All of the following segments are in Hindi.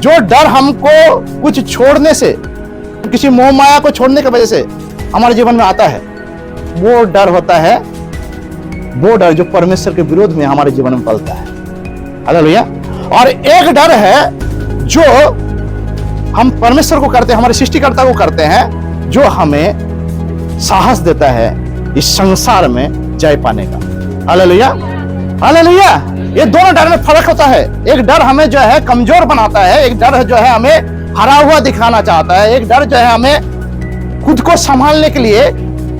जो डर हमको कुछ छोड़ने से, किसी मोह माया को छोड़ने की वजह से हमारे जीवन में आता है, वो डर होता है, वो डर जो परमेश्वर के विरोध में हमारे जीवन में पलता है। हालेलुया। और एक डर है जो हम परमेश्वर को करते हैं, हमारे सृष्टिकर्ता को करते हैं, जो हमें साहस देता है इस संसार में जय पाने का। Hallelujah, hallelujah. ये दोनों डर में फर्क होता है। एक डर हमें जो है कमजोर बनाता है, एक डर जो है हमें हरा हुआ दिखाना चाहता है, एक डर जो है हमें खुद को संभालने के लिए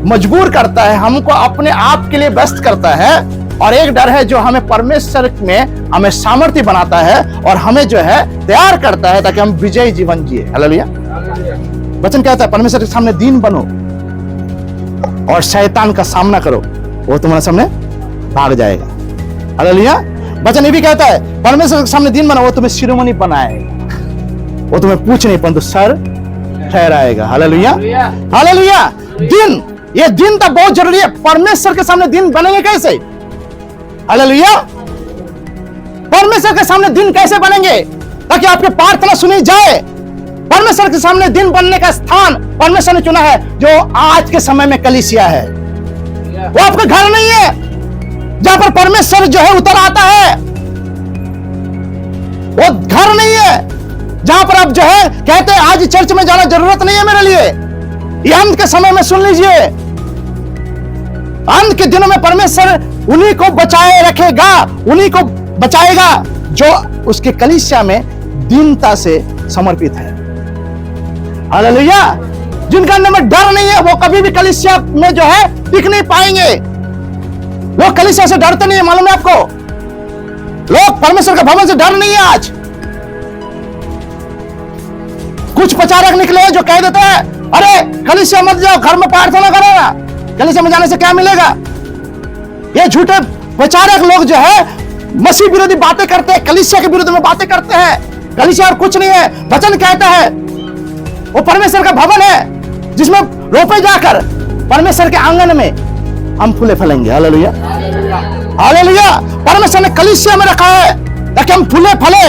मजबूर करता है, हमको अपने आप के लिए व्यस्त करता है। और एक डर है जो हमें परमेश्वर में हमें सामर्थ्य बनाता है और हमें जो है तैयार करता है ताकि हम विजयी जीवन जिए। हालेलुया। वचन कहता है परमेश्वर के सामने दीन बनो और शैतान का सामना करो, वो तुम्हारे सामने भाग जाएगा। हालेलुया। वचन ये भी कहता है परमेश्वर के सामने दीन बनो, वो तुम्हें शिरोमणि बनाएगा, वो तुम्हें पूछ नहीं परंतु सर ठहराएगा। Hallelujah, hallelujah. दिन, ये दिन तो बहुत जरूरी है। परमेश्वर के सामने दिन बनेंगे कैसे? हालेलुया। परमेश्वर के सामने दिन कैसे बनेंगे ताकि आपकी प्रार्थना सुनी जाए? परमेश्वर के सामने दिन बनने का स्थान परमेश्वर ने चुना है, जो आज के समय में कलीसिया है। वो आपका घर नहीं है जहां पर परमेश्वर जो है उतर आता है, वो घर नहीं है जहां पर आप जो है कहते हैं आज चर्च में जाना जरूरत नहीं है मेरे लिए। ये अंत के समय में सुन लीजिए, अंत के दिनों में परमेश्वर उन्हीं को बचाए रखेगा, उन्हीं को बचाएगा जो उसके कलीसिया में दीनता से समर्पित है। हालेलुया। जिनका अंदर में डर नहीं है वो कभी भी कलीसिया में जो है टिक नहीं पाएंगे। वो कलीसिया से डरते नहीं है, मालूम है आपको? लोग परमेश्वर के भवन से डर नहीं है आज। कुछ प्रचारक निकले हैं जो कह देते हैं अरे कलीसिया मत जाओ, घर में प्रार्थना करो ना, कलीसिया में जाने से क्या मिलेगा? ये झूठे प्रचारक लोग जो है मसीह विरोधी बातें करते हैं, कलीसिया के विरुद्ध में बातें करते हैं। कलीसिया और कुछ नहीं है। वचन कहता है वो परमेश्वर का भवन है जिसमें रोपे जाकर परमेश्वर के आंगन में हम फूले फलेंगे। Hallelujah, hallelujah. परमेश्वर ने कलीसिया में रखा है ताकि हम फूले फले,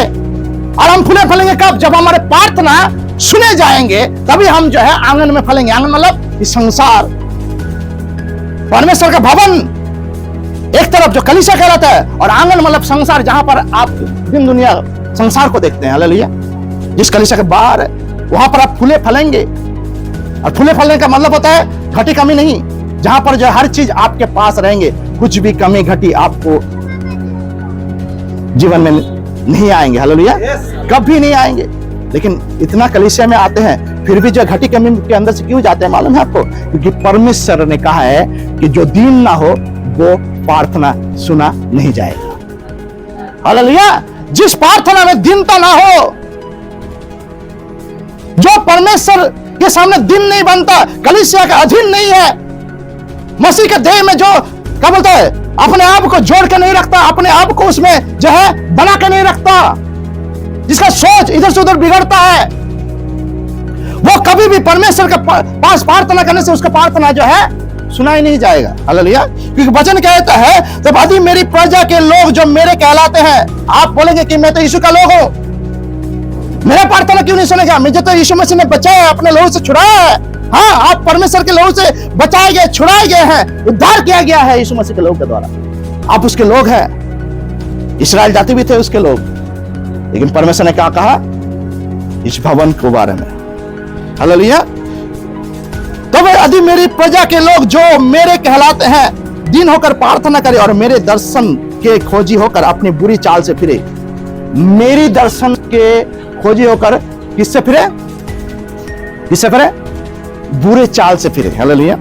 और हम फूले फलेंगे कब? जब हमारे प्रार्थना सुने जाएंगे, तभी हम जो है आंगन में फलेंगे। आंगन मतलब इस संसार, परमेश्वर का भवन एक तरफ जो कलीसिया कहलाता है, और आंगन मतलब संसार, जहां पर आप दिन दुनिया संसार को देखते हैं। हालेलुया। जिस कलीसिया के बाहर है वहां पर आप फूले फलेंगे, और फूले फलने का मतलब होता है घटी कमी नहीं, जहां पर जो हर चीज आपके पास रहेंगे, कुछ भी कमी घटी आपको जीवन में नहीं आएंगे। हालेलुया, कभी नहीं आएंगे। लेकिन इतना कलीसिया में आते हैं फिर भी जो घटी कमी के अंदर से क्यों जाते हैं मालूम है आपको? क्योंकि परमेश्वर ने कहा है कि जो दीन ना हो वो प्रार्थना सुना नहीं जाएगा। हालेलुया। जिस प्रार्थना में दीनता ना हो, जो परमेश्वर के सामने दिन नहीं बनता, कलीसिया का अधीन नहीं है, मसीह के देह में जो क्या बोलता है अपने आप को जोड़ के नहीं रखता, अपने आप को उसमें जो है बना के नहीं रखता, जिसका सोच इधर से उधर बिगड़ता है, वो कभी भी परमेश्वर के पास प्रार्थना करने से उसका प्रार्थना जो है सुनाई नहीं जाएगा। हालेलुया। क्योंकि वचन कहता है जब आदि मेरी प्रजा के लोग जो मेरे कहलाते हैं, आप बोलेंगे कि मैं तो यीशु का लोग हूं, मेरा प्रार्थना क्यों नहीं सुनेगा? मुझे तो यीशु मसीह ने बचाया, अपने लहू से छुड़ाया है। हाँ, आप परमेश्वर के लहू से बचाए गए, छुड़ाए गए हैं, उद्धार किया गया है यीशु मसीह के लहू के द्वारा। आप उसके लोग हैं। इस्राएल जाति भी थे उसके लोग, लेकिन परमेश्वर ने क्या कहा इस भवन के बारे में? हालेलुया। तो यदि मेरी प्रजा के लोग जो मेरे कहलाते हैं दीन होकर प्रार्थना करे और मेरे दर्शन के खोजी होकर अपनी बुरी चाल से फिरे। मेरी दर्शन के खोजी होकर किससे फिरे? किससे फिरे? बुरे चाल से फिरे। हालेलुया।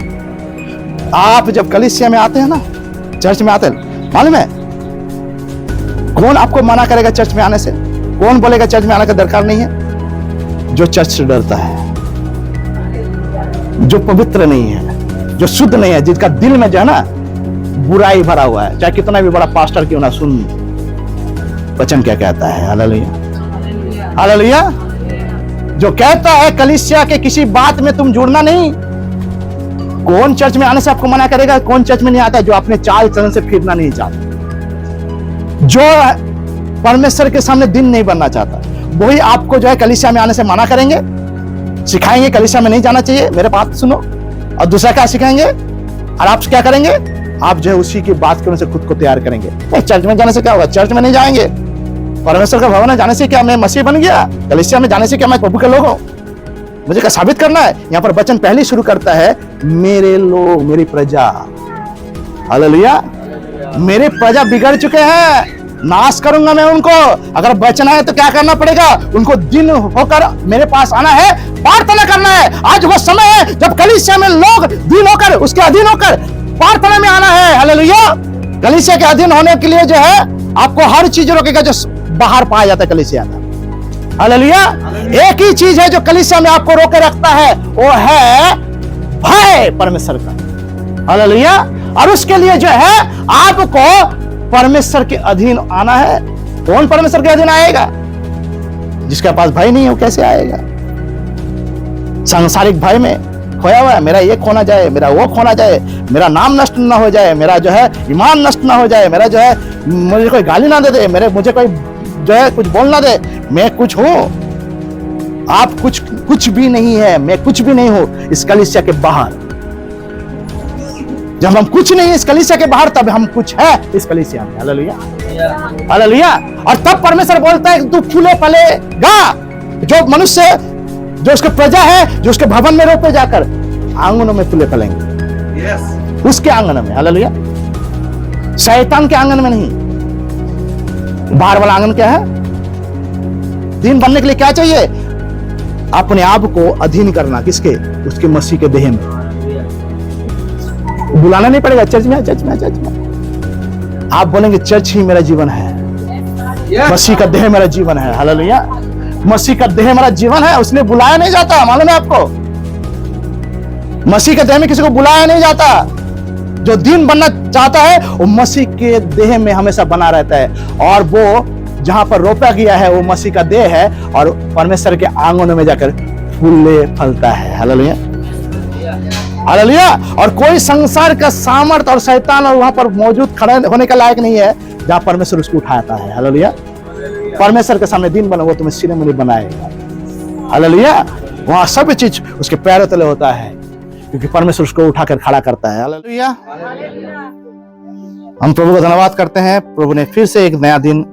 आप जब कलीसिया में आते हैं ना, चर्च में आते हैं, मालूम है कौन आपको मना करेगा चर्च में आने से? कौन बोलेगा चर्च में आने का दरकार नहीं है? जो चर्च से डरता है, जो पवित्र नहीं है, जो शुद्ध नहीं है, जिसका दिल में जो है ना बुराई भरा हुआ है, चाहे कितना भी बड़ा पास्टर क्यों ना। सुन वचन क्या कहता है। Hallelujah, hallelujah. जो कहता है कलीसिया के किसी बात में तुम जुड़ना नहीं। कौन चर्च में आने से आपको मना करेगा? कौन चर्च में नहीं आता? जो अपने चाल चलन से फिरना नहीं चाहता, जो परमेश्वर के सामने दिन नहीं बनना चाहता, वही आपको जो है कलीसिया में आने से मना करेंगे, सिखाएंगे कलीसिया में नहीं जाना चाहिए, मेरे बात सुनो। और दूसरा क्या सिखाएंगे, और आप क्या करेंगे, आप जो है उसी की बात करने से खुद को तैयार करेंगे। चर्च में जाने से क्या होगा, चर्च में नहीं जाएंगे। परमेश्वर का भवन में जाने से क्या मैं मसीह बन गया, कलीसिया में जाने से क्या मैं प्रभु के लोग हूं, मुझे क्या साबित करना है। यहां पर वचन पहले शुरू करता है, मेरे लोग, मेरी प्रजा। हालेलुया। मेरे प्रजा बिगड़ चुके हैं, नाश करूंगा मैं उनको। अगर बचना है तो क्या करना पड़ेगा, उनको दिन होकर मेरे पास आना है, प्रार्थना करना है। आज वो समय है जब कलीसिया में लोग दिन होकर, उसके अधीन होकर प्रार्थना में आना है। हालेलुया। कलीसिया के अधीन होने के लिए जो है आपको हर चीज रोकेगा जो बाहर पाया जाता है कलीसिया का। हालेलुया। एक ही चीज है जो कलीसिया में आपको रोके रखता है, वो है भय परमेश्वर का। हालेलुया। और उसके लिए जो है आपको परमेश्वर के अधीन आना है। कौन परमेश्वर के अधीन आएगा, जिसके पास भय नहीं हो कैसे आएगा। सांसारिक भय में खोया हुआ है, मेरा ये खोना जाए, मेरा वो खोना जाए, मेरा नाम नष्ट ना हो जाए, मेरा जो है ईमान नष्ट ना हो जाए, मेरा जो है मुझे कोई गाली ना दे दे, मुझे कोई जो है कुछ बोल ना दे, मैं कुछ हूं, आप कुछ भी नहीं है, मैं कुछ भी नहीं हूं इस कलीसिया के बाहर। जब हम कुछ नहीं है इस कलीसिया के बाहर, तब हम कुछ है इस कलीसिया में। हालेलुया। हालेलुया। और तब परमेश्वर बोलता है तू फूले फलेगा। जो मनुष्य, जो उसके प्रजा है, जो उसके भवन में रोपे जाकर आंगनों में फूले फलेंगे, उसके आंगन में। हालेलुया। शैतान के आंगन में नहीं। बाहर वाला आंगन क्या है, दीन बनने के लिए क्या चाहिए, अपने आप को अधीन करना, किसके, उसके मसीह के देह में। बुलाना नहीं पड़ेगा, चर्च में, चर्च में, चर्च में। आप बोलेंगे चर्च ही मेरा जीवन है, मसीह का देह मेरा जीवन है। हालेलुया। मसीह का देह मेरा जीवन है, उसने बुलाया नहीं जाता, मालूम है आपको। मसीह के देह में किसी को बुलाया नहीं जाता। जो दीन बनना चाहता है वो मसीह के देह में हमेशा बना रहता है, और वो जहां पर रोपा गया है वो मसीह का देह है, और परमेश्वर के आंगनों में जाकर फूले फलता है। हालेलुया। हालेलुया। और कोई संसार का सामर्थ और शैतान और वहां पर मौजूद खड़े होने का लायक नहीं है जहां परमेश्वर उसको उठाता है। हालेलुया। परमेश्वर के सामने दिन बना, वो तुम्हें शिरोमणि बनाएगा। हालेलुया। वहां सब चीज उसके पैरों तले होता है, क्योंकि परमेश्वर उसको उठाकर खड़ा करता है। हालेलुया। हम प्रभु का धन्यवाद करते हैं, प्रभु ने फिर से एक नया दिन,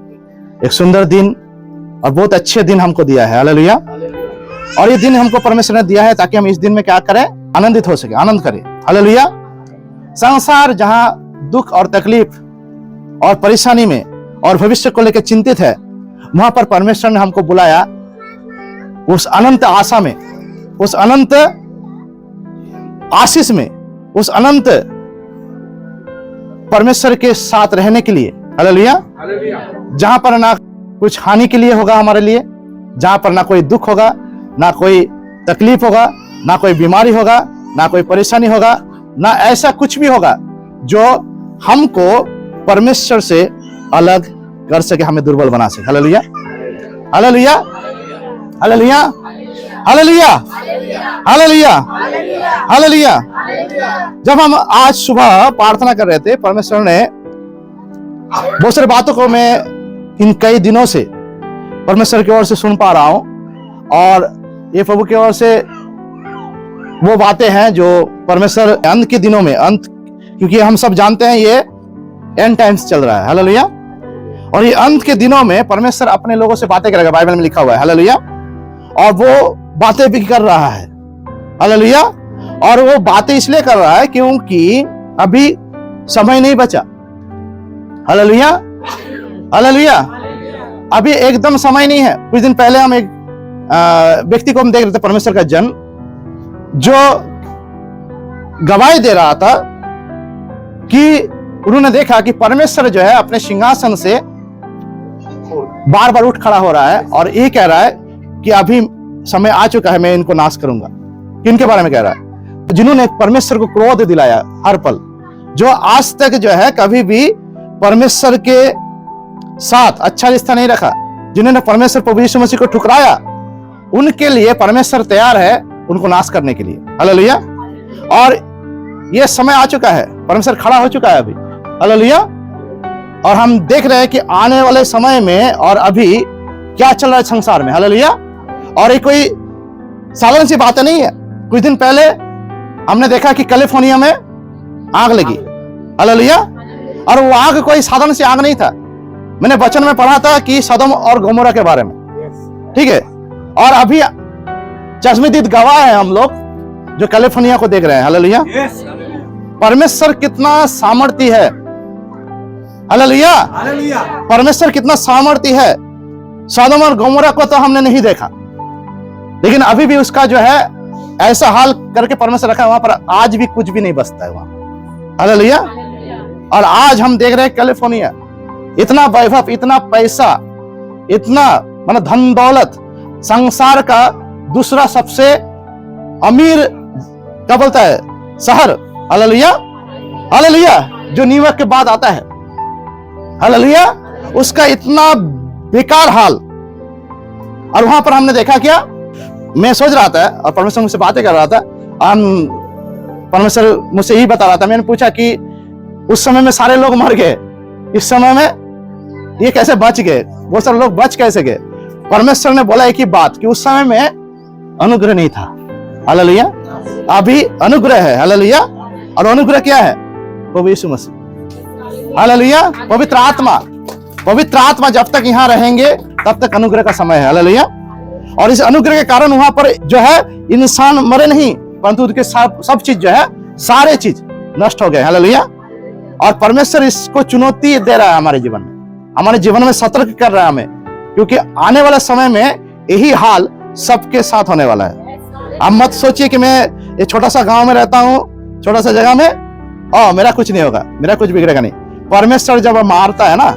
एक सुंदर दिन और बहुत अच्छे दिन हमको दिया है। हालेलुया। और ये दिन हमको परमेश्वर ने दिया है ताकि हम इस दिन में क्या करें, आनंदित हो सके, आनंद करें। हालेलुया। संसार जहां दुख और तकलीफ और परेशानी में और भविष्य को लेकर चिंतित है, वहां पर परमेश्वर ने हमको बुलाया उस अनंत आशा में, उस अनंत आशीष में, उस अनंत परमेश्वर के साथ रहने के लिए। हालेलुया। जहां पर ना कुछ हानि के लिए होगा हमारे लिए, जहां पर ना कोई दुख होगा, ना कोई तकलीफ होगा, ना कोई बीमारी होगा, ना कोई परेशानी होगा, ना ऐसा कुछ भी होगा जो हमको परमेश्वर से अलग कर सके, हमें दुर्बल बना सके। Hallelujah. Hallelujah. Hallelujah. Hallelujah. Hallelujah. Hallelujah. जब हम आज सुबह प्रार्थना कर रहे थे, परमेश्वर ने बहुत सारी बातों को मैं इन कई दिनों से परमेश्वर की ओर से सुन पा रहा हूं, और ये प्रभु की ओर से वो बातें हैं जो परमेश्वर अंत के दिनों में, अंत, क्योंकि हम सब जानते हैं ये एंड टाइम्स चल रहा है। हालेलुया। और ये अंत के दिनों में परमेश्वर अपने लोगों से बातें करेगा, बाइबल में लिखा हुआ है। हालेलुया। और वो बातें भी कर रहा है। हालेलुया। और वो बातें इसलिए कर रहा है क्योंकि अभी समय नहीं बचा। हालेलुया। हालेलुया। अभी एकदम समय नहीं है। कुछ दिन पहले हम एक व्यक्ति को हम देख रहे थे, परमेश्वर का जन, जो गवाही दे रहा था कि उन्होंने देखा कि परमेश्वर जो है अपने सिंहासन से बार बार उठ खड़ा हो रहा है और ये कह रहा है कि अभी समय आ चुका है, मैं इनको नाश करूंगा। किनके बारे में कह रहा है? जिन्होंने परमेश्वर को क्रोध दिलाया हर पल, जो आज तक जो है कभी भी परमेश्वर के साथ अच्छा रिश्ता नहीं रखा, जिन्होंने परमेश्वर प्रभु यीशु मसीह को ठुकराया, उनके लिए परमेश्वर तैयार है उनको नाश करने के लिए। हालेलुया। और यह समय आ चुका है, परमेश्वर खड़ा हो चुका है अभी। हालेलुया। और हम देख रहे हैं कि आने वाले समय में और अभी क्या चल रहा है संसार में। हालेलुया। और ये कोई साधारण सी बात नहीं है। कुछ दिन पहले हमने देखा कि कैलिफोर्निया में आग लगी। हालेलुया। और वो आग कोई साधारण सी आग नहीं था। मैंने वचन में पढ़ा था कि सदोम और गोमोरा के बारे में, ठीक है। और अभी चश्मदीद गवाह है हम लोग जो कैलिफोर्निया को देख रहे हैं। हालेलुया। परमेश्वर कितना सामर्थी है। हालेलुया। परमेश्वर कितना सामर्थी है। सदोम और गोमोरा को तो हमने नहीं देखा, लेकिन अभी भी उसका जो है ऐसा हाल करके परमेश्वर रखा है, वहां पर आज भी कुछ भी नहीं बचता है वहां। हालेलुया। और आज हम देख रहे हैं कैलिफोर्निया, इतना वैभव, इतना पैसा, इतना मतलब धन दौलत, संसार का दूसरा सबसे अमीर क्या बोलता है शहर। हालेलुया। हालेलुया। जो न्यूयॉर्क के बाद आता है। हालेलुया। उसका इतना बेकार हाल। और वहां पर हमने देखा क्या, मैं सोच रहा था और परमेश्वर मुझसे बातें कर रहा था, परमेश्वर मुझसे यही बता रहा था। मैंने पूछा कि उस समय में सारे लोग मर गए, इस समय में ये कैसे बच गए, बहुत सारे लोग बच कैसे गए। परमेश्वर ने बोला एक ही बात कि उस समय में अनुग्रह नहीं था। हालेलुया। अभी अनुग्रह है। हालेलुया। और अनुग्रह क्या है? प्रभु यीशु मसीह। हालेलुया। पवित्र आत्मा, पवित्र आत्मा जब तक यहाँ रहेंगे तब तक अनुग्रह का समय है। हालेलुया। और इस अनुग्रह के कारण वहां पर जो है इंसान मरे नहीं, परंतु उनके सब चीज जो है, सारे चीज नष्ट हो गए। हालेलुया। और परमेश्वर इसको चुनौती दे रहा है हमारे जीवन में, हमारे जीवन में सतर्क कर रहा है हमें, क्योंकि आने वाले समय में यही हाल सबके साथ होने वाला है। अब मत सोचिए कि मैं ये छोटा सा गांव में रहता हूँ, छोटा सा जगह में, मेरा कुछ नहीं होगा, मेरा कुछ बिगड़ेगा नहीं। परमेश्वर जब मारता है ना,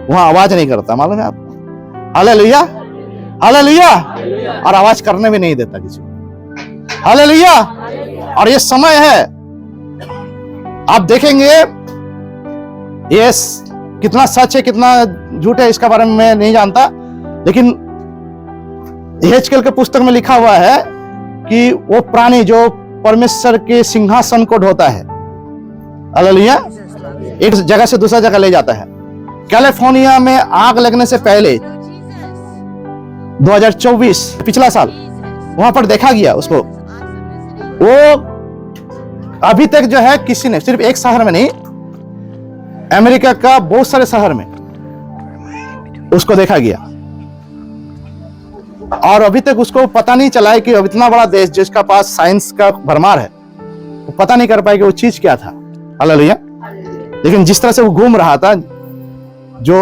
वहां आवाज नहीं करता, मालूम है आपको। हालेलुया। हालेलुया। और आवाज करने भी नहीं देता किसी को। हालेलुया। और ये समय है, आप देखेंगे ये कितना सच है कितना झूठ है इसका बारे में मैं नहीं जानता, लेकिन यहेजकेल के पुस्तक में लिखा हुआ है कि वो प्राणी जो परमेश्वर के सिंहासन को ढोता है, हालेलुया, एक जगह से दूसरा जगह ले जाता है। कैलिफोर्निया में आग लगने से पहले 2024 पिछला साल वहां पर देखा गया उसको। वो अभी तक जो है किसी ने, सिर्फ एक शहर में नहीं, अमेरिका का बहुत सारे शहर में उसको देखा गया। और अभी तक उसको पता नहीं चला है कि अब इतना बड़ा देश जिसका पास साइंस का भरमार है, वो पता नहीं कर पाए कि वो चीज क्या था। हालेलुया। लेकिन जिस तरह से वो घूम रहा था, जो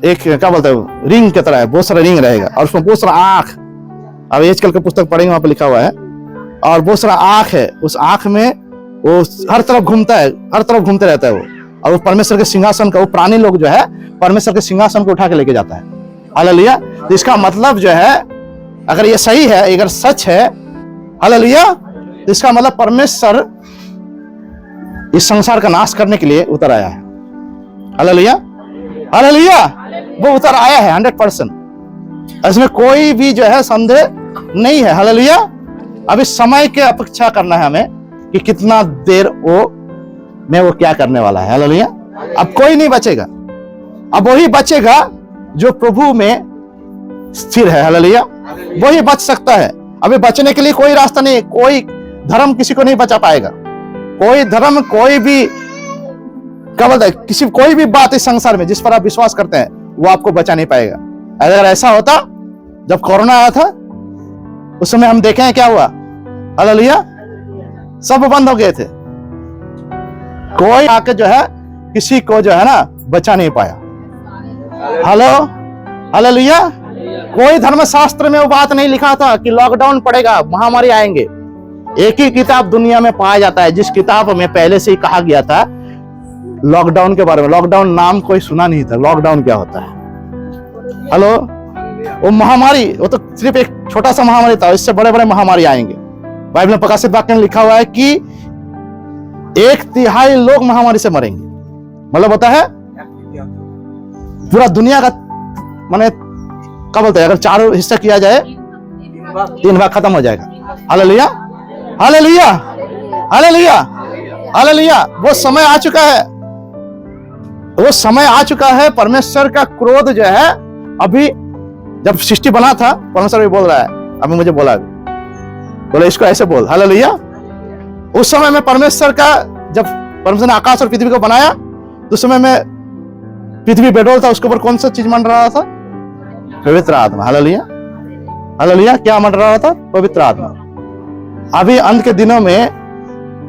एक क्या बोलते हैं रिंग की तरह है, बहुत सारा रिंग रहेगा और उसमें बहुत सारा आंख, अब यहेजकेल की पुस्तक पढ़ेंगे वहां पर लिखा हुआ है, और बहुत सारा आंख है। उस आंख में वो हर तरफ घूमता है, हर तरफ घूमते रहता है वो, और वो परमेश्वर के सिंहासन का, वो प्राणी लोग जो है परमेश्वर के सिंहासन को उठा के लेके जाता है। हालेलुया। तो इसका मतलब जो है, अगर ये सही है, अगर सच है, हालेलुया, तो इसका मतलब परमेश्वर इस संसार का नाश करने के लिए उतर आया है। हालेलुया। हालेलुया। वो उतर आया है 100%, इसमें कोई भी जो है संदेह नहीं है। हालेलुया। अब इस समय के अपेक्षा करना है हमें कि कितना देर वो क्या करने वाला है। हालेलुया। अब कोई नहीं बचेगा, अब वही बचेगा जो प्रभु में स्थिर है। हालेलुया। वही बच सकता है। अभी बचने के लिए कोई रास्ता नहीं, कोई धर्म किसी को नहीं बचा पाएगा। कोई धर्म, कोई भी क्या बोलता है, किसी कोई भी बात इस संसार में जिस पर आप विश्वास करते हैं वो आपको बचा नहीं पाएगा। अगर ऐसा होता, जब कोरोना आया था उस समय हम देखें क्या हुआ। हालेलुया। सब बंद हो गए थे, कोई आके जो है किसी को जो है ना बचा नहीं पाया। हेलो। हालेलुया। कोई धर्मशास्त्र में वो बात नहीं लिखा था कि लॉकडाउन पड़ेगा, महामारी आएंगे। एक ही किताब दुनिया में पाया जाता है जिस किताब में पहले से ही कहा गया था लॉकडाउन के बारे में। लॉकडाउन नाम कोई सुना नहीं था, लॉकडाउन क्या होता है। हेलो। वो महामारी, वो तो सिर्फ एक छोटा सा महामारी था, इससे बड़े बड़े महामारी आएंगे। बाइबल में प्रकाशित वाक्य में लिखा हुआ है कि 1/3 लोग महामारी से मरेंगे। मतलब होता है पूरा दुनिया का, माने क्या बोलते हैं, अगर 4 हिस्सा किया जाए 3 भाग खत्म हो जाएगा। हालेलुया। हालेलुया। हालेलुया। हालेलुया। वो समय आ चुका है, वो समय आ चुका है। परमेश्वर का क्रोध जो है अभी जब सृष्टि बना था परमेश्वर भी बोल रहा है, अभी मुझे बोला इसको ऐसे बोल, हालेलुया। उस समय में परमेश्वर का, जब परमेश्वर ने आकाश और पृथ्वी को बनाया तो उस समय में पृथ्वी बेडोल था, उसके ऊपर कौन सा चीज मंडरा रहा था? पवित्र आत्मा, हालेलुया, हालेलुया। क्या मंडरा रहा था? पवित्र आत्मा। अभी अंत के दिनों में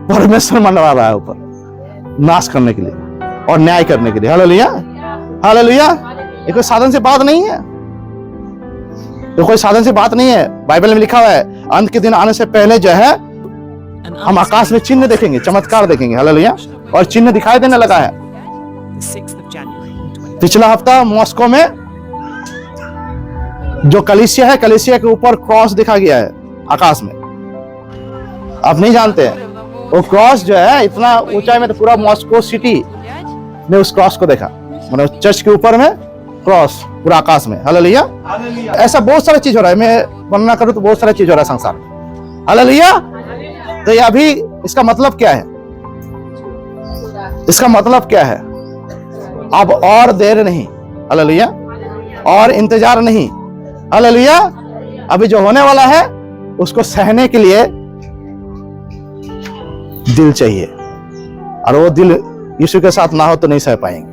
परमेश्वर मंडरा रहा है ऊपर, नाश करने के लिए और न्याय करने के लिए, हालेलुया, हालेलुया। ये कोई साधन से बात नहीं है, तो कोई साधन से बात नहीं है। बाइबल में लिखा हुआ है अंत के दिन आने से पहले जो है हम आकाश में चिन्ह देखेंगे, चमत्कार देखेंगे, हालेलुया। और चिन्ह दिखाई देने लगा है। पिछला हफ्ता मॉस्को में जो कलीसिया है, कलीसिया के ऊपर क्रॉस दिखा गया है आकाश में। आप नहीं जानते हैं वो क्रॉस जो है इतना ऊंचाई में, तो पूरा मॉस्को सिटी ने उस क्रॉस को देखा, मतलब चर्च के ऊपर में क्रॉस पूरा आकाश में, हालेलुया। ऐसा बहुत सारा चीज हो रहा है, मैं वर्णना करूं तो बहुत सारा चीज हो रहा है संसार में, हालेलुया। तो ये अभी इसका मतलब क्या है? इसका मतलब क्या है? अब और देर नहीं, हालेलुया, और इंतजार नहीं, हालेलुया। अभी जो होने वाला है उसको सहने के लिए दिल चाहिए, और वो दिल यीशु के साथ ना हो तो नहीं सह पाएंगे,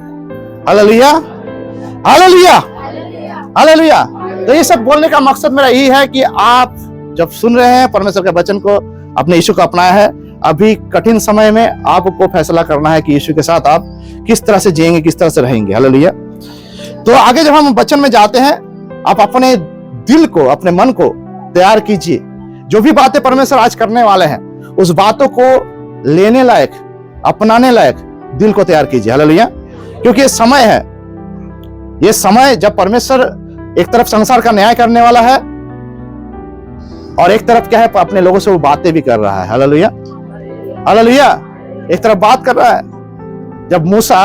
हालेलुया, हालेलुया, हालेलुया। तो ये सब बोलने का मकसद मेरा यही है कि आप जब सुन रहे हैं परमेश्वर के वचन को, अपने यीशु को अपनाया है, अभी कठिन समय में आपको फैसला करना है कि यीशु के साथ आप किस तरह से जिएंगे, किस तरह से रहेंगे, हालेलुया। तो आगे जब हम वचन में जाते हैं, आप अपने दिल को, अपने मन को तैयार कीजिए। जो भी बातें परमेश्वर आज करने वाले हैं उस बातों को लेने लायक, अपनाने लायक दिल को तैयार कीजिए, हालेलुया। क्योंकि ये समय है, ये समय जब परमेश्वर एक तरफ संसार का न्याय करने वाला है और एक तरफ क्या है, अपने लोगों से वो बातें भी कर रहा है, हालेलुया, हालेलुया। एक तरफ बात कर रहा है, जब मूसा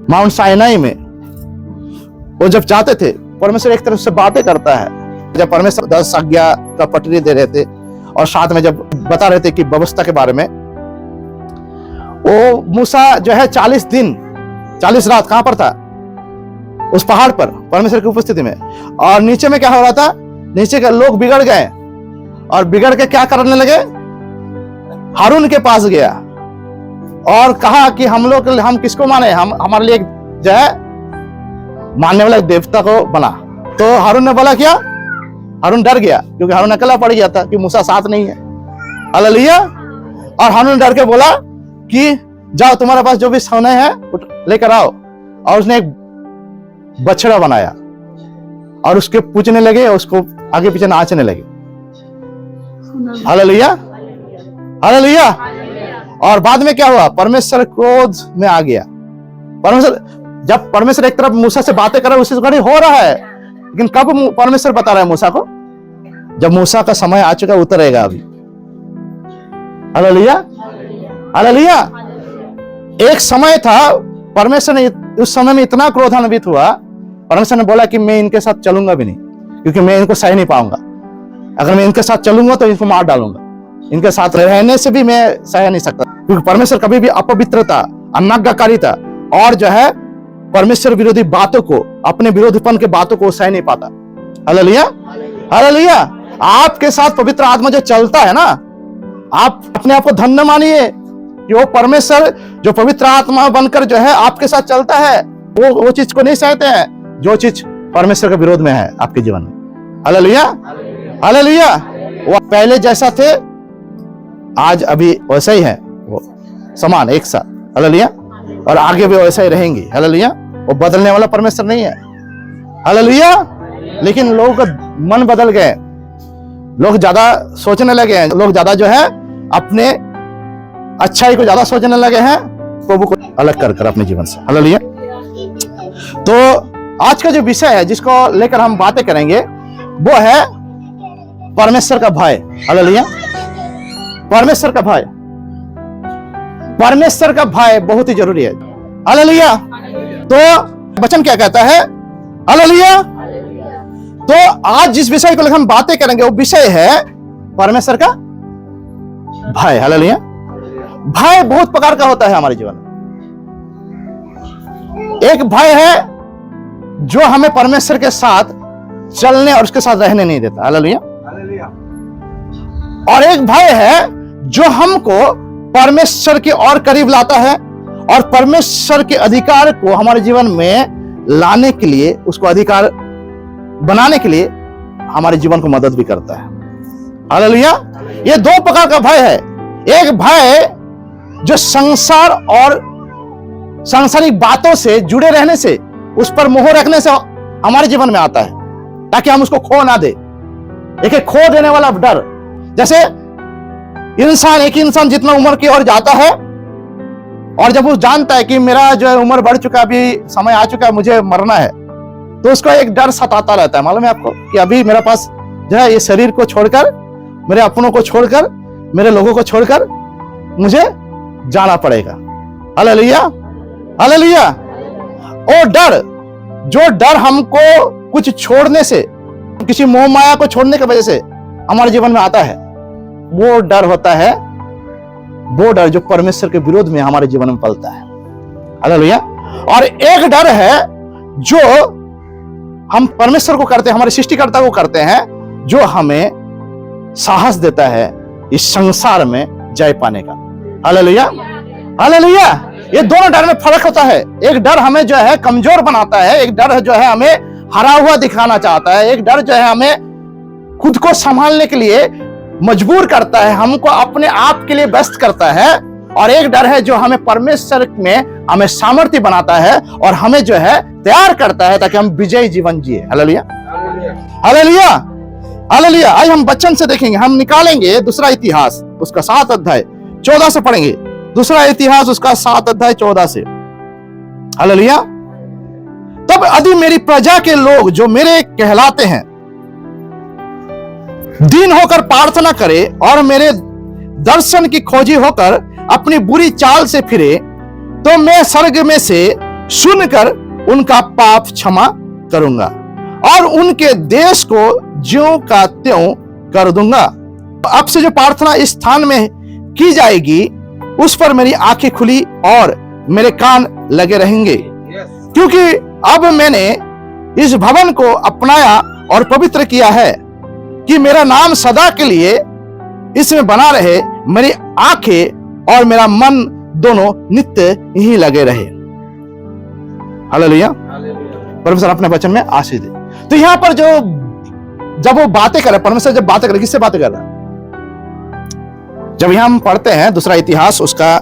माउंट साइनाई में वो जब जाते थे, परमेश्वर एक तरफ से बातें करता है। जब परमेश्वर 10 आज्ञा का पटरी दे रहे थे और साथ में जब बता रहे थे कि व्यवस्था के बारे में, वो मूसा जो है 40 दिन 40 रात कहां पर था? उस पहाड़ पर परमेश्वर की उपस्थिति में। और नीचे में क्या हो रहा था? नीचे के लोग बिगड़ गए और बिगड़ के क्या करने लगे? हारून के पास गया और कहा कि हम किसको माने, हम हमारे लिए जो है मानने वाला एक देवता को बना। तो हारून ने बोला क्या? हारून डर गया, क्योंकि हारून अकेला पड़ गया था कि मूसा साथ नहीं है, हालेलुया। और हारून डर के बोला कि जाओ, तुम्हारे पास जो भी सोना है लेकर आओ। और उसने एक बछड़ा बनाया और उसके पूजने लगे, उसको आगे पीछे नाचने लगे, हालेलुया, हालेलुया। और बाद में क्या हुआ? परमेश्वर क्रोध में आ गया। जब परमेश्वर एक तरफ मूसा से बातें कर रहा है, उसी घड़ी हो रहा है, लेकिन कब परमेश्वर बता रहा है मूसा को? जब मूसा का समय आ चुका, उतरेगा अभी, हालेलुया, हालेलुया। एक समय था, परमेश्वर ने उस समय में इतना क्रोधान्वित हुआ, परमेश्वर ने बोला कि मैं इनके साथ चलूंगा भी नहीं, क्योंकि मैं इनको सह नहीं पाऊंगा। अगर मैं इनके साथ चलूंगा तो इनको मार डालूंगा, इनके साथ रहने से भी मैं सह नहीं सकता। क्योंकि परमेश्वर कभी भी अपवित्रता, अनाज्ञाकारिता और जो है परमेश्वर विरोधी बातों को, अपने विरोधीपन के बातों को सह नहीं पाता, हालेलुया, हालेलुया। आपके साथ पवित्र आत्मा जो चलता है ना, आप अपने आप को धन्य मानिए कि वो परमेश्वर जो पवित्र आत्मा बनकर जो है आपके साथ चलता है, वो चीज को नहीं सहते हैं जो चीज परमेश्वर के विरोध में है आपके जीवन में, हालेलुया, हालेलुया। वो पहले जैसा थे आज अभी वैसा ही है, वो समान एक साथ, हालेलुया, और आगे भी वैसा ही रहेंगे, हालेलुया। वो बदलने वाला परमेश्वर नहीं है, हालेलुया। लेकिन लोगों का मन बदल गए, लोग ज्यादा सोचने लगे हैं, लोग ज्यादा जो है अपने अच्छाई को ज्यादा सोचने लगे हैं, प्रभु को अलग कर अपने जीवन से, हालेलुया। तो आज का जो विषय है जिसको लेकर हम बातें करेंगे वो है परमेश्वर का भय, हालेलुया। परमेश्वर का भय, परमेश्वर का भय बहुत ही जरूरी है, हालेलुया। तो वचन क्या कहता है, हालेलुया। तो आज जिस विषय को लेकर हम बातें करेंगे वो विषय है परमेश्वर का भय, हालेलुया। भय बहुत प्रकार का होता है हमारे जीवन में। एक भय है जो हमें परमेश्वर के साथ चलने और उसके साथ रहने नहीं देता। हालेलुया। और एक भय है जो हमको परमेश्वर के और करीब लाता है और परमेश्वर के अधिकार को हमारे जीवन में लाने के लिए, उसको अधिकार बनाने के लिए हमारे जीवन को मदद भी करता है। हालेलुया। ये दो प्रकार का भय है। एक भय जो संसार और सांसारिक बातों से जुड़े रहने से, उस पर मोह रखने से हमारे जीवन में आता है, ताकि हम उसको खो ना दे। एक खो देने वाला डर, जैसे एक इंसान जितना उम्र की ओर जाता है और जब वो जानता है कि मेरा जो है उम्र बढ़ चुका, अभी समय आ चुका है, मुझे मरना है, तो उसको एक डर सताता रहता है। मालूम है आपको कि अभी मेरे पास जो है ये शरीर को छोड़कर, मेरे अपनों को छोड़कर, मेरे लोगों को छोड़कर मुझे जाना पड़ेगा। Hallelujah, hallelujah. और डर, जो डर हमको कुछ छोड़ने से, किसी मोह माया को छोड़ने की वजह से हमारे जीवन में आता है, वो डर होता है, वो डर जो परमेश्वर के विरोध में हमारे जीवन में पलता है। हालेलुया। और एक डर है जो हम परमेश्वर को करते हैं, हमारे सृष्टिकर्ता को करते हैं, जो हमें साहस देता है इस संसार में जय पाने का। Hallelujah, hallelujah. ये दोनों डर में फर्क होता है। एक डर हमें जो है कमजोर बनाता है, एक डर जो है हमें हरा हुआ दिखाना चाहता है, एक डर जो है हमें खुद को संभालने के लिए मजबूर करता है, हमको अपने आप के लिए व्यस्त करता है। और एक डर है जो हमें परमेश्वर में हमें सामर्थ्य बनाता है और हमें जो है तैयार करता है ताकि हम विजयी जीवन जिए। Hallelujah, hallelujah, hallelujah. आज हम वचन से देखेंगे, हम निकालेंगे दूसरा इतिहास उसका 7 अध्याय 14 से पढ़ेंगे। दूसरा इतिहास उसका 7 अध्याय 14 से। हालेलुया। तब यदि मेरी प्रजा के लोग जो मेरे कहलाते हैं दीन होकर प्रार्थना करे और मेरे दर्शन की खोजी होकर अपनी बुरी चाल से फिरे, तो मैं स्वर्ग में से सुनकर उनका पाप क्षमा करूंगा और उनके देश को ज्यों का त्यों कर दूंगा। अब से जो प्रार्थना इस स्थान में की जाएगी, उस पर मेरी आंखें खुली और मेरे कान लगे रहेंगे, क्योंकि अब मैंने इस भवन को अपनाया और पवित्र किया है कि मेरा नाम सदा के लिए इसमें बना रहे। मेरी आंखें और मेरा मन दोनों नित्य यही लगे रहे। हालेलुया। परमेश्वर अपने वचन में आशीष दे। तो यहां पर जब वो बातें कर रहे, परमेश्वर जब बातें कर रहे, किससे बातें कर रहा है? जब यहां हम पढ़ते हैं दूसरा इतिहास उसका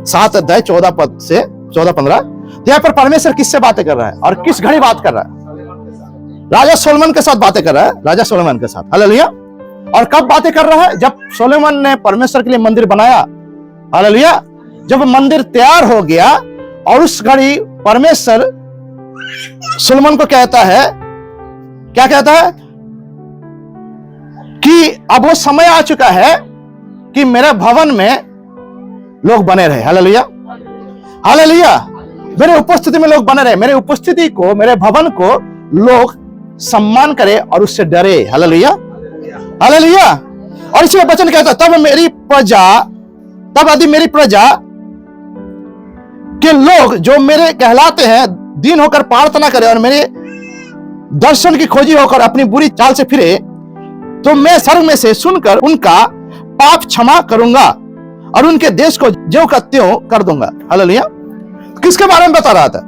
7 अध्याय 14 पद से 14-15, तो यहां पर परमेश्वर किससे बातें कर रहा है और किस घड़ी बात कर रहा है? राजा सोलोमन के साथ बातें कर रहा है, राजा सोलोमन के साथ। हालेलुया। और कब बातें कर रहा है? जब सोलोमन ने परमेश्वर के लिए मंदिर बनाया। हालेलुया। जब मंदिर तैयार हो गया और उस घड़ी परमेश्वर सोलोमन को कहता है, क्या कहता है? कि अब वो समय आ चुका है कि मेरे भवन में लोग बने रहे। Hallelujah, hallelujah. मेरे उपस्थिति में लोग बने रहे, मेरे उपस्थिति को, मेरे भवन को लोग सम्मान करे और उससे डरे। Hallelujah, hallelujah. और इसमें वचन कहता, तब यदि मेरी प्रजा के लोग जो मेरे कहलाते हैं दीन होकर प्रार्थना करे और मेरे दर्शन की खोजी होकर अपनी बुरी चाल से फिरे, तो मैं स्वर्ग में से सुनकर उनका पाप क्षमा करूंगा और उनके देश को ज्यों का त्यों कर दूंगा। हालेलुया। किसके बारे में बता रहा था?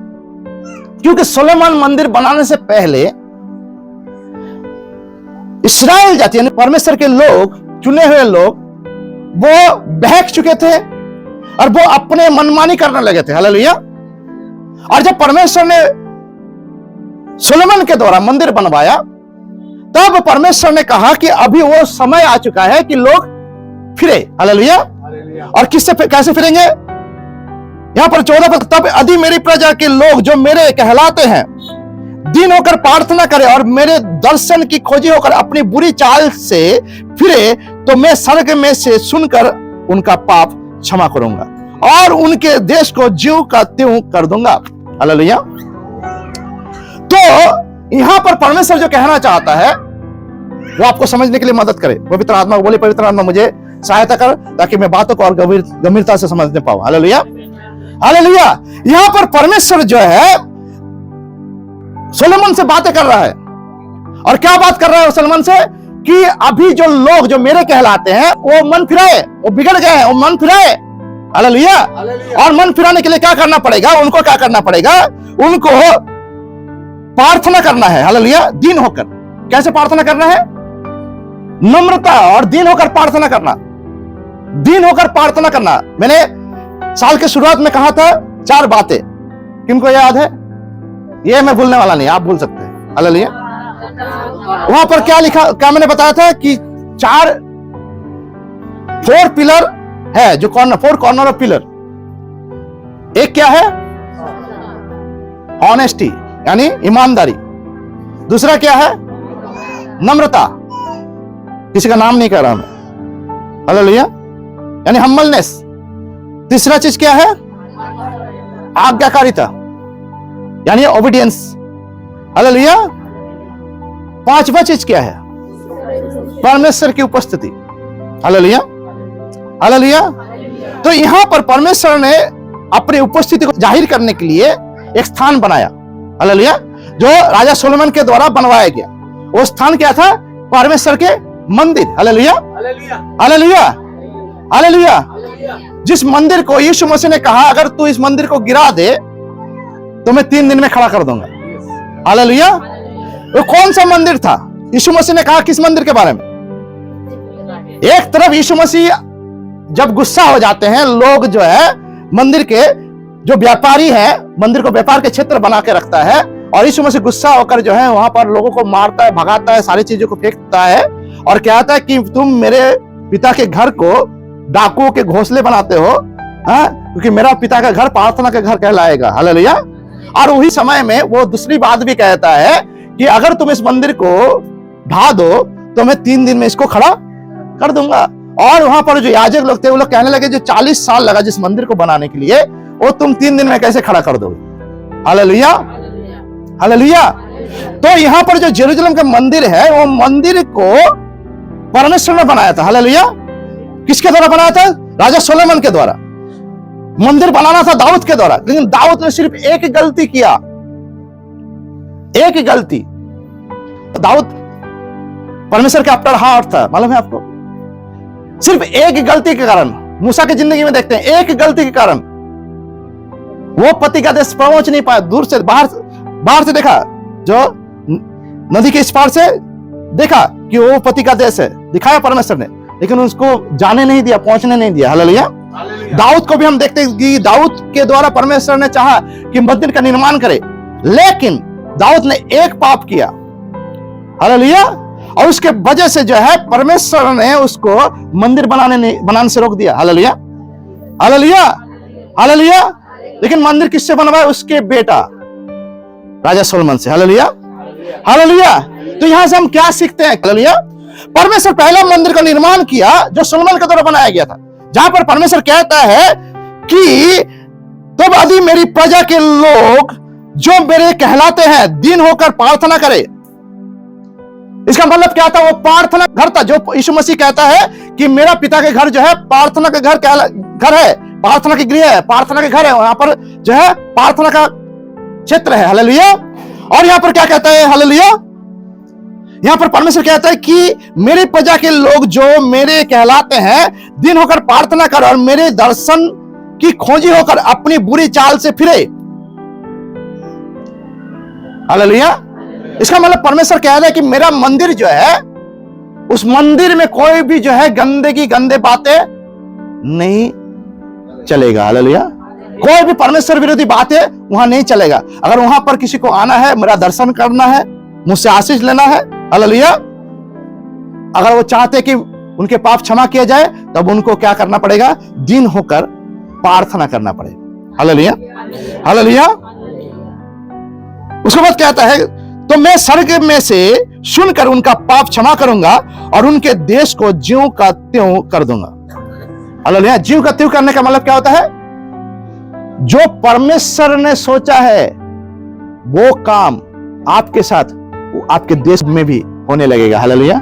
क्योंकि सोलोमन मंदिर बनाने से पहले इस्राएल जाति यानी परमेश्वर के लोग, चुने हुए लोग, वो बहक चुके थे और वो अपने मनमानी करने लगे थे। हालेलुया। और जब परमेश्वर ने सोलोमन के द्वारा मंदिर बनवाया, तब परमेश्वर ने कहा कि अभी वो समय आ चुका है कि लोग फिरे। हालेलुया। और किससे, कैसे फिरेंगे? यहां पर 14 पद, तब यदि मेरी प्रजा के लोग जो मेरे कहलाते हैं दीन होकर प्रार्थना करे और मेरे दर्शन की खोजी होकर अपनी बुरी चाल से फिरे, तो मैं स्वर्ग में से सुनकर उनका पाप क्षमा करूंगा और उनके देश को ज्यों का त्यों कर दूंगा। हालेलुया। तो यहां पर परमेश्वर जो कहना चाहता है वो आपको समझने के लिए मदद करे। पवित्र आत्मा को बोले, पवित्र आत्मा मुझे सहायता कर ताकि मैं बातों को और गंभीरता से समझने पाऊं। Hallelujah, hallelujah. यहां पर परमेश्वर जो है सोलोमन से बातें कर रहा है और क्या बात कर रहा है सलमान से कि अभी जो लोग जो मेरे कहलाते हैं वो मन फिराए, वो बिगड़ गए हैं, वो मन फिराए। हालेलुया। और मन फिराने के लिए क्या करना पड़ेगा? उनको क्या करना पड़ेगा? उनको प्रार्थना करना है। हालेलुया। दीन होकर। कैसे प्रार्थना करना है? नम्रता और दीन होकर प्रार्थना करना। दीन होकर प्रार्थना करना। मैंने साल के शुरुआत में कहा था 4 बातें, किनको याद है? ये मैं भूलने वाला नहीं, आप भूल सकते हैं। हालेलुया। वहां पर क्या लिखा, क्या मैंने बताया था कि 4 पिलर है, जो 4 कॉर्नर ऑफ पिलर। एक क्या है? ऑनेस्टी यानी ईमानदारी। दूसरा क्या है? नम्रता, किसी का नाम नहीं कह रहा मैं। हालेलुया, यानी हम्बलनेस। तीसरा चीज क्या है? आज्ञाकारिता यानी ओबीडियंस। हालेलुया। 5वां चीज क्या है? परमेश्वर की उपस्थिति। हालेलुया। हालेलुया। तो यहां पर परमेश्वर ने अपनी उपस्थिति को जाहिर करने के लिए एक स्थान बनाया। हालेलुया। जो राजा सोलोमन के द्वारा बनवाया गया, वो स्थान क्या था? परमेश्वर के मंदिर। हालेलुया। हालेलुया। हालेलुया। जिस मंदिर को यीशु मसीह ने कहा अगर तू इस मंदिर को गिरा दे तो मैं 3 दिन में खड़ा कर दूंगा। हालेलुया। वो कौन सा मंदिर था? यीशु मसीह ने कहा किस मंदिर के बारे में? एक तरफ यीशु मसीह जब गुस्सा हो जाते हैं, लोग जो है मंदिर के जो व्यापारी है, मंदिर को व्यापार के क्षेत्र बना के रखता है, और यीशु मसीह गुस्सा होकर जो है वहां पर लोगों को मारता है, भगाता है, सारी चीजों को फेंकता है और कहता है कि तुम मेरे पिता के घर को डाकुओं के घोंसले बनाते हो, क्योंकि मेरा पिता का घर प्रार्थना का घर कहलाएगा। हालेलुया। और वही समय में वो दूसरी बात भी कहता है कि अगर तुम इस मंदिर को ढा दो तो मैं 3 दिन में इसको खड़ा कर दूंगा। और वहां पर जो याजक लोग थे वो लोग कहने लगे जो 40 साल लगा जिस मंदिर को बनाने के लिए, वो तुम 3 दिन में कैसे खड़ा कर दोगे? हालेलुया। हालेलुया। तो यहां पर जो जेरूशलेम का मंदिर है, वो मंदिर को परमेश्वर ने बनाया था। हालेलुया। किसके द्वारा बनाया था? राजा सोलोमन के द्वारा। मंदिर बनाना था दाऊद के द्वारा, लेकिन दाऊद ने सिर्फ एक गलती किया, एक गलती। दाऊद परमेश्वर का अपना हार्ट था, मालूम है आपको? सिर्फ एक गलती के कारण, मूसा की जिंदगी में देखते हैं, एक गलती के कारण वो पति का देश पहुंच नहीं पाया। दूर से बाहर से देखा, जो नदी के इस पार से देखा कि वो पति का देश है, दिखाया परमेश्वर ने, लेकिन उसको जाने नहीं दिया, पहुंचने नहीं दिया। हालेलुया। दाऊद को भी हम देखते हैं कि दाऊद के द्वारा परमेश्वर ने चाहा कि मंदिर का निर्माण करे, लेकिन दाऊद ने एक पाप किया। हालेलुया। और उसके वजह से जो है परमेश्वर ने उसको मंदिर बनाने से रोक दिया। हालेलुया। हालेलुया। हालेलुया। लेकिन मंदिर किससे बनवाया? उसके बेटा राजा सोलोमन से। हालेलुया। हालेलुया। तो यहां से हम क्या सीखते हैं? हालेलुया। परमेश्वर पहला मंदिर का निर्माण किया जो सोलोमन के द्वारा बनाया गया था, जहां पर परमेश्वर कहता है कि तब यदि मेरी प्रजा के लोग जो मेरे कहलाते हैं दीन होकर प्रार्थना करे। इसका मतलब क्या था? वो प्रार्थना घर था, जो यीशु मसीह कहता है कि मेरा पिता के घर जो है प्रार्थना का घर है, प्रार्थना की गृह है, प्रार्थना के घर है, वहां पर जो है प्रार्थना का क्षेत्र है। हालेलुया। और यहां पर क्या कहता है? हालेलुया। यहां पर परमेश्वर कहता है कि मेरी प्रजा के लोग जो मेरे कहलाते हैं दिन होकर प्रार्थना कर और मेरे दर्शन की खोजी होकर अपनी बुरी चाल से फिरे। हालेलुया। इसका मतलब परमेश्वर कह रहा है कि मेरा मंदिर जो है, उस मंदिर में कोई भी जो है गंदगी, गंदे बातें नहीं चलेगा। हालेलुया। कोई भी परमेश्वर विरोधी बातें वहां नहीं चलेगा। अगर वहां पर किसी को आना है, मेरा दर्शन करना है, मुझसे आशीष लेना है, हालेलुया, अगर वो चाहते कि उनके पाप क्षमा किया जाए, तब उनको क्या करना पड़ेगा? दीन होकर प्रार्थना करना पड़ेगा। हालेलुया। हालेलुया। उसके बाद कहता है तो मैं स्वर्ग में से सुनकर उनका पाप क्षमा करूंगा और उनके देश को ज्यों का त्यों कर दूंगा। हालेलुया। ज्यों का त्यों करने का मतलब क्या होता है? जो परमेश्वर ने सोचा है वो काम आपके साथ, आपके देश में भी होने लगेगा। हालेलुया।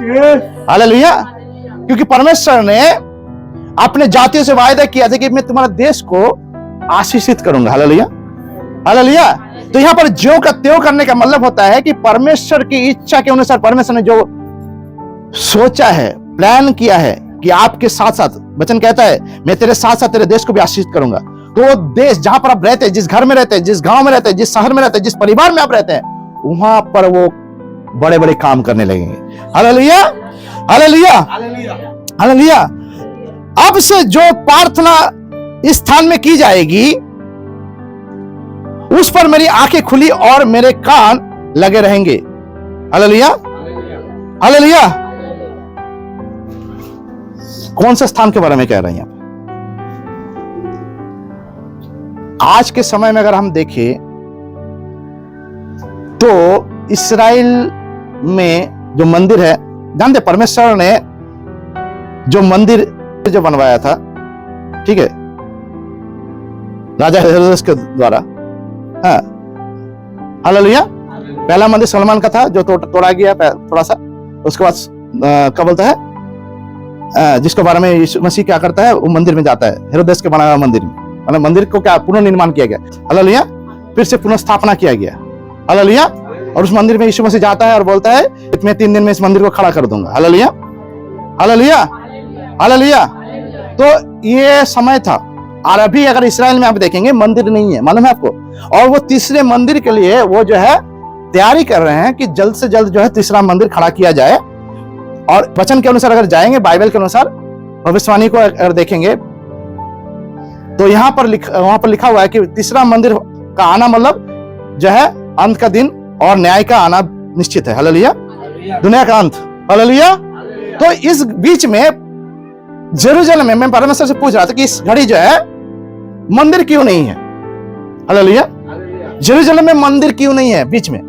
हालेलुया। क्योंकि परमेश्वर ने अपने जातियों से वायदा किया था कि मैं तुम्हारे देश को आशीषित करूंगा। हालेलुया। हालेलुया। तो यहां पर ज्यों का त्यों करने का मतलब होता है कि परमेश्वर की इच्छा के अनुसार परमेश्वर ने जो सोचा है, प्लान किया है कि आपके साथ साथ, वचन कहता है मैं तेरे साथ साथ तेरे देश को भी आशीष करूंगा। तो वो देश जहां पर आप रहते हैं, जिस घर में रहते हैं, जिस गांव में रहते हैं, जिस शहर में रहते हैं, जिस परिवार में आप रहते हैं, वहां पर वो बड़े बड़े काम करने लगेंगे। Hallelujah, hallelujah, hallelujah. अब से जो प्रार्थना इस स्थान में की जाएगी, उस पर मेरी आंखें खुली और मेरे कान लगे रहेंगे। Hallelujah, hallelujah. कौन से स्थान के बारे में कह रहे हैं? आज के समय में अगर हम देखें तो इस्राएल में जो मंदिर है, जानते परमेश्वर ने जो मंदिर जो बनवाया था, ठीक है, राजा हेरोदेस के द्वारा, हाँ, हालेलुया। पहला मंदिर सलमान का था जो तोड़ा गया थोड़ा सा। उसके बाद क्या बोलता है, जिसके बारे में यीशु मसीह क्या करता है, वो मंदिर में जाता है, हेरोदेस के बनाया हुआ मंदिर में, मतलब मंदिर को क्या पुनर्निर्माण किया गया, हालेलुया, फिर से पुनर्स्थापना किया गया, हालेलुया। और उस मंदिर में यीशु मसीह जाता है और बोलता है मैं 3 दिन में इस मंदिर को खड़ा कर दूंगा, हालेलुया, हालेलुया, हालेलुया। तो ये समय था। और अभी अगर इस्राएल में आप देखेंगे मंदिर नहीं है, मालूम है आपको। और वो तीसरे मंदिर के लिए वो जो है तैयारी कर रहे हैं कि जल्द से जल्द जो है तीसरा मंदिर खड़ा किया जाए। और वचन के अनुसार अगर जाएंगे, बाइबल के अनुसार भविष्यवाणी को अगर देखेंगे तो वहां पर लिखा हुआ है कि तीसरा मंदिर का आना मतलब जो है अंत का दिन और न्याय का आना निश्चित है, हालेलुया, दुनिया का अंत, हालेलुया। तो इस बीच में जेरूशलेम में मैं परमेश्वर से पूछ रहा था कि इस घड़ी जो है मंदिर क्यों नहीं है, हालेलुया। जेरूशलेम में मंदिर क्यों नहीं है बीच में?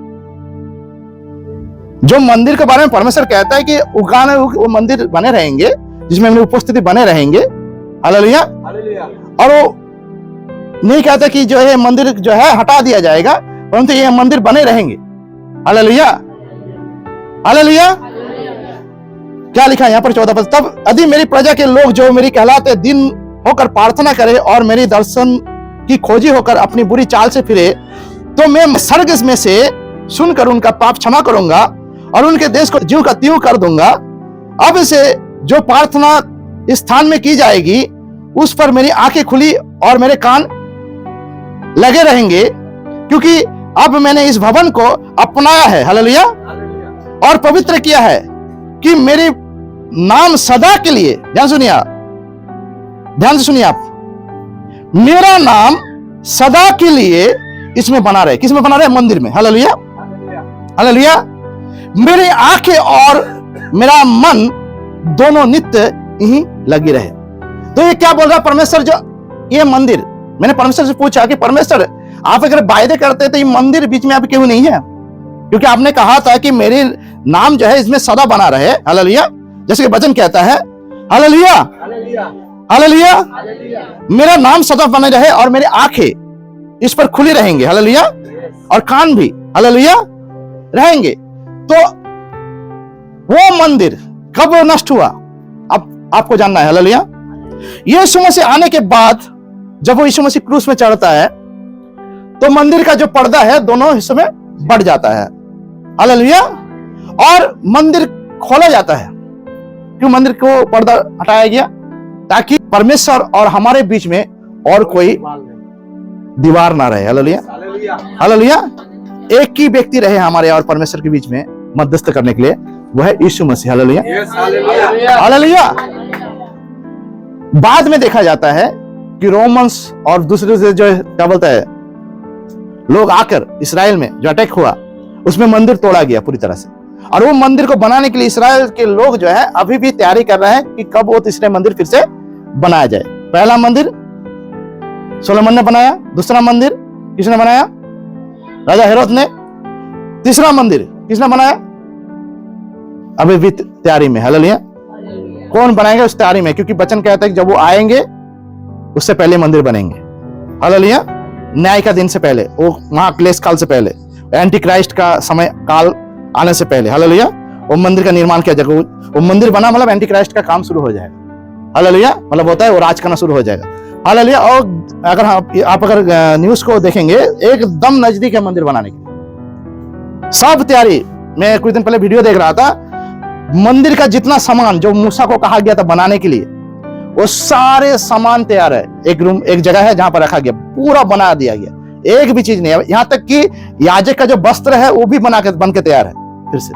जो मंदिर के बारे में परमेश्वर कहता है कि उगाने वो मंदिर बने रहेंगे जिसमें मेरी उपस्थिति बने रहेंगे, हालेलुया। और वो नहीं कहता कि जो है मंदिर जो है हटा दिया जाएगा, परंतु ये मंदिर बने रहेंगे, हालेलुया, हालेलुया। क्या लिखा है यहाँ पर 14 पद, तब यदि मेरी प्रजा के लोग जो मेरी कहलाते दिन होकर प्रार्थना करे और मेरी दर्शन की खोजी होकर अपनी बुरी चाल से फिरे, तो मैं स्वर्ग में से सुनकर उनका पाप क्षमा करूंगा और उनके देश को ज्यों का त्यों कर दूंगा। अब से जो प्रार्थना इस स्थान में की जाएगी, उस पर मेरी आंखें खुली और मेरे कान लगे रहेंगे, क्योंकि अब मैंने इस भवन को अपनाया है, हालेलुया, और पवित्र किया है कि मेरे नाम सदा के लिए, ध्यान सुनिए आप, ध्यान से सुनिए आप, मेरा नाम सदा के लिए इसमें बना रहे। किसमें बना रहे? मंदिर में, हालेलुया, हालेलुया। मेरी आंखें और मेरा मन दोनों नित्य यहीं लगी रहे। तो ये क्या बोल रहा है परमेश्वर? जो ये मंदिर, मैंने परमेश्वर से पूछा कि परमेश्वर आप अगर वायदे करते तो ये मंदिर बीच में अब क्यों नहीं है? क्योंकि आपने कहा था कि मेरे नाम जो है इसमें सदा बना रहे, हालेलुया, जैसे कि वचन कहता है, हालेलुया, हालेलुया, मेरा नाम सदा बने रहे और मेरी आंखें इस पर खुली रहेंगे, हालेलुया, और कान भी, हालेलुया, रहेंगे। तो वो मंदिर कब नष्ट हुआ अब आपको जानना है, हालेलुया। यीशु मसीह आने के बाद जब वो यीशु मसीह क्रूस में चढ़ता है तो मंदिर का जो पर्दा है दोनों हिस्सों में बढ़ जाता है, हालेलुया, और मंदिर खोला जाता है। क्यों मंदिर को पर्दा हटाया गया? ताकि परमेश्वर और हमारे बीच में और कोई दीवार ना रहे, हालेलुया, हालेलुया। एक ही व्यक्ति रहे हमारे और परमेश्वर के बीच में मध्यस्थ करने के लिए, वो है यीशु मसीह, हालेलुया, हालेलुया। बाद में देखा जाता है कि रोमन्स और दूसरे से जो क्या बोलता है लोग आकर इस्राएल में जो अटैक हुआ, उसमें मंदिर तोड़ा गया पूरी तरह से। और वो मंदिर को बनाने के लिए इस्राएल के लोग जो है अभी भी तैयारी कर रहे हैं कि कब वो तीसरे मंदिर फिर से बनाया जाए। पहला मंदिर सोलोमन ने बनाया, दूसरा मंदिर किसने बनाया? राजा हेरोद ने। तीसरा मंदिर किसने बनाया? अभी भी तैयारी में, हालेलुया। कौन बनाएगा उस तैयारी में? क्योंकि वचन कहता है कि जब वो आएंगे उससे पहले मंदिर बनेंगे, हालेलुया, न्याय का दिन से पहले, वो महाक्लेश काल से पहले, एंटी क्राइस्ट का समय काल आने से पहले, हालेलुया, वो मंदिर का निर्माण किया जाएगा। वो मंदिर बना मतलब एंटी क्राइस्ट का काम शुरू हो जाएगा, हालेलुया, मतलब होता है वो राज करना शुरू हो जाएगा। हालेलुया। और अगर आप अगर न्यूज को देखेंगे, एकदम नजदीक है मंदिर बनाने की, सब तैयारी। मैं कुछ दिन पहले वीडियो देख रहा था, मंदिर का जितना सामान जो मूसा को कहा गया था बनाने के लिए, वो सारे सामान तैयार है। एक जगह है जहां पर रखा गया, पूरा बना दिया गया, एक भी चीज नहीं है। यहां तक कि याजक का जो वस्त्र है वो भी बन के तैयार है फिर से।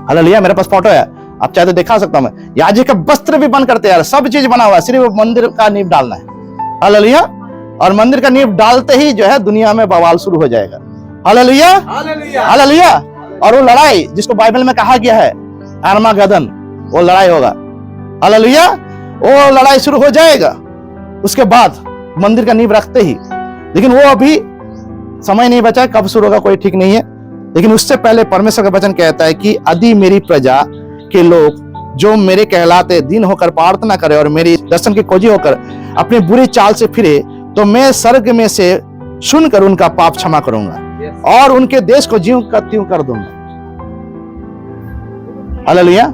हालेलुया। मेरे पास फोटो है, आप चाहे तो दिखा सकता हूं मैं। याजक का वस्त्र भी बनकर तैयार है, सब चीज बना हुआ है, सिर्फ मंदिर का नींव डालना है। हालेलुया। और मंदिर का नींव डालते ही जो है दुनिया में बवाल शुरू हो जाएगा। Hallelujah, hallelujah. और वो लड़ाई जिसको बाइबल में कहा गया है आर्मागेदन, वो लड़ाई होगा। हालेलुया। वो लड़ाई शुरू हो जाएगा उसके बाद मंदिर का नींव रखते ही। लेकिन वो अभी समय नहीं बचा, कब शुरू होगा कोई ठीक नहीं है। लेकिन उससे पहले परमेश्वर का वचन कहता है कि यदि मेरी प्रजा के लोग जो मेरे कहलाते दिन होकर प्रार्थना करे और मेरी दर्शन की खोजी होकर अपनी बुरी चाल से फिरे, तो मैं स्वर्ग में से सुनकर उनका पाप क्षमा करूंगा और उनके देश को ज्यों का त्यों कर दूंगा। हालेलुया।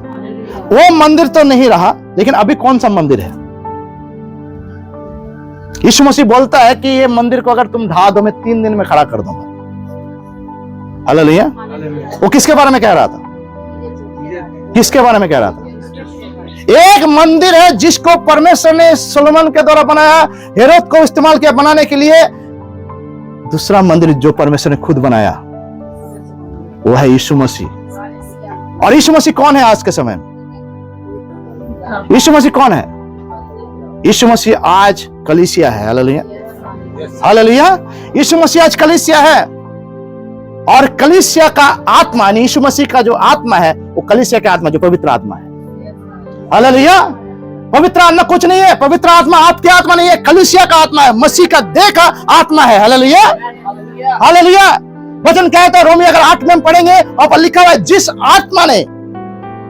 वो मंदिर तो नहीं रहा, लेकिन अभी कौन सा मंदिर है? यीशु मसीह बोलता है कि ये मंदिर को अगर तुम ढा दो, मैं 3 दिन में खड़ा कर दूंगा। हालेलुया। वो किसके बारे में कह रहा था? किसके बारे में कह रहा था? एक मंदिर है जिसको परमेश्वर ने सोलोमन के द्वारा बनाया, हेरोद को इस्तेमाल किया बनाने के लिए। दूसरा मंदिर जो परमेश्वर ने खुद बनाया वो है यीशु मसीह। और यीशु मसीह कौन है आज के समय में? यीशु मसीह कौन है? यीशु मसीह आज कलीसिया है। Hallelujah, hallelujah. यीशु मसीह आज कलीसिया है। और कलीसिया का आत्मा, यीशु मसीह का जो आत्मा है वो कलीसिया का आत्मा, जो पवित्र आत्मा है। हालेलुया। पवित्र आत्मा कुछ नहीं है, पवित्र आत्मा आपकी आत्मा नहीं है, कलीसिया का आत्मा है, मसीह का देह का आत्मा है। Hallelujah, hallelujah. वचन कहता है रोमी अगर 8 में पढ़ेंगे, और पर लिखा हुआ है जिस आत्मा ने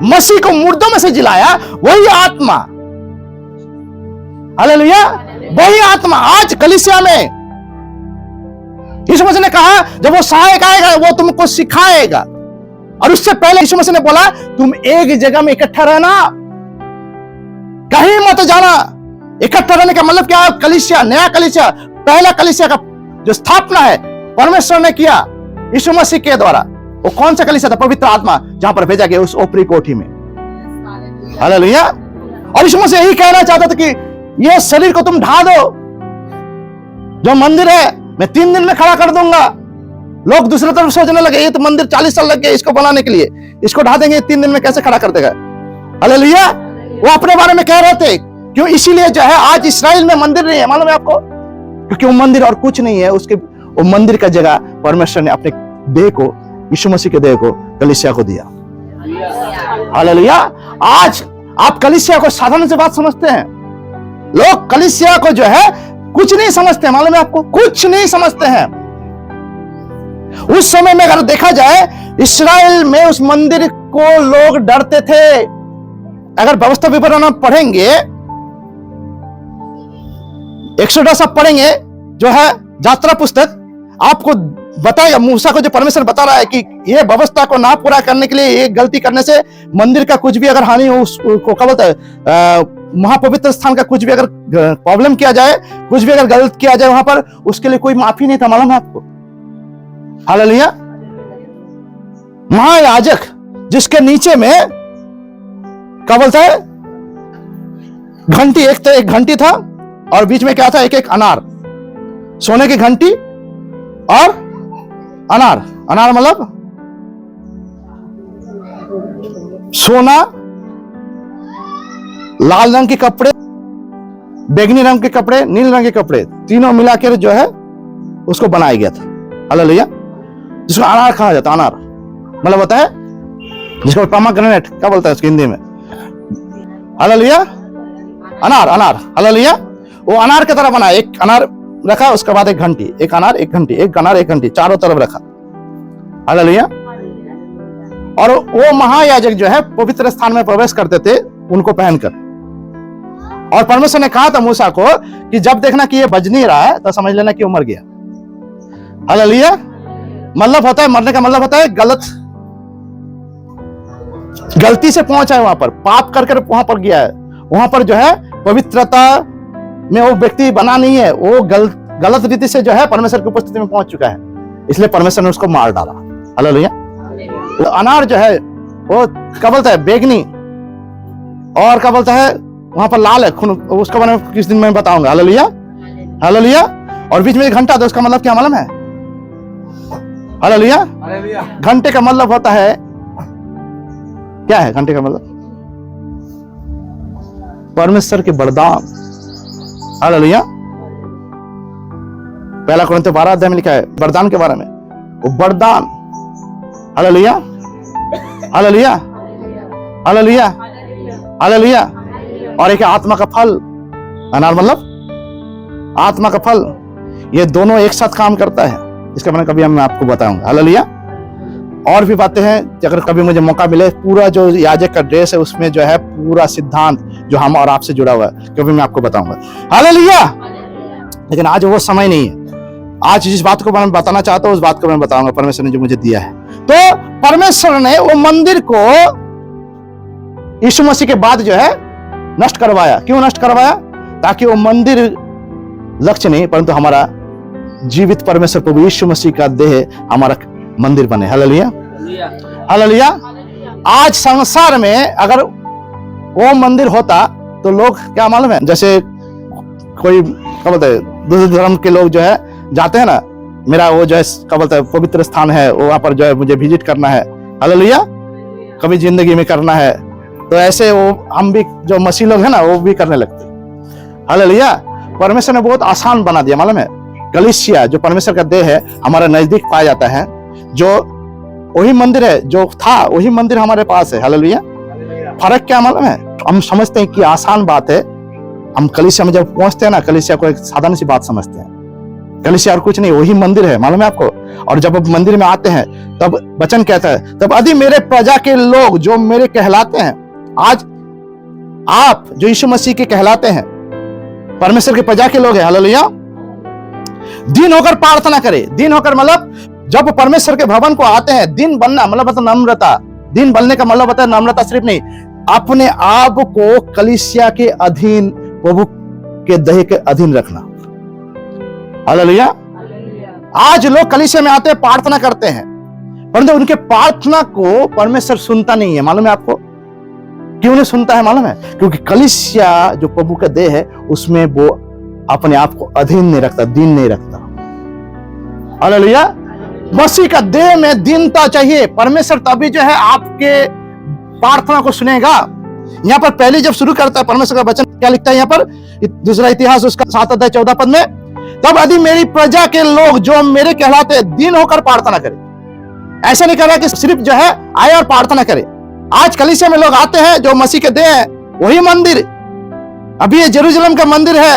मसीह को मुर्दों में से जिलाया, वही आत्मा, हालेलुया, वही आत्मा आज कलीसिया में। यीशु मसीह ने कहा जब वो सहायक आएगा वो तुमको सिखाएगा। और उससे पहले यीशु मसीह ने बोला तुम एक जगह में इकट्ठा रहना, कहीं मत जाना। इकट्ठा रहने का मतलब क्या है? कलीसिया, नया कलीसिया, पहला कलीसिया का जो स्थापना है परमेश्वर ने किया यीशु मसीह के द्वारा। वो कौन सा कलीसिया था? पवित्र आत्मा, जहां पर भेजा गया उस ओपरी कोठी में। हालेलुया। और यीशु मसीह यही कहना चाहता था कि ये शरीर को तुम ढा दो, जो मंदिर है मैं 3 दिन में खड़ा कर दूंगा। लोग दूसरी तरफ सोचने लगे ये तो मंदिर 40 साल लग गए इसको बनाने के लिए, इसको ढा देंगे 3 दिन में कैसे खड़ा कर देगा। हालेलुया। वो अपने बारे में कह रहे थे। क्यों? इसीलिए जो है आज इस्राएल में मंदिर नहीं है, मालूम है आपको? क्योंकि वो मंदिर और कुछ नहीं है, उसके वो मंदिर का जगह परमेश्वर ने अपने देह को, यीशु मसीह के देह को कलीसिया को दिया। हालेलुया। आज आप कलीसिया को साधारण से बात समझते हैं। लोग कलीसिया को जो है कुछ नहीं समझते हैं, मालूम है आपको? कुछ नहीं समझते हैं। उस समय में अगर देखा जाए इस्राएल में उस मंदिर को लोग डरते थे। अगर व्यवस्था विवरण पढ़ेंगे, एक्सोडस आप पढ़ेंगे जो है यात्रा पुस्तक, आपको बताएगा मूसा को जो परमेश्वर बता रहा है कि ये व्यवस्था को ना पूरा करने के लिए, ये गलती करने से मंदिर का कुछ भी अगर हानि हो, उसको क्या बोलता है, महापवित्र स्थान का कुछ भी अगर प्रॉब्लम किया जाए, कुछ भी अगर गलत किया जाए वहां पर, उसके लिए कोई माफी नहीं था, मालूम है आपको? हालेलुया। महायाजक जिसके नीचे में क्या बोलता है घंटी, एक घंटी था और बीच में क्या था? एक अनार, सोने की घंटी और अनार। अनार मतलब सोना, लाल रंग के कपड़े, बैगनी रंग के कपड़े, नील रंग के कपड़े, तीनों मिलाकर जो है उसको बनाया गया था। हालेलुया। जिसको अनार कहा जाता है। अनार मतलब होता है जिसको पोमेग्रेनेट क्या बोलता है उसकी हिंदी में? हालेलुया। अनार, अनार। हालेलुया। वो अनार की तरह बना, एक अनार रखा, उसके बाद एक घंटी, एक अनार एक घंटी, एक अनार एक घंटी, चारों तरफ रखा। हालेलुया। और वो महायाजक जो है पवित्र स्थान में प्रवेश करते थे उनको पहनकर। और परमेश्वर ने कहा था मूसा को कि जब देखना कि ये बज नहीं रहा है तो समझ लेना कि वो मर गया। हालेलुया। मतलब होता है, मरने का मतलब होता है गलती से पहुंचा है, वहां पर पाप कर वहां पर गया है। वहां पर जो है पवित्रता में वो व्यक्ति बना नहीं है, वो गलत रीति से जो है परमेश्वर की उपस्थिति में पहुंच चुका है, इसलिए परमेश्वर ने उसको मार डाला। हालेलुया। तो अनार जो है वो क्या बोलता है, बैगनी, और क्या बोलता है वहां पर लाल है खून, उसका बारे में किस दिन मैं बताऊंगा। Hallelujah, hallelujah. और बीच में एक घंटा, तो उसका मतलब क्या मालूम है? हालेलुया। घंटे का मतलब होता है, क्या है घंटे का मतलब? परमेश्वर के वरदान। हालेलुया। पहला कुरिन्थियों 12 अध्याय में लिखा है वरदान के बारे में, वो वरदान। Hallelujah, hallelujah, hallelujah, hallelujah. और एक आत्मा का फल, अनार मतलब आत्मा का फल, ये दोनों एक साथ काम करता है। इसका मैंने कभी मैं आपको बताऊंगा। हालेलुया। और भी बातें हैं, अगर कभी मुझे मौका मिले, पूरा जो याजक का ड्रेस है उसमें जो है पूरा सिद्धांत जो हम और आपसे जुड़ा हुआ है, कभी मैं आपको बताऊंगा। हालेलुया। लेकिन आज वो समय नहीं है। आज जिस बात को मैं बताना चाहता हूं उस बात को मैं बताऊंगा, परमेश्वर ने जो मुझे दिया है। तो परमेश्वर ने वो मंदिर को यीशु मसीह के बाद जो है नष्ट करवाया। क्यों नष्ट करवाया? ताकि वो मंदिर लक्ष्य नहीं, परंतु हमारा जीवित परमेश्वर प्रभु यीशु मसीह का देह हमारा मंदिर बने। Hallelujah, hallelujah. आज संसार में अगर वो मंदिर होता तो लोग क्या मालूम है, जैसे कोई क्या बोलते हैं दूसरे धर्म के लोग जो है जाते हैं ना, मेरा वो जो है क्या बोलते हैं पवित्र स्थान है, वो वहां पर जो है मुझे विजिट करना है। हालेलुया, कभी जिंदगी में करना है। तो ऐसे वो हम भी जो मसीह लोग हैं ना वो भी करने लगते। हालेलुया। परमेश्वर ने बहुत आसान बना दिया, मालूम है? कलीसिया जो परमेश्वर का देह है हमारा नजदीक पाया जाता है, जो वही मंदिर है जो था वही मंदिर हमारे पास है। हालेलुया। फर्क क्या मालूम है? हम समझते हैं कि आसान बात है, हम कलीसिया में जब पहुंचते हैं ना, कलीसिया को एक साधारण सी बात समझते हैं। कलीसिया और कुछ नहीं, वही मंदिर है, मालूम है आपको? और जब आप मंदिर में आते हैं तब वचन कहता है, तब यदि मेरे प्रजा के लोग जो मेरे कहलाते हैं, आज आप जो यीशु मसीह के कहलाते हैं, परमेश्वर के प्रजा के लोग हैं। हालेलुया। दिन होकर प्रार्थना करे। दिन होकर मतलब जब परमेश्वर के भवन को आते हैं, दिन बनना मतलब होता नम्रता। दिन बनने का मतलब होता है नम्रता, सिर्फ नहीं, अपने आप को कलीसिया के अधीन, प्रभु के देह के अधीन रखना। हालेलुया। आज लोग कलीसिया में आते हैं, प्रार्थना करते हैं, परंतु उनके प्रार्थना को परमेश्वर सुनता नहीं है। मालूम है आपको क्यों नहीं सुनता है? मालूम है? क्योंकि कलीसिया जो प्रभु का देह है उसमें वो अपने आप को अधीन नहीं रखता, दीन नहीं रखता। हालेलुया। मसीह का देह में दीनता चाहिए। परमेश्वर तभी जो है आपके प्रार्थना को सुनेगा। यहाँ पर पहले जब शुरू करता है परमेश्वर का वचन क्या लिखता है यहाँ पर, दूसरा इतिहास उसका 7 अध्याय 14 पद में, तब यदि मेरी प्रजा के लोग जो मेरे कहलाते हैं दीन होकर प्रार्थना करें। ऐसा नहीं कर रहा कि सिर्फ जो है आए और प्रार्थना करे। आज कलीसिया में लोग आते हैं जो मसीह के देह है, वही मंदिर अभी ये जेरूशलेम का मंदिर है।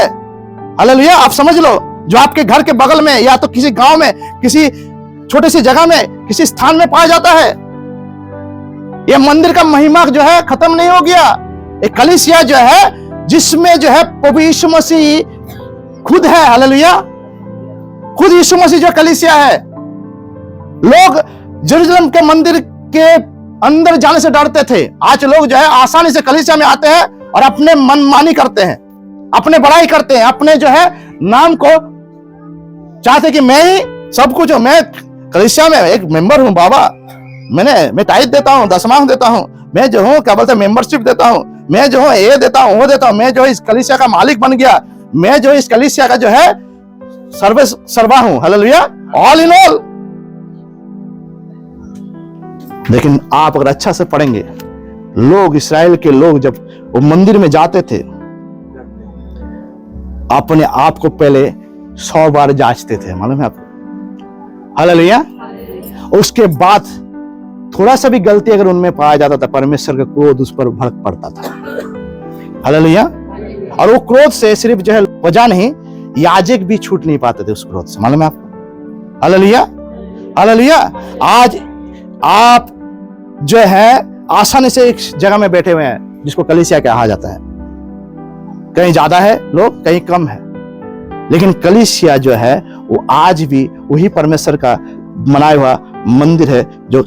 हालेलुया। आप समझ लो, जो आपके घर के बगल में या तो किसी गांव में, किसी छोटी सी जगह में, किसी स्थान में पाया जाता है, ये मंदिर का महिमा जो है खत्म नहीं हो गया। एक कलीसिया जो है जिसमें जो है प्रभु यीशु मसीह खुद है। हालेलुया। खुद यीशु मसीह जो कलीसिया है। लोग जेरूशलेम के मंदिर के अंदर जाने से डरते थे। आज लोग जो है आसानी से कलीसिया में आते हैं और अपने मनमानी करते हैं, अपने बड़ाई करते हैं, अपने जो है नाम को चाहते कि मैं ही सब कुछ हूं, मैं कलीसिया में एक मेंबर हूं बाबा, मैं टाइट देता हूं, दशमांश देता हूं, मैं जो हूं क्या बोलते हैं मेंबरशिप देता हूं, मैं जो हूं ये देता हूं वो देता हूं, मैं जो इस कलीसिया का मालिक बन गया, मैं जो इस कलीसिया का जो है सर्वे सर्वा हूं। हालेलुया। All in all. लेकिन आप अगर अच्छा से पढ़ेंगे, लोग इस्राएल के लोग जब वो मंदिर में जाते थे अपने आप को पहले 100 बार जांचते थे। मालूम है आपको? हालेलुया। उसके बाद थोड़ा सा भी गलती अगर उनमें पाया जाता था, परमेश्वर का क्रोध उस पर भड़क पड़ता था। हालेलुया। और वो क्रोध से सिर्फ जो है वजह नहीं, याजक भी छूट नहीं पाते थे उस क्रोध से। मालूम है आपको? Hallelujah, hallelujah. आज आप जो है आसानी से एक जगह में बैठे हुए हैं जिसको कलीसिया कहा जाता है। कहीं ज्यादा है लोग, कहीं कम है, लेकिन कलीसिया जो है वो आज भी वही परमेश्वर का बनाया हुआ मंदिर है जो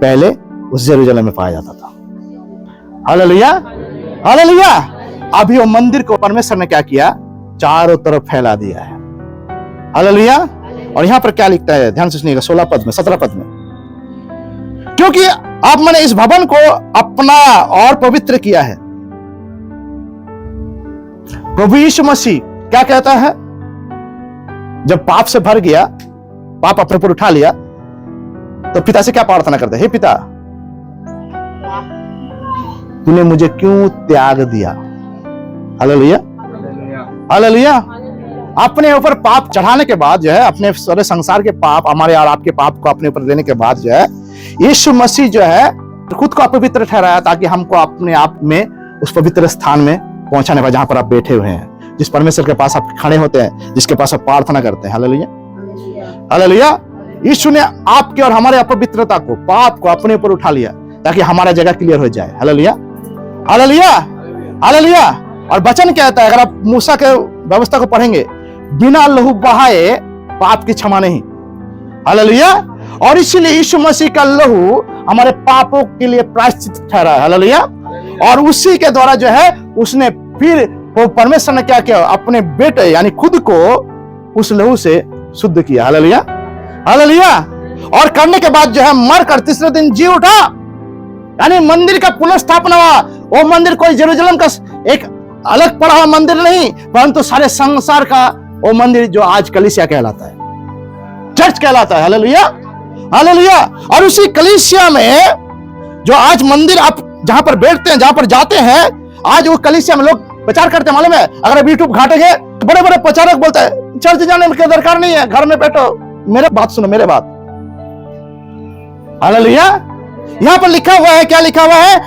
पहले उस जेरूशलेम में पाया जाता था। Hallelujah, hallelujah. अभी वो मंदिर को परमेश्वर ने क्या किया? चारों तरफ फैला दिया है। हालेलुया। और यहां पर क्या लिखता है, ध्यान से सुनिएगा, 16 पद में, 17 पद में, क्योंकि आप मैंने इस भवन को अपना और पवित्र किया है। प्रभु यीशु मसीह क्या कहता है, जब पाप से भर गया, पाप अपने ऊपर उठा लिया, तो पिता से क्या प्रार्थना करते हैं, हे पिता तूने मुझे क्यों त्याग दिया। Hallelujah, hallelujah. अपने ऊपर पाप चढ़ाने के बाद जो है, अपने सारे संसार के पाप, हमारे और आपके पाप को अपने ऊपर लेने के बाद जो है, यीशु मसीह जो है खुद को अपवित्र ठहराया ताकि हमको अपने आप में उस पवित्र स्थान में पहुंचाने पाए, जहां पर आप बैठे हुए हैं, जिस परमेश्वर के पास आप खड़े होते हैं, जिसके पास आप प्रार्थना करते हैं। Hallelujah, hallelujah. यीशु ने आपके और हमारे अपवित्रता को, पाप को अपने ऊपर उठा लिया ताकि हमारा जगह क्लियर हो जाए। Hallelujah, hallelujah, hallelujah. और वचन कहता है, अगर आप मूसा के व्यवस्था को पढ़ेंगे, बिना लहू बहाए पाप की क्षमा नहीं। हालेलुया। और इसीलिए यीशु मसीह का लहू हमारे पापों के लिए प्रायश्चित ठहरा है। हालेलुया। और उसी के द्वारा जो है, उसने फिर वो परमेश्वर ने क्या किया, अपने बेटे यानी खुद को उस लहू से शुद्ध किया। Hallelujah, hallelujah. और करने के बाद जो है, मरकर तीसरे दिन जी उठा, यानी मंदिर का पुनर्स्थापना हुआ। वो मंदिर कोई जेरूशलेम का एक अलग पड़ा हुआ मंदिर नहीं, परंतु सारे संसार का वो मंदिर जो आज कलीसिया कहलाता है, चर्च कहलाता है। Hallelujah, hallelujah. और उसी कलीसिया में जो आज मंदिर आप जहां पर बैठते हैं, जहां पर जाते हैं, आज वो कलीसिया में लोग प्रचार करते हैं। मालूम है, अगर आप यूट्यूब घाटेंगे तो बड़े बड़े प्रचारक बोलते हैं चर्च जाने की दरकार नहीं है, घर में बैठो। मेरे बात सुनो, मेरे बात। हालेलुया। यहां पर लिखा हुआ है, क्या लिखा हुआ है,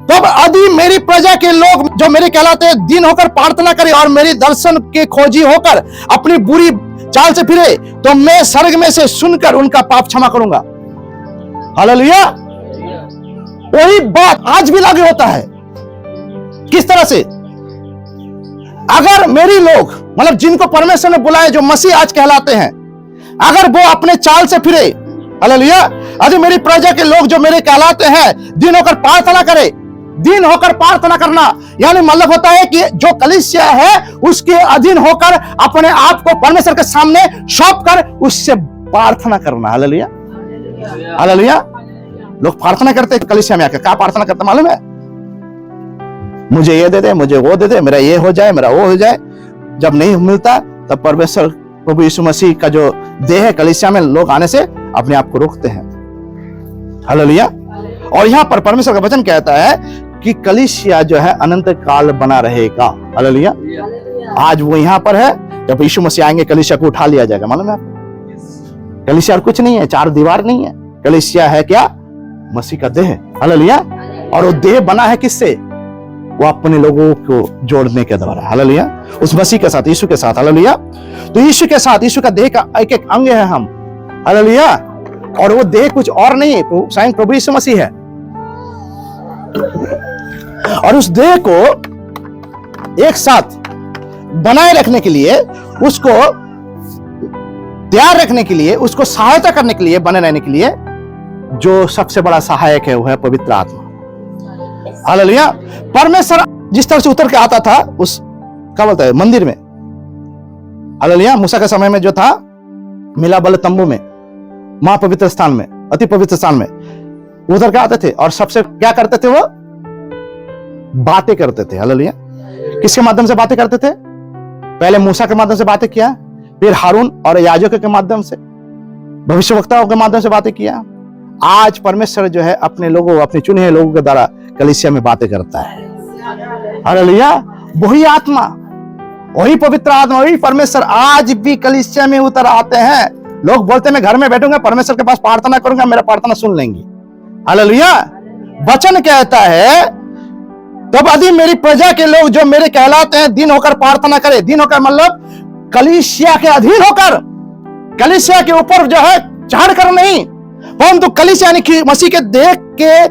तब यदि मेरी प्रजा के लोग जो मेरे कहलाते हैं दिन होकर प्रार्थना करें और मेरी दर्शन के खोजी होकर अपनी बुरी चाल से फिरे, तो मैं स्वर्ग में से सुनकर उनका पाप क्षमा करूंगा। हालेलुया। वही बात आज भी लागू होता है। किस तरह से, अगर मेरी लोग, मतलब जिनको परमेश्वर ने बुलाया, जो मसीह आज कहलाते हैं, अगर वो अपने चाल से फिरे, हालेलुया, यदि मेरी प्रजा के लोग जो मेरे कहलाते हैं दिन होकर प्रार्थना करे, दिन होकर प्रार्थना करना यानी मतलब होता है कि जो कलीसिया है उसके अधीन होकर अपने आप को परमेश्वर के सामने सौंप कर उससे प्रार्थना करना। Hallelujah, hallelujah. लोग प्रार्थना करते हैं कलीसिया में आकर, क्या प्रार्थना करते मालूम है, मुझे ये दे दे, मुझे वो दे दे, मेरा ये हो जाए, मेरा वो हो जाए। जब नहीं मिलता तब परमेश्वर प्रभु यीशु मसीह का जो देह है कलीसिया में, लोग आने से अपने आप को रोकते हैं। हालेलुया। और यहां पर परमेश्वर का वचन कहता है कि कलीसिया जो है अनंत काल बना रहेगा। हालेलुया। आज वो यहां पर है, जब यीशु मसीह आएंगे कलीसिया को उठा लिया जाएगा। मालूम है आपको, कलीसिया और कुछ नहीं है, चार दीवार नहीं है, कलीसिया है क्या, मसीह का देह। हालेलुया। और वो देह बना है किससे, वो अपने लोगों को जोड़ने के द्वारा। हालेलुया। उस मसीह के साथ, यीशु के साथ। हालेलुया। तो यीशु के साथ, यीशु का देह का एक एक अंग है हम। हालेलुया। और वो देह कुछ और नहीं है, तो स्वयं प्रभु यीशु मसीह है। और उस देह को एक साथ बनाए रखने के लिए, उसको तैयार रखने के लिए, उसको सहायता करने के लिए, बने रहने के लिए जो सबसे बड़ा सहायक है वो है पवित्र आत्मा। हालेलुया। परमेश्वर जिस तरह से उतर के आता था उस क्या बोलता है मंदिर में, हालेलुया, मूसा के समय में जो था मिला बल तंबू में, महापवित्र स्थान में, अति पवित्र स्थान में उतर के आते थे और सबसे क्या करते थे, वो बातें करते थे। हालेलुया। किसके माध्यम से बातें करते थे, पहले मूसा के माध्यम से बातें किया, फिर हारून और याजकों के माध्यम से, भविष्यवक्ताओं के माध्यम से बातें किया। आज परमेश्वर जो है अपने लोगों, अपने चुने हुए लोगों के द्वारा कलीसिया में बातें करता है। हालेलुया। वही आत्मा, वही पवित्र आत्मा, वही परमेश्वर आज भी कलीसिया में उतर आते हैं। लोग बोलते हैं मैं घर में बैठूंगा, परमेश्वर के पास प्रार्थना करूंगा, मेरा प्रार्थना सुन लेंगे। हालेलुया। वचन कहता है तब यदि मेरी प्रजा के लोग जो मेरे कहलाते हैं दिन होकर प्रार्थना करे, दिन होकर मतलब कलीसिया के अधीन होकर, कलीसिया के ऊपर जो है चढ़ कर नहीं, परंतु कलीसिया यानी कि मसीह के देह के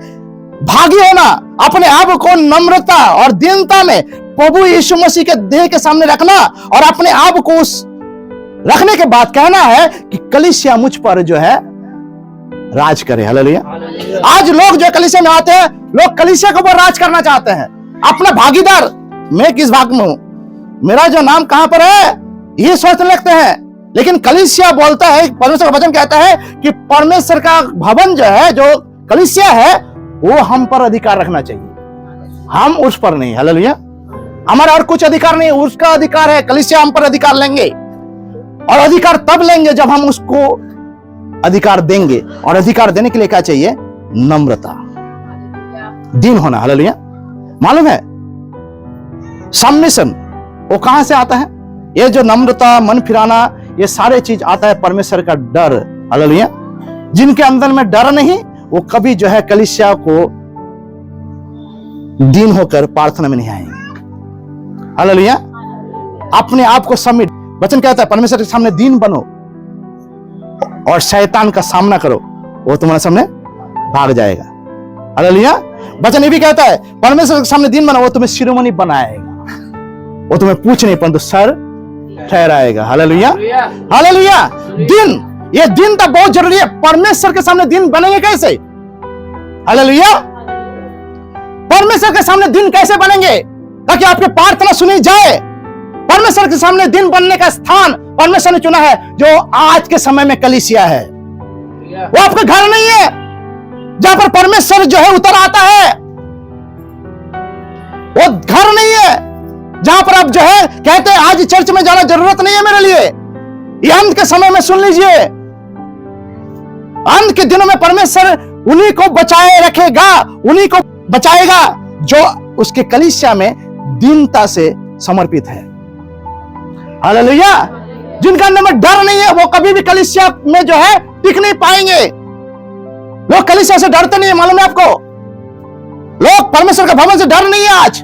भागी होना, अपने आप को नम्रता और दीनता में प्रभु यीशु मसीह के देह के सामने रखना और अपने आप को उस रखने के बाद कहना है कि कलीसिया मुझ पर जो है राज करे। हालेलुया। आज लोग जो कलीसिया में आते हैं, लोग कलीसिया के ऊपर राज करना चाहते हैं, अपना भागीदार, मैं किस भाग में हूं, मेरा जो नाम कहां पर है, ये सोचने लगते हैं। लेकिन कलीसिया बोलता है, परमेश्वर का वचन कहता है कि परमेश्वर का भवन जो है, जो कलीसिया है, वो हम पर अधिकार रखना चाहिए, हम उस पर नहीं। हालेलुया। हमारा और कुछ अधिकार नहीं, उसका अधिकार है। कलीसिया हम पर अधिकार लेंगे, और अधिकार तब लेंगे जब हम उसको अधिकार देंगे। और अधिकार देने के लिए क्या चाहिए? नम्रता, दीन होना। हालेलुया। मालूम है सबमिशन वो कहां से आता है? ये जो नम्रता, मन फिराना, ये सारे चीज आता है परमेश्वर का डर। हालेलुया। जिनके अंदर में डर नहीं, वो कभी जो है कलीसिया को दीन होकर प्रार्थना में नहीं आएंगे। हालेलुया। अपने आप को सबमिट, वचन कहता है परमेश्वर के सामने दीन बनो और शैतान का सामना करो, वो तुम्हारे सामने भाग जाएगा। हालेलुया। वचन ये भी कहता है परमेश्वर के सामने दीन बनो, वो तुम्हें शिरोमणि बनाएगा, वो तुम्हें पूछ नहीं परंतु सर ठहराएगा। हालेलुया। हालेलुया। दिन, ये दिन तो बहुत जरूरी है। परमेश्वर के सामने दिन बनेंगे कैसे? हालेलुया। परमेश्वर के सामने दिन कैसे बनेंगे? ताकि आपकी प्रार्थना सुनी जाए। परमेश्वर के सामने दिन बनने का स्थान परमेश्वर ने चुना है, जो आज के समय में कलीसिया है। वो आपका घर नहीं है जहां पर परमेश्वर जो है उतर आता है। वो घर नहीं है जहां पर आप जो है कहते हैं आज चर्च में जाना जरूरत नहीं है मेरे लिए। ये अंत के समय में सुन लीजिए, अंत के दिनों में परमेश्वर उन्हीं को बचाए रखेगा, उन्हीं को बचाएगा जो उसके कलीसिया में दीनता से समर्पित है। हालेलुया। जिनका अंदर में डर नहीं है, वो कभी भी कलीसिया में जो है टिक नहीं पाएंगे। लोग कलीसिया से डरते नहीं है, मालूम है आपको? लोग परमेश्वर का भवन से डर नहीं है। आज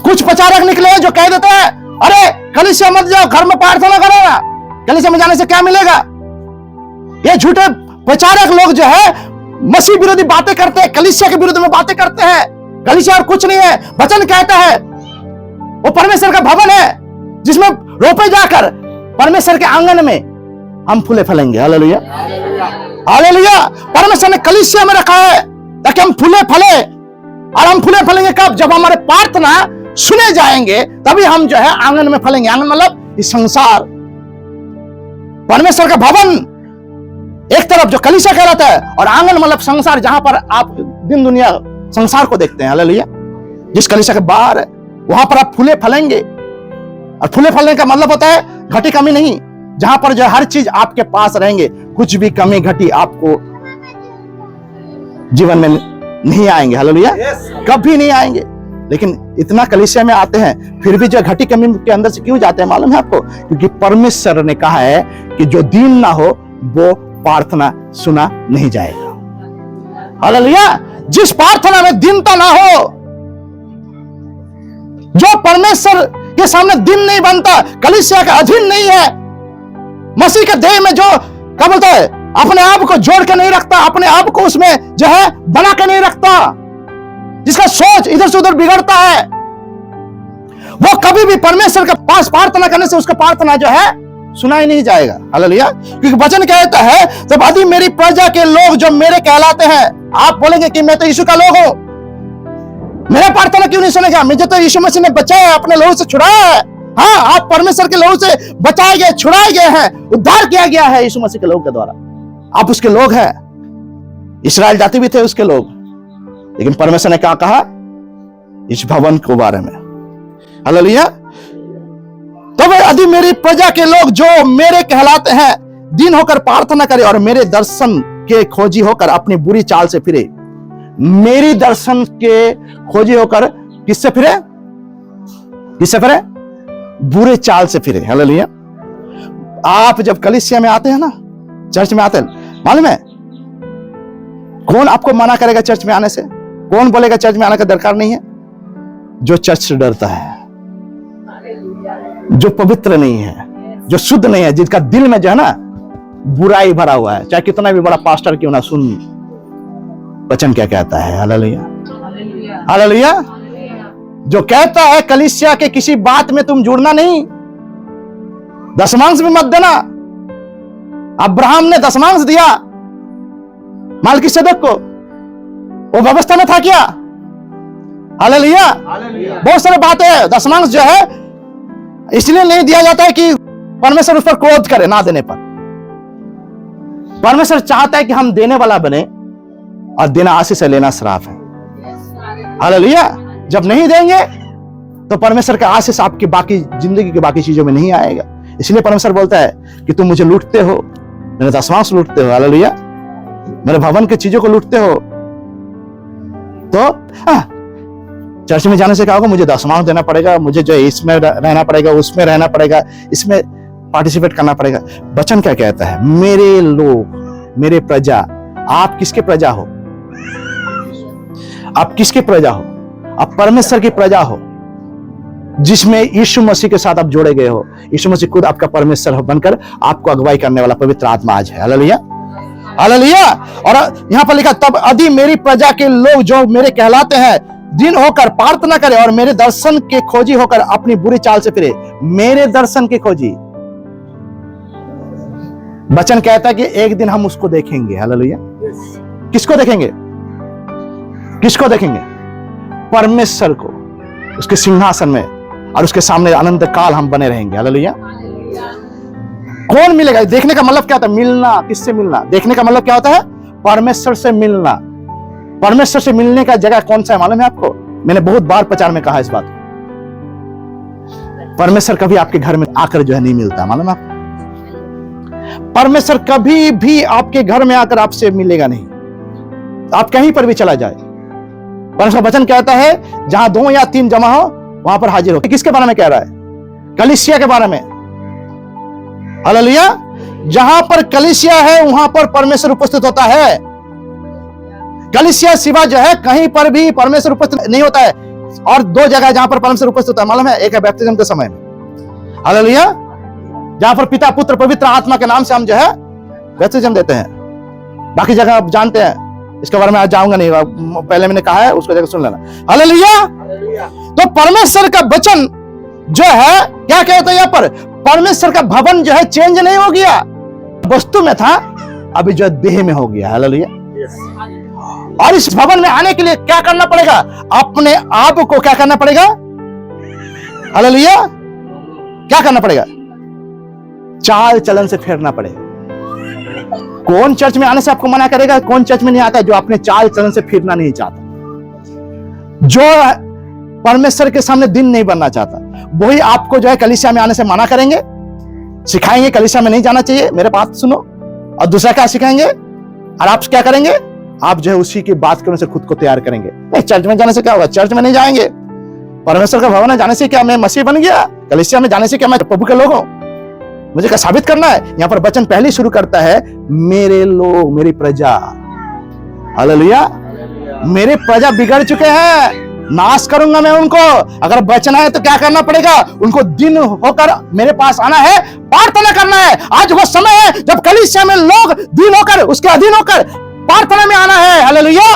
कुछ प्रचारक निकले हैं जो कह देते हैं अरे कलीसिया मत जाओ, घर में प्रार्थना करो ना, कलीसिया में जाने से क्या मिलेगा। ये झूठे प्रचारक लोग जो है मसीह विरोधी बातें करते हैं, कलीसिया के विरुद्ध में बातें करते हैं। कलीसिया और कुछ नहीं है। वचन कहता है वो परमेश्वर का भवन है जिसमें रोपे जाकर परमेश्वर के आंगन में हम फूले फलेंगे। हालेलुया। हालेलुया। परमेश्वर ने कलीसिया में रखा है ताकि हम फूले फले। और हम फूले फलेंगे कब? जब हमारे प्रार्थना सुने जाएंगे, तभी हम जो है आंगन में फलेंगे। आंगन मतलब इस संसार, परमेश्वर का भवन एक तरफ जो कलीसिया कहलाता है, और आंगन मतलब संसार, जहां पर आप दिन दुनिया संसार को देखते हैं। हालेलुया। जिस कलीसिया के बाहर है वहां पर आप फूले फलेंगे। और फूले फलने का मतलब होता है घटी कमी नहीं, जहां पर जो हर चीज आपके पास रहेंगे, कुछ भी कमी घटी आपको जीवन में नहीं आएंगे। हालेलुया। कभी नहीं आएंगे। लेकिन इतना कलीसिया में आते हैं, फिर भी जो घटी कमी के अंदर से क्यों जाते हैं मालूम है आपको? क्योंकि परमेश्वर ने कहा है कि जो दीन ना हो वो प्रार्थना सुना नहीं जाएगा। हालेलुया। जिस प्रार्थना में दीनता ना हो, जो परमेश्वर के सामने दिन नहीं बनता, कलीसिया का अधीन नहीं है, मसीह के देह में जो क्या बोलता है अपने आप को जोड़ के नहीं रखता, अपने आप को उसमें जो है बना के नहीं रखता, जिसका सोच इधर से उधर बिगड़ता है, वो कभी भी परमेश्वर के पास प्रार्थना करने से उसका प्रार्थना जो है सुना ही नहीं जाएगा। हालेलुया। क्योंकि वचन कहता है जब आदि मेरी प्रजा के लोग जो मेरे कहलाते हैं, आप बोलेंगे कि मैं तो यीशु का लोग हूं, मेरा प्रार्थना क्यों नहीं सुनेगा? मुझे तो यीशु मसीह ने बचाया, अपने लोगों से छुड़ाया है। हाँ, आप परमेश्वर के लोगों से बचाए गए, छुड़ाए गए हैं, उद्धार किया गया है यीशु मसीह के लोगों के द्वारा। आप उसके लोग हैं। इस्राएल जाति भी थे उसके लोग। लेकिन परमेश्वर ने क्या कहा इस भवन के बारे में? हालेलुया। तब यदि मेरी प्रजा के लोग जो मेरे कहलाते हैं दीन होकर प्रार्थना करे और मेरे दर्शन के खोजी होकर अपनी बुरी चाल से फिरे। मेरी दर्शन के खोजी होकर किससे फिरे? किससे फिरे? बुरे चाल से फिरे। हालेलुया। आप जब कलीसिया में आते हैं ना, चर्च में आते हैं, मालूम है कौन आपको मना करेगा चर्च में आने से? कौन बोलेगा चर्च में आने का दरकार नहीं है? जो चर्च से डरता है, जो पवित्र नहीं है, जो शुद्ध नहीं है, जिसका दिल में जो है ना बुराई भरा हुआ है, चाहे कितना भी बड़ा पास्टर क्यों ना सुन वचन क्या कहता है। हालेलुया। हालेलुया। जो कहता है कलीसिया के किसी बात में तुम जुड़ना नहीं, दशमांश भी मत देना। अब्राहम ने दशमांश दिया मलकीसेदेक को, वो व्यवस्था में था क्या? हालेलुया। बहुत सारे बातें हैं, दशमांश जो है इसलिए नहीं दिया जाता है कि परमेश्वर उस पर क्रोध करे ना देने पर। परमेश्वर चाहता है कि हम देने वाला बने, और देना आशीष है, लेना श्राप है। हालेलुया। जब नहीं देंगे तो परमेश्वर का आशीष आपकी बाकी जिंदगी की बाकी चीजों में नहीं आएगा। इसलिए परमेश्वर बोलता है कि तुम मुझे लूटते हो, मेरे दशमांश लूटते हो, हालेलुया, मेरे भवन की चीजों को लूटते हो। तो चर्च में जाने से क्या होगा? मुझे दशमांश देना पड़ेगा, मुझे जो इसमें रहना पड़ेगा, उसमें रहना पड़ेगा, इसमें पार्टिसिपेट करना पड़ेगा। वचन क्या कहता है? मेरे लोग, मेरे प्रजा। आप किसके प्रजा हो? आप किसके प्रजा हो? आप परमेश्वर की प्रजा हो, जिसमें यीशु मसीह के साथ आप जोड़े गए हो। यीशु मसीह खुद आपका परमेश्वर बनकर आपको अगुवाई करने वाला पवित्र आत्मा आज है। Hallelujah, hallelujah. और यहां पर लिखा, तब यदि मेरी प्रजा के लोग जो मेरे कहलाते हैं दिन होकर प्रार्थना करे और मेरे दर्शन के खोजी होकर अपनी बुरी चाल से फिरे। मेरे दर्शन के खोजी, वचन कहता है कि एक दिन हम उसको देखेंगे। हालेलुया। किसको देखेंगे? किसको देखेंगे? परमेश्वर को, उसके सिंहासन में, और उसके सामने अनंत काल हम बने रहेंगे। हालेलुया। कौन मिलेगा? देखने का मतलब क्या होता है? मिलना। किससे मिलना? देखने का मतलब क्या होता है? परमेश्वर से मिलना। परमेश्वर से मिलने का जगह कौन सा है मालूम है आपको? मैंने बहुत बार प्रचार में कहा इस बात को। परमेश्वर कभी आपके घर में आकर जो है नहीं मिलता, मालूम है आपको? परमेश्वर कभी भी आपके घर में आकर आपसे मिलेगा नहीं। आप कहीं पर भी चला जाए, परमेश्वर वचन कहता है जहां 2 या 3 जमा हो वहां पर हाजिर हो। किसके बारे में कह रहा है? कलीसिया के बारे में। हालेलुया। जहां पर कलीसिया है वहां पर परमेश्वर उपस्थित होता है। कलीसिया सिवा जो है कहीं पर भी परमेश्वर उपस्थित नहीं होता है। और 2 जगह जहां पर परमेश्वर उपस्थित होता है मालूम है? एक है बैप्टिज्म के समय में, हालेलुया, जहां पर पिता पुत्र पवित्र आत्मा के नाम से हम जो है बैप्टिज्म देते हैं। बाकी जगह आप जानते हैं, इसके बारे में आज जाऊंगा नहीं, पहले मैंने कहा है, उसको जगह सुन लेना। हालेलुया। तो परमेश्वर का वचन जो है क्या कहता है? यहाँ पर परमेश्वर का भवन जो है चेंज नहीं हो गया। वस्तु में था, अभी जो देह में हो गया। हालेलुया। और इस भवन में आने के लिए क्या करना पड़ेगा? अपने आप को क्या करना पड़ेगा? हालेलुया। क्या करना पड़ेगा? चाल चलन से फेरना पड़ेगा। कौन चर्च में आने से आपको मना करेगा? कौन चर्च में नहीं आता? जो अपने चाल चलन से फिरना नहीं चाहता, जो परमेश्वर के सामने दिन नहीं बनना चाहता, वही आपको जो है कलीसिया में आने से मना करेंगे, सिखाएंगे कलीसिया में नहीं जाना चाहिए, मेरे बात सुनो। और दूसरा क्या सिखाएंगे? और आप क्या करेंगे? आप जो है उसी की बात करने से खुद को तैयार करेंगे। नहीं, चर्च में जाने से क्या होगा? चर्च में नहीं जाएंगे। परमेश्वर का भवन में जाने से क्या मैं मसीह बन गया? कलीसिया में जाने से क्या मैं प्रभु के लोग हूं? मुझे क्या साबित करना है? यहां पर वचन पहले शुरू करता है, मेरे लोग, मेरी प्रजा। हालेलुया। मेरे प्रजा बिगड़ चुके हैं, नाश करूंगा मैं उनको। अगर बचना है तो क्या करना पड़ेगा? उनको दिन होकर मेरे पास आना है, प्रार्थना करना है। आज वो समय है जब कलीसिया में लोग दिन होकर, उसके अधीन होकर प्रार्थना में आना है। हालेलुया।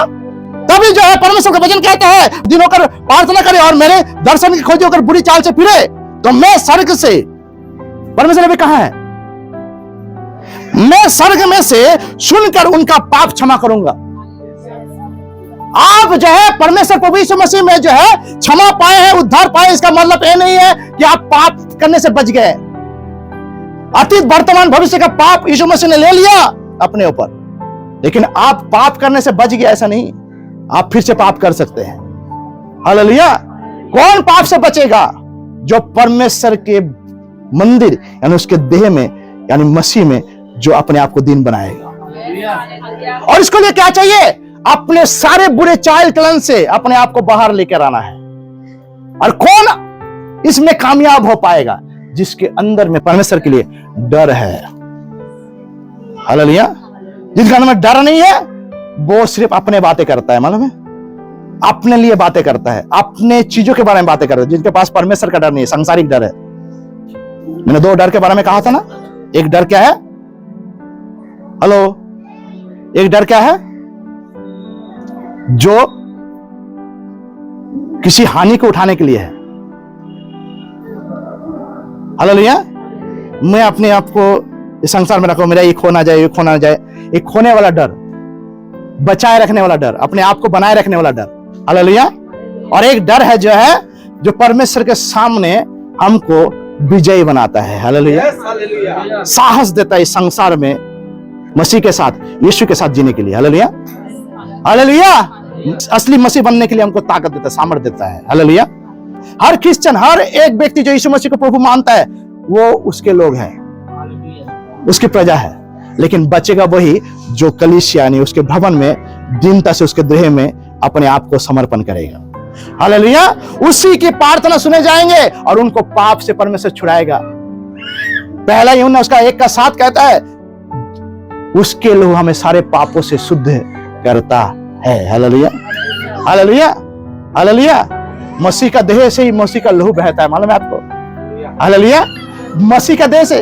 तभी जो है परमेश्वर का वचन कहता है, दिन होकर प्रार्थना करे और मेरे दर्शन की खोज होकर बुरी चाल से फिरे तो मैं स्वर्ग से, परमेश्वर ने भी कहा है, मैं स्वर्ग में से सुनकर उनका पाप क्षमा करूंगा। आप जो है परमेश्वर प्रभु यीशु मसीह में जो है क्षमा पाए हैं, उद्धार पाए, इसका मतलब ये नहीं है कि आप पाप करने से बच गए। अतीत वर्तमान भविष्य का पाप यीशु मसीह ने ले लिया अपने ऊपर, लेकिन आप पाप करने से बच गए ऐसा नहीं, आप फिर से पाप कर सकते हैं। हालेलुया। कौन पाप से बचेगा? जो परमेश्वर के मंदिर यानी उसके देह में यानी मसीह में जो अपने आप को दिन बनाएगा। और इसको लिए क्या चाहिए? अपने सारे बुरे चाल चलन से अपने आप को बाहर लेकर आना है। और कौन इसमें कामयाब हो पाएगा? जिसके अंदर में परमेश्वर के लिए डर है। हालेलुया। जिसके अंदर में डर नहीं है वो सिर्फ अपने बातें करता है, मालूम है? अपने लिए बातें करता है, अपने चीजों के बारे में बातें करता है। जिनके पास परमेश्वर का डर नहीं है, सांसारिक डर है। मैंने 2 डर के बारे में कहा था ना। एक डर क्या है? हेलो, एक डर क्या है? जो किसी हानि को उठाने के लिए है। हालेलुया। मैं अपने आप को इस संसार में रखूं, मेरा ये खो ना जाए, ये खो ना जाए, एक खोने वाला डर, बचाए रखने वाला डर, अपने आप को बनाए रखने वाला डर। हालेलुया। और एक डर है जो है जो परमेश्वर के सामने हमको विजयी बनाता है। हालेलुया। साहस देता है इस संसार में मसीह के साथ, यीशु के साथ जीने के लिए। Hallelujah, hallelujah. असली मसीह बनने के लिए हमको ताकत देता है, सामर्थ्य देता है। हालेलुया। हर क्रिश्चियन, हर एक व्यक्ति जो यीशु मसीह को प्रभु मानता है वो उसके लोग हैं, उसकी प्रजा है। लेकिन बचेगा वही जो कलीसिया यानी उसके भवन में दीनता से उसके देह में अपने आप को समर्पण करेगा। हालेलुया। उसी की प्रार्थना सुने जाएंगे और उनको पाप से परमेश्वर छुड़ाएगा। पहला यूहन्ना उसका 1:7 कहता है उसके लहू हमें सारे पापों से शुद्ध करता है। Hallelujah, hallelujah, hallelujah. मसीह का देह से ही मसीह का लहू बहता है, मालूम है आपको? हालेलुया। मसीह का देह से,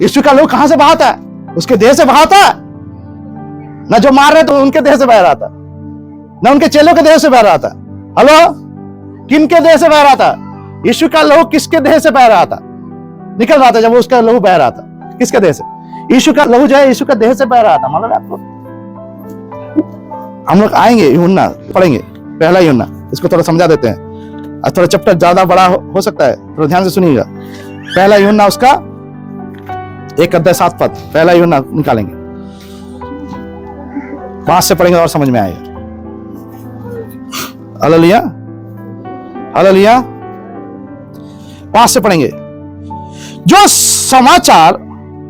यीशु का लहू कहां से बहाता है? उसके देह से बहाता है ना। जो मार रहे तो उनके देह से बह रहा था, ना उनके चेलों के देह से बह रहा था। हेलो, किन के देह से बह रहा था? यीशु का लहू किसके देह से बह रहा था? निकल रहा था जब उसका लहू बह रहा था, किसके देह से? यीशु का लहू जो है यीशु का देह से बह रहा था। मालूम है आपको? हम लोग आएंगे यूहन्ना पढ़ेंगे, पहला यूहन्ना, इसको थोड़ा समझा देते हैं। आज थोड़ा चैप्टर ज्यादा बड़ा हो सकता है, थोड़ा ध्यान से सुनिएगा। पहला यूहन्ना उसका 1:7 पहला यूहन्ना निकालेंगे, 5 से पढ़ेंगे और समझ में आएगा। Hallelujah, hallelujah. 5 से पढ़ेंगे। जो समाचार,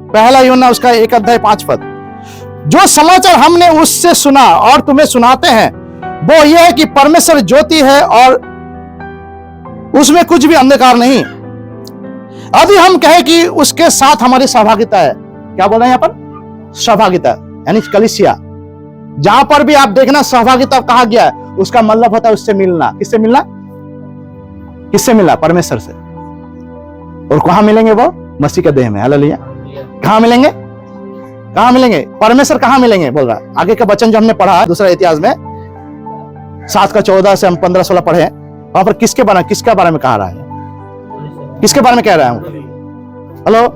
पहला यूहन्ना उसका 1:5, जो समाचार हमने उससे सुना और तुम्हें सुनाते हैं वो यह है कि परमेश्वर ज्योति है और उसमें कुछ भी अंधकार नहीं। यदि हम कहें कि उसके साथ हमारी सहभागिता है, क्या बोल रहे हैं यहां पर? सहभागिता यानी कलीसिया। जहां पर भी आप देखना सहभागिता कहा गया है, उसका मतलब होता है उससे मिलना। किससे मिलना? किससे मिलना? परमेश्वर से। और कहां मिलेंगे वो? मसीह के देह में। हालेलुया। कहां मिलेंगे? कहां मिलेंगे? परमेश्वर कहां मिलेंगे बोल रहा है। आगे का वचन जो हमने पढ़ा दूसरा इतिहास में 7:14 से हम 15-16 पढ़े, वहां पर किसके बारे में कहा रहा है? किसके बारे में कह रहा है? हेलो,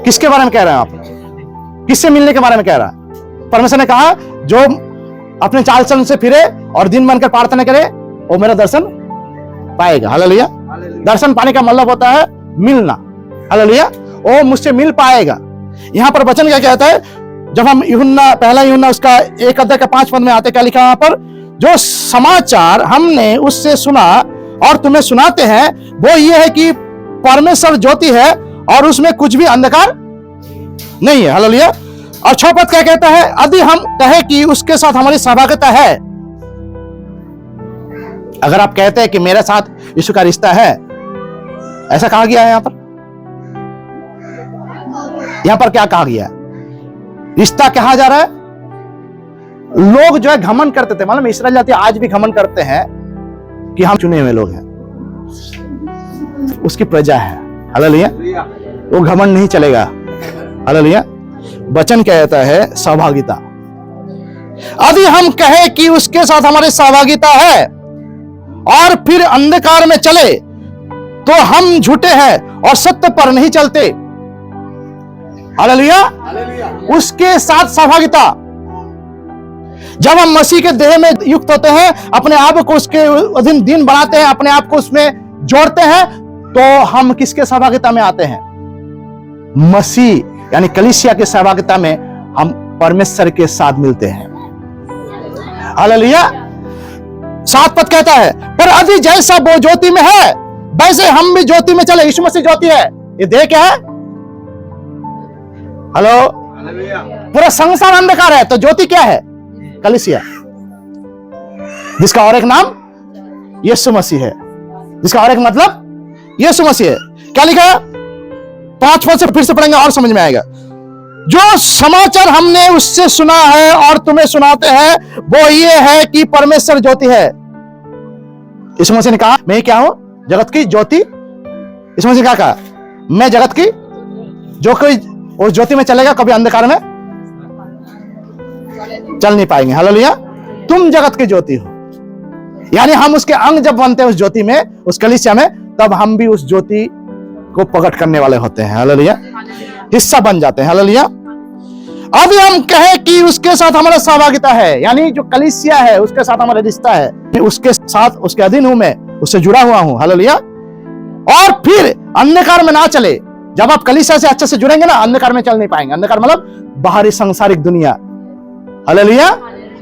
किसके बारे में कह रहे हैं आप? किससे मिलने के बारे में कह रहा है? परमेश्वर ने कहा जो अपने चाल चलन से फिरे और दिन बनकर प्रार्थना करे वो मेरा दर्शन पाएगा। हालेलुया। दर्शन पाने का मतलब होता है मिलना। हालेलुया। वो मुझसे मिल पाएगा। यहां पर वचन क्या कहता है? जब हम यूहन्ना, पहला यूहन्ना उसका 1:5 में आते, क्या लिखा वहां पर? जो समाचार हमने उससे सुना और तुम्हें सुनाते हैं वो ये है कि परमेश्वर ज्योति है और उसमें कुछ भी अंधकार नहीं है। हालेलुया। और 6 पद क्या कहता है? यदि हम कहे कि उसके साथ हमारी सहभागिता है, अगर आप कहते हैं कि मेरे साथ यीशु का रिश्ता है, ऐसा कहा गया है यहां पर? यहां पर क्या कहा गया है? रिश्ता कहा जा रहा है। लोग जो है घमंड करते थे, मालूम इस्राएल जाति आज भी घमंड करते हैं कि हम चुने हुए लोग हैं, उसकी प्रजा है। हालेलुया। वो घमंड नहीं चलेगा। हालेलुया। वचन कहता है सहभागिता। यदि हम कहे कि उसके साथ हमारी सहभागिता है और फिर अंधकार में चले तो हम झूठे हैं और सत्य पर नहीं चलते। हालेलुया। उसके साथ सहभागिता, जब हम मसीह के देह में युक्त होते हैं, अपने आप को उसके अधीन दिन बनाते हैं, अपने आप को उसमें जोड़ते हैं, तो हम किसके सहभागिता में आते हैं? मसीह यानी कलीसिया के सहभागिता में हम परमेश्वर के साथ मिलते हैं। हालेलुया। 7 पद कहता है पर यदि जैसा वो ज्योति में है वैसे हम भी ज्योति में चले। यीशु मसीह ज्योति है। ये देह क्या है? हेलो, पूरा संसार अंधकार है, तो ज्योति क्या है? कलीसिया, जिसका और एक नाम यीशु मसीह है, जिसका और एक मतलब यीशु मसीह है। क्या लिखा है? 5 पद से फिर से पढ़ेंगे और समझ में आएगा। जो समाचार हमने उससे सुना है और तुम्हें सुनाते हैं वो ये है कि परमेश्वर ज्योति है। यीशु मसीह ने कहा मैं क्या हूं? जगत की ज्योति। यीशु मसीह ने कहा मैं जगत की, जो कोई उस ज्योति में चलेगा कभी अंधकार में चल नहीं पाएंगे। हालेलुया। तुम जगत की ज्योति हो, यानी हम उसके अंग जब बनते हैं उस ज्योति में, उस कलीसिया में, तब हम भी उस ज्योति को प्रकट करने वाले होते हैं। हालेलुया। हिस्सा बन जाते हैं। हालेलुया। अब हम कहें कि उसके साथ हमारा सहभागिता है, यानी जो कलीसिया है उसके साथ हमारा रिश्ता है, मैं उसके साथ, उसके अधीन हूं, मैं उससे जुड़ा हुआ हूं। हालेलुया। और फिर अंधकार में ना चले। जब आप कलीसिया से अच्छे से जुड़ेंगे ना, अंधकार में चल नहीं पाएंगे। अंधकार मतलब बाहरी सांसारिक दुनिया। हालेलुया।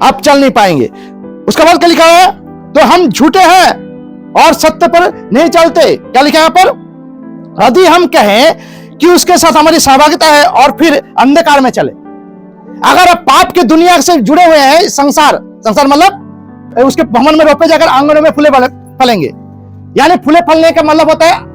आप चल नहीं पाएंगे। उसका बाद क्या लिखा है? तो हम झूठे हैं और सत्य पर नहीं चलते। क्या लिखा है यहां पर? यदि हम कहें कि उसके साथ हमारी सहभागिता है और फिर अंधकार में चले। अगर आप पाप की दुनिया से जुड़े हुए हैं, संसार मतलब उसके भवन में रोपे जाकर आंगनों में फूले फलेंगे। यानी फूले फलने का मतलब होता है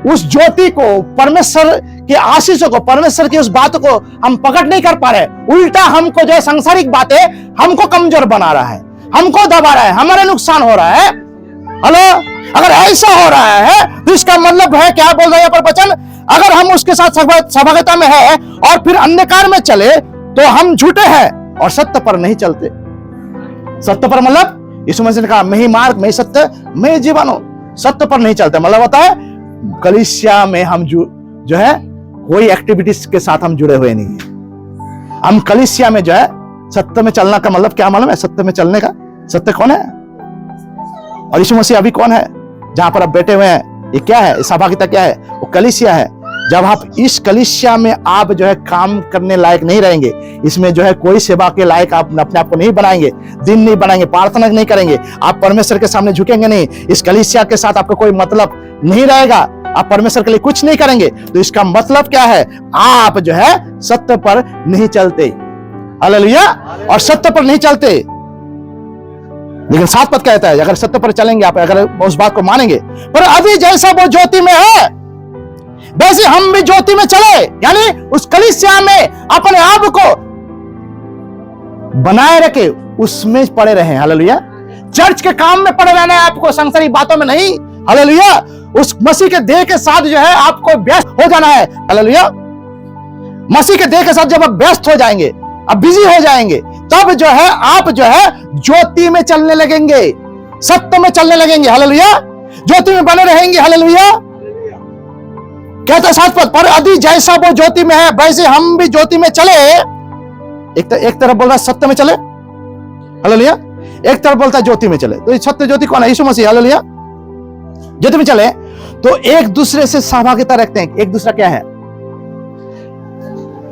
उस ज्योति को, परमेश्वर के आशीषों को, परमेश्वर की उस बात को हम पकड़ नहीं कर पा रहे। उल्टा हमको जो है सांसारिक बातें हमको कमजोर बना रहा है, हमको दबा रहा है, हमारा नुकसान हो रहा है। हेलो, अगर ऐसा हो रहा है तो इसका मतलब है, क्या बोल रहा है यहाँ पर वचन? अगर हम उसके साथ सहभागिता में है और फिर अंधकार में चले तो हम झूठे हैं और सत्य पर नहीं चलते। सत्य पर मतलब यीशु मसीह ने कहा, मैं ही मार्ग, मैं ही सत्य, मैं ही जीवन हूं। सत्य पर नहीं चलते मतलब होता है कलीसिया में हम जो है कोई एक्टिविटीज के साथ हम जुड़े हुए नहीं है। हम कलीसिया में जो है सत्य में चलना का मतलब क्या मालूम है? सत्य में चलने का सत्य कौन है? और यीशु मसीह अभी कौन है जहां पर आप बैठे हुए हैं? ये क्या है? सहभागिता क्या है? वो कलीसिया है। जब आप इस कलीसिया में आप जो है काम करने लायक नहीं रहेंगे, इसमें जो है कोई सेवा के लायक आप अपने आप को नहीं बनाएंगे, दिन नहीं बनाएंगे, प्रार्थना नहीं करेंगे, आप परमेश्वर के सामने झुकेंगे नहीं, इस कलीसिया के साथ आपका कोई मतलब नहीं रहेगा, आप परमेश्वर के लिए कुछ नहीं करेंगे, तो इसका मतलब क्या है? आप जो है सत्य पर नहीं चलते। हालेलुया। और सत्य पर नहीं चलते, लेकिन 7 पद कहता है अगर सत्य पर चलेंगे, आप अगर उस बात को मानेंगे, पर अभी जैसा वो ज्योति में है वैसे हम भी ज्योति में चले। यानी उस कलीसिया में अपने आप को बनाए रखे, उसमें पड़े रहे। हालेलुया। चर्च के काम में पड़े रहना है आपको, सांसारिक बातों में नहीं। हालेलुया। उस मसीह के देह के साथ जो है आपको व्यस्त हो जाना है। हालेलुया। मसीह के देह के साथ जब आप व्यस्त हो जाएंगे, आप बिजी हो जाएंगे, तब जो है आप जो है ज्योति में चलने लगेंगे, सत्य में चलने लगेंगे। हालेलुया। ज्योति में बने रहेंगे। हालेलुया। कहता है 7 पद, पर यदि जैसा वो ज्योति में है वैसे हम भी ज्योति में चले। एक तरफ बोल रहा है सत्य में चले। हालेलुया। एक तरफ बोलता है ज्योति में चले। तो सत्य ज्योति कौन है? यीशु मसीह। हालेलुया। ज्योति में चले तो एक दूसरे से सहभागिता रखते हैं। एक दूसरा क्या है?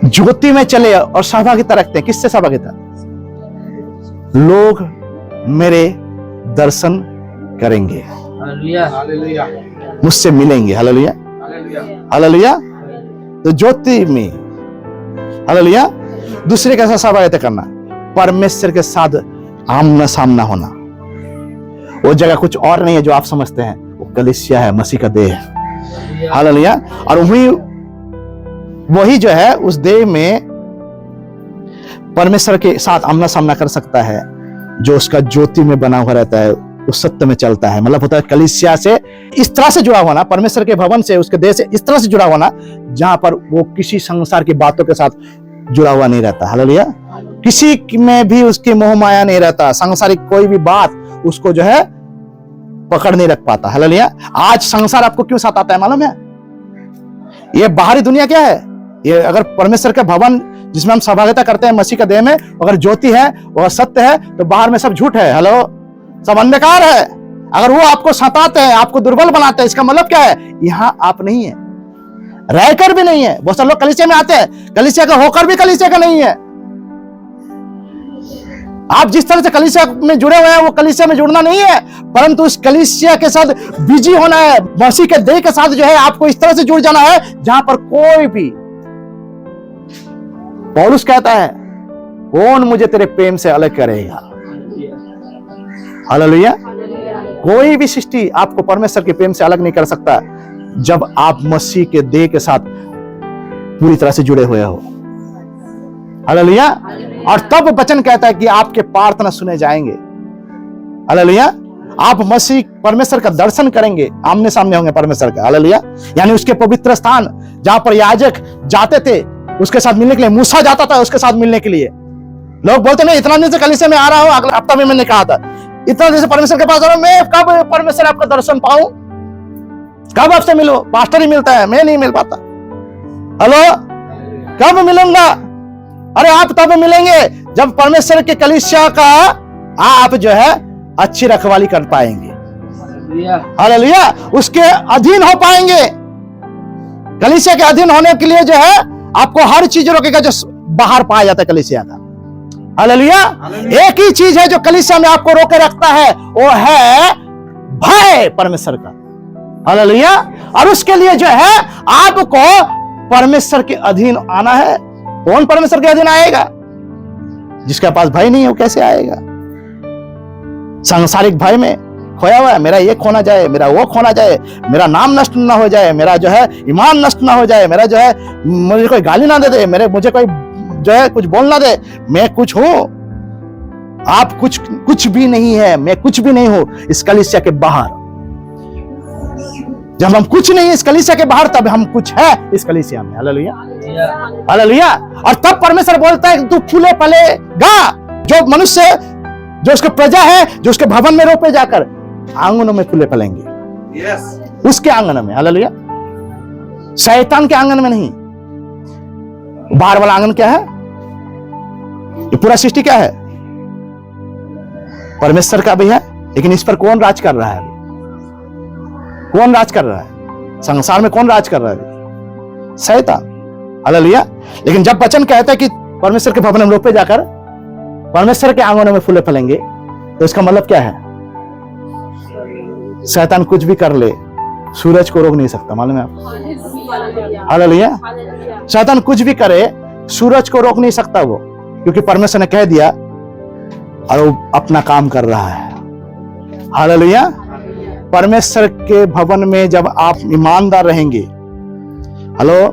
ज्योति में चले और सहभागिता रखते हैं। किससे सहभागिता? लोग मेरे दर्शन करेंगे, मुझसे मिलेंगे। हालेलुया। हालेलुया। तो ज्योति में, हालेलुया, दूसरे के साथ सहभागिता करना, परमेश्वर के साथ आमना सामना होना। वो जगह कुछ और नहीं है जो आप समझते हैं, वो कलीसिया है, मसीह का देह है। हालेलुया। और वही जो है उस देह में परमेश्वर के साथ आमना सामना कर सकता है, जो उसका ज्योति में बना हुआ रहता है, उस सत्य में चलता है। मतलब होता है कलीसिया से इस तरह से जुड़ा हुआ ना, परमेश्वर के भवन से, उसके देह से इस तरह से जुड़ा हुआ ना, जहां पर वो किसी संसार की बातों के साथ जुड़ा हुआ नहीं रहता। हालेलुया। किसी में भी उसकी मोह माया नहीं रहता, सांसारिक कोई भी बात उसको जो है पकड़ नहीं रख पाता। हालेलुया। आज संसार आपको क्यों सताता है मालूम है? ये बाहरी दुनिया क्या है? ये अगर परमेश्वर का भवन जिसमें हम सहभागिता करते हैं मसीह का देह में, अगर ज्योति है, वह सत्य है, तो बाहर में सब झूठ है। हेलो, सब अंधकार है। अगर वो आपको सताते हैं, आपको दुर्बल बनाते हैं, इसका मतलब क्या है? यहां आप नहीं है, रहकर भी नहीं है। बहुत सारे लोग कलीसिया में आते हैं, कलीसिया का होकर भी कलीसिया का नहीं है। आप जिस तरह से कलीसिया में जुड़े हुए हैं, वो कलीसिया में जुड़ना नहीं है, परंतु उस कलीसिया के साथ बिजी होना है। मसीह के देह के साथ जो है आपको इस तरह से जुड़ जाना है जहां पर कोई भी, पौलुस कहता है, कौन मुझे तेरे प्रेम से अलग करेगा? हालेलुया। कोई भी सृष्टि आपको परमेश्वर के प्रेम से अलग नहीं कर सकता जब आप मसीह के देह के साथ पूरी तरह से जुड़े हुए हो। हालेलुया। और तब वचन कहता है कि आपके प्रार्थना सुने जाएंगे। हालेलुया। आप मसीह परमेश्वर का दर्शन करेंगे, आमने सामने होंगे परमेश्वर का। हालेलुया। यानी उसके पवित्र स्थान जहां पर याजक जाते थे उसके साथ मिलने के लिए, मूसा जाता था उसके साथ मिलने के लिए। लोग बोलते नहीं, इतना दिन से कलीसिया में आ रहा हूं, अगला हफ्ता में मैंने कहा था, इतना दिन से परमेश्वर के पास आ रहा हूं, मैं कब परमेश्वर आपका दर्शन पाऊं, कब आपसे मिलो? पास्टर ही मिलता है, मैं नहीं मिल पाता। हेलो, कब मिलूंगा? अरे आप तब मिलेंगे जब परमेश्वर के कलीसिया का आप जो है अच्छी रखवाली कर पाएंगे, हालेलुया, उसके अधीन हो पाएंगे। कलीसिया के अधीन होने के लिए जो है आपको हर चीज रोकेगा जो बाहर पाया जाता है कलीसिया का, हालेलुया। एक ही चीज है जो कलीसिया में आपको रोके रखता है, वो है भय परमेश्वर का, हालेलुया। और उसके लिए जो है आपको परमेश्वर के अधीन आना है। कौन परमेश्वर के अधीन आएगा? जिसके पास भय नहीं है वो कैसे आएगा? सांसारिक भय में खोया हुआ है, मेरा ये खोना जाए, मेरा वो खोना जाए, मेरा नाम नष्ट ना हो जाए, मेरा जो है ईमान नष्ट ना हो जाए, मेरा जो है मुझे कोई गाली ना दे दे, मुझे कोई जो है कुछ बोल ना दे, मैं कुछ हूं, आप कुछ भी नहीं है, मैं कुछ भी नहीं हूं इस कलीसिया के बाहर। जब हम कुछ नहीं है इस कलीसिया के बाहर, तब हम कुछ है इस कलीसिया में, हालेलुया, हालेलुया। और तब परमेश्वर बोलता है तू फूले फलेगा। जो मनुष्य, जो उसके प्रजा है, जो उसके भवन में रोपे जाकर आंगनों में फूले फलेंगे, उसके आंगन में, हालेलुया, शैतान के आंगन में नहीं। बाहर वाला आंगन क्या है? ये पूरा सृष्टि क्या है? परमेश्वर का भी है, लेकिन इस पर कौन राज कर रहा है? कौन राज कर रहा है? संसार में कौन राज कर रहा है? शैतान, हालेलुया। लेकिन जब वचन कहता है कि परमेश्वर के भवन में रोपे जाकर परमेश्वर के आंगनों में फूले फलेंगे, तो इसका मतलब क्या है? शैतान कुछ भी कर ले, सूरज को रोक नहीं सकता, मालूम है आपको, हालेलुया। शैतान कुछ भी करे, सूरज को रोक नहीं सकता वो, क्योंकि परमेश्वर ने कह दिया और वो अपना काम कर रहा है, हालेलुया। परमेश्वर के भवन में जब आप ईमानदार रहेंगे, हेलो,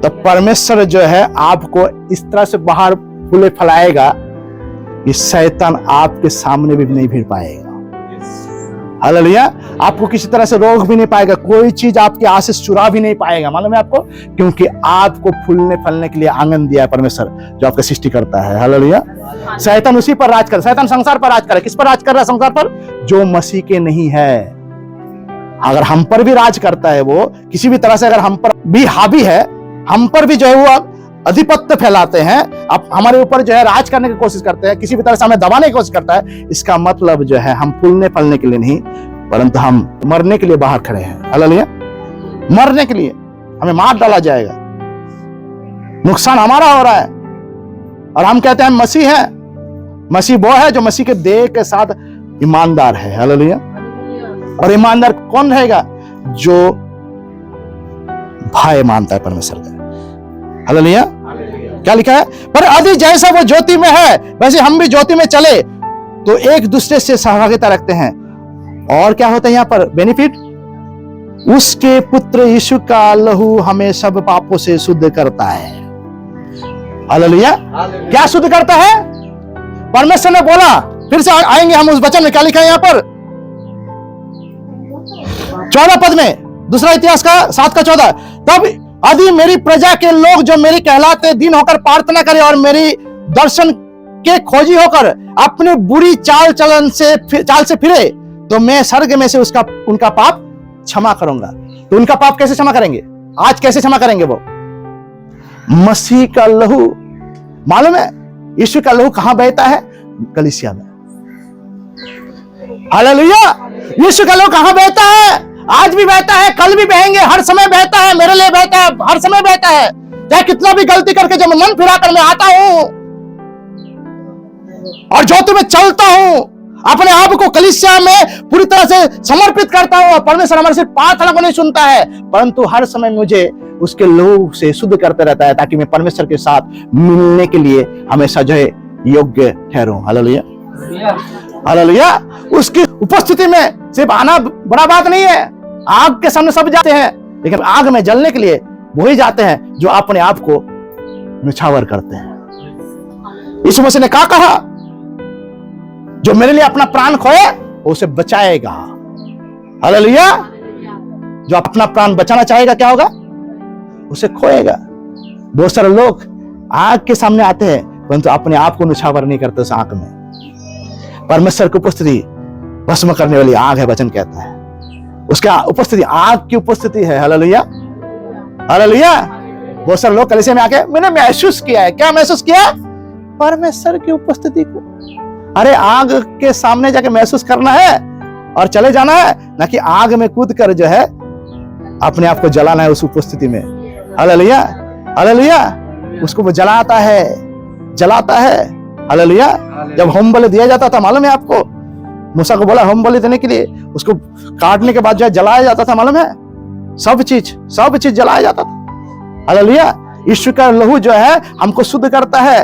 तो परमेश्वर जो है आपको इस तरह से बाहर फूले फैलाएगा कि शैतान आपके सामने भी नहीं भिड़ पाएगा, हालेलुया। आपको किसी तरह से रोक भी नहीं पाएगा, कोई चीज आपकी आशीष चुरा भी नहीं पाएगा, मालूम है आपको, क्योंकि आपको फूलने फलने के लिए आंगन दिया है परमेश्वर, जो आपका सृष्टि करता है, हालेलुया। शैतान उसी पर राज कर, शैतान संसार पर राज कर, किस पर राज कर रहा है संसार पर? जो मसीह के नहीं है। अगर हम पर भी राज करता है वो, किसी भी तरह से अगर हम पर भी हावी है, हम पर भी जो है वो अधिपत्य फैलाते हैं, अब हमारे ऊपर जो है राज करने की कोशिश करते हैं, किसी भी तरह से हमें दबाने की कोशिश करता है, इसका मतलब जो है हम फूलने फलने के लिए नहीं, परंतु हम मरने के लिए बाहर खड़े हैं, हालेलुया। मरने के लिए हमें मार डाला जाएगा, नुकसान हमारा हो रहा है, और हम कहते हैं मसीह है। मसीह वो है जो मसीह के देह के साथ ईमानदार है, हालेलुया। और ईमानदार कौन रहेगा? जो भय मानता है परमेश्वर का, हालेलुया। क्या लिखा है? पर यदि जैसा वो ज्योति में है वैसे हम भी ज्योति में चले तो एक दूसरे से सहभागिता रखते हैं। और क्या होता है यहाँ पर बेनिफिट? उसके पुत्र यीशु का लहू हमें सब पापों से शुद्ध करता है, हालेलुया। क्या शुद्ध करता है? परमेश्वर ने बोला, फिर से आएंगे हम उस वचन में, क्या लिखा है यहाँ पर 14 पद में, दूसरा इतिहास का 7:14, तब यदि मेरी प्रजा के लोग जो मेरी कहलाते दिन होकर प्रार्थना करें और मेरी दर्शन के खोजी होकर अपनी बुरी चाल से फिरे, तो मैं स्वर्ग में से उनका पाप क्षमा करूंगा। तो उनका पाप कैसे क्षमा करेंगे? आज कैसे क्षमा करेंगे? वो मसीह का लहू, मालूम है यीशु का लहू कहां बहता है? कलीसिया में, हालेलुया। यीशु का लहू कहां बहता है? आज भी बहता है, कल भी बहेंगे, हर समय बहता है, मेरे लिए बहता है, हर समय बहता है। चाहे कितना भी गलती करके जब मन फिरा कर मैं आता हूं और ज्योति में चलता हूं, अपने आप को कलीसिया में पूरी तरह से समर्पित करता हूं, परमेश्वर हमारे सिर्फ प्रार्थना को नहीं सुनता है, परंतु हर समय मुझे उसके लहू से शुद्ध करते रहता है, ताकि मैं परमेश्वर के साथ मिलने के लिए हमेशा जो है योग्य ठहरूं, हालेलुया, हालेलुया। उसकी उपस्थिति में सिर्फ आना बड़ा बात नहीं है। आग के सामने सब जाते हैं, लेकिन आग में जलने के लिए वही जाते हैं जो अपने आप को निछावर करते हैं। यीशु मसीह ने क्या कहा? जो मेरे लिए अपना प्राण खोए वो उसे बचाएगा, हालेलुया। जो अपना प्राण बचाना चाहेगा क्या होगा? उसे खोएगा। बहुत सारे लोग आग के सामने आते हैं, परंतु अपने आप को निछावर नहीं करते उस आग में। परमेश्वर की उपस्थिति भस्म करने वाली आग है, वचन कहता है। उसका उपस्थिति आग की उपस्थिति है, हालेलुया, हालेलुया। बहुत सारे लोग कलीसिया में आके मैंने महसूस किया है, क्या महसूस किया? परमेश्वर की उपस्थिति को, अरे आग के सामने जाके महसूस करना है और चले जाना है, ना कि आग में कूद कर जो है अपने आप को जलाना है उस उपस्थिति में। Hallelujah, hallelujah. उसको वो जलाता है, जलाता है। हालेलुया। जब होम बलि दिया जाता था, मालूम है आपको, मूसा को बोला होम बलि देने के लिए, उसको काटने के बाद जो है जलाया जाता था, मालूम है, सब चीज जलाया जाता था। हालेलुया। यीशु का लहू जो है हमको शुद्ध करता है,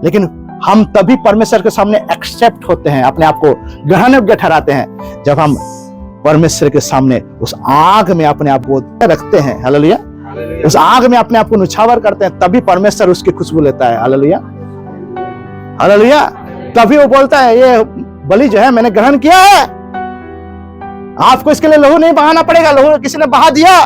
लेकिन हम तभी परमेश्वर के सामने एक्सेप्ट होते हैं, अपने आप को ग्रहण योग्य ठहराते हैं, जब हम परमेश्वर के सामने उस आग में अपने आप को रखते हैं। हालेलुया। उस आग में अपने आप को नुछावर करते हैं, तभी परमेश्वर उसकी खुशबू लेता है। Hallelujah, hallelujah. तभी वो बोलता है ये बलि जो है मैंने ग्रहण किया है। आपको इसके लिए लहू नहीं बहाना पड़ेगा, लहू किसी ने बहा दिया,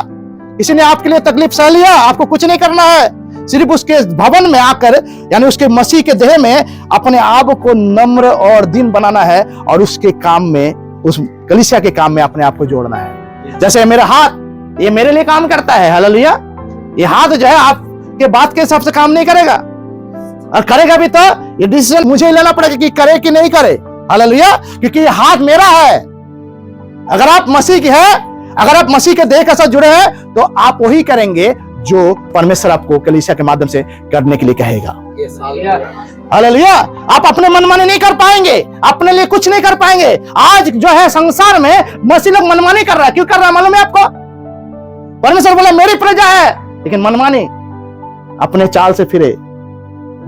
किसी ने आपके लिए तकलीफ सह लिया, आपको कुछ नहीं करना है, सिर्फ उसके भवन में आकर, यानी उसके मसीह के देह में अपने आप को नम्र और दीन बनाना है, और उसके काम में, उस कलीसिया के काम में अपने आप को जोड़ना है। जैसे मेरा हाथ, ये मेरे लिए काम करता है। हालेलुया। ये हाथ जो है आपके बात के हिसाब से काम नहीं करेगा, और करेगा भी तो ये डिसीजन मुझे लेना पड़ेगा कि करे कि नहीं करे। हालेलुया। क्योंकि ये हाथ मेरा है। अगर आप मसीह की है, अगर आप मसीह के देह के साथ जुड़े हैं, तो आप वही करेंगे जो परमेश्वर आपको कलीसिया के माध्यम से करने के लिए कहेगा। हालेलुया। आप अपने मनमानी नहीं कर पाएंगे, अपने लिए कुछ नहीं कर पाएंगे। आज जो है संसार में मसीह लोग मनमानी कर रहा है। क्यों कर रहा है मालूम है आपको? परमेश्वर बोला मेरी प्रजा है, लेकिन मनमानी, अपने चाल से फिरे,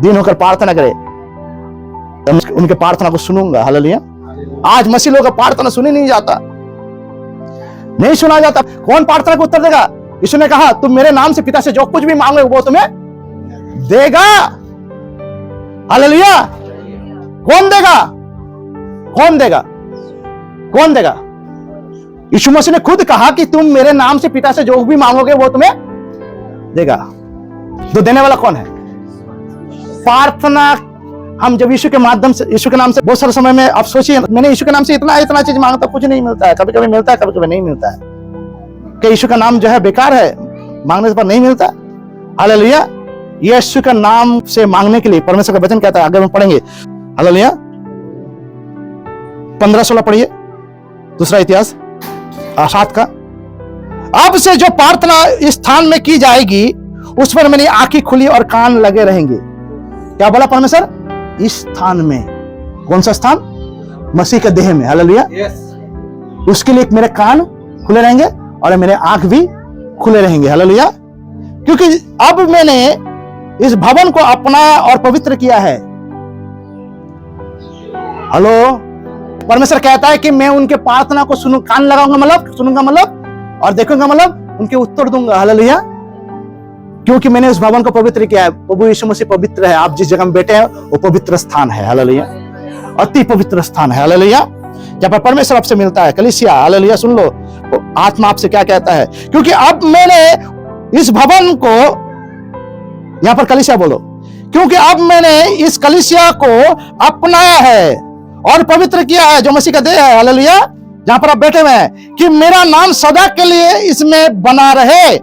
दिन होकर प्रार्थना करे, तो उनके प्रार्थना को सुनूंगा। हालेलुया। आज मसीह लोगों का प्रार्थना सुनी नहीं जाता, नहीं सुना जाता। कौन प्रार्थना को उत्तर देगा? यीशु ने कहा तुम मेरे नाम से पिता से जो कुछ भी मांगोगे वो तुम्हें देगा। हालेलुया। कौन देगा? कौन देगा? कौन देगा? यीशु मसीह ने खुद कहा कि तुम मेरे नाम से पिता से जो भी मांगोगे वो तुम्हें देगा। तो देने वाला कौन है? प्रार्थना हम जब यीशु के माध्यम से, यीशु के नाम से, बहुत सारे समय में आप सोचिए, मैंने यीशु के नाम से इतना चीज मांगता, कुछ नहीं मिलता है। कभी कभी मिलता है, कभी कभी नहीं मिलता है। क्या यीशु का नाम जो है बेकार है? मांगने पर नहीं मिलता। हालेलुया। यीशु का नाम से मांगने के लिए परमेश्वर का वचन कहता है, आगे हम पढ़ेंगे। हालेलुया। 15-16 पढ़िए, दूसरा इतिहास 7 का। अब से जो प्रार्थना इस स्थान में की जाएगी उस पर मेरी आंखें खुली और कान लगे रहेंगे। क्या बोला परमेश्वर? इस स्थान में। कौन सा स्थान? मसीह के देह में। हालेलुया। उसके लिए मेरे कान खुले रहेंगे और मेरे आंख भी खुले रहेंगे। हालेलुया। क्योंकि अब मैंने इस भवन को अपनाया और पवित्र किया है। हेलो। परमेश्वर कहता है कि मैं उनके प्रार्थना को सुनूं, कान लगाऊंगा मतलब, सुनूंगा मतलब, और देखूंगा मतलब, उनके उत्तर दूंगा। हालेलुया। क्योंकि मैंने उस भवन को पवित्र किया है। प्रभु यीशु मसीह पवित्र है। आप जिस जगह में बैठे हैं वो पवित्र स्थान है। हालेलुया। अति पवित्र स्थान है। हालेलुया। जब पर परमेश्वर आपसे मिलता है, कलीसिया। हालेलुया। सुन लो आत्मा आपसे क्या कहता है। क्योंकि अब मैंने इस भवन को, यहां पर कलीसिया बोलो, क्योंकि अब मैंने इस कलीसिया को अपनाया है और पवित्र किया है, जो मसीह का देह है। हालेलुया। जहां पर आप बैठे हुए हैं, कि मेरा नाम सदा के लिए इसमें बना रहे,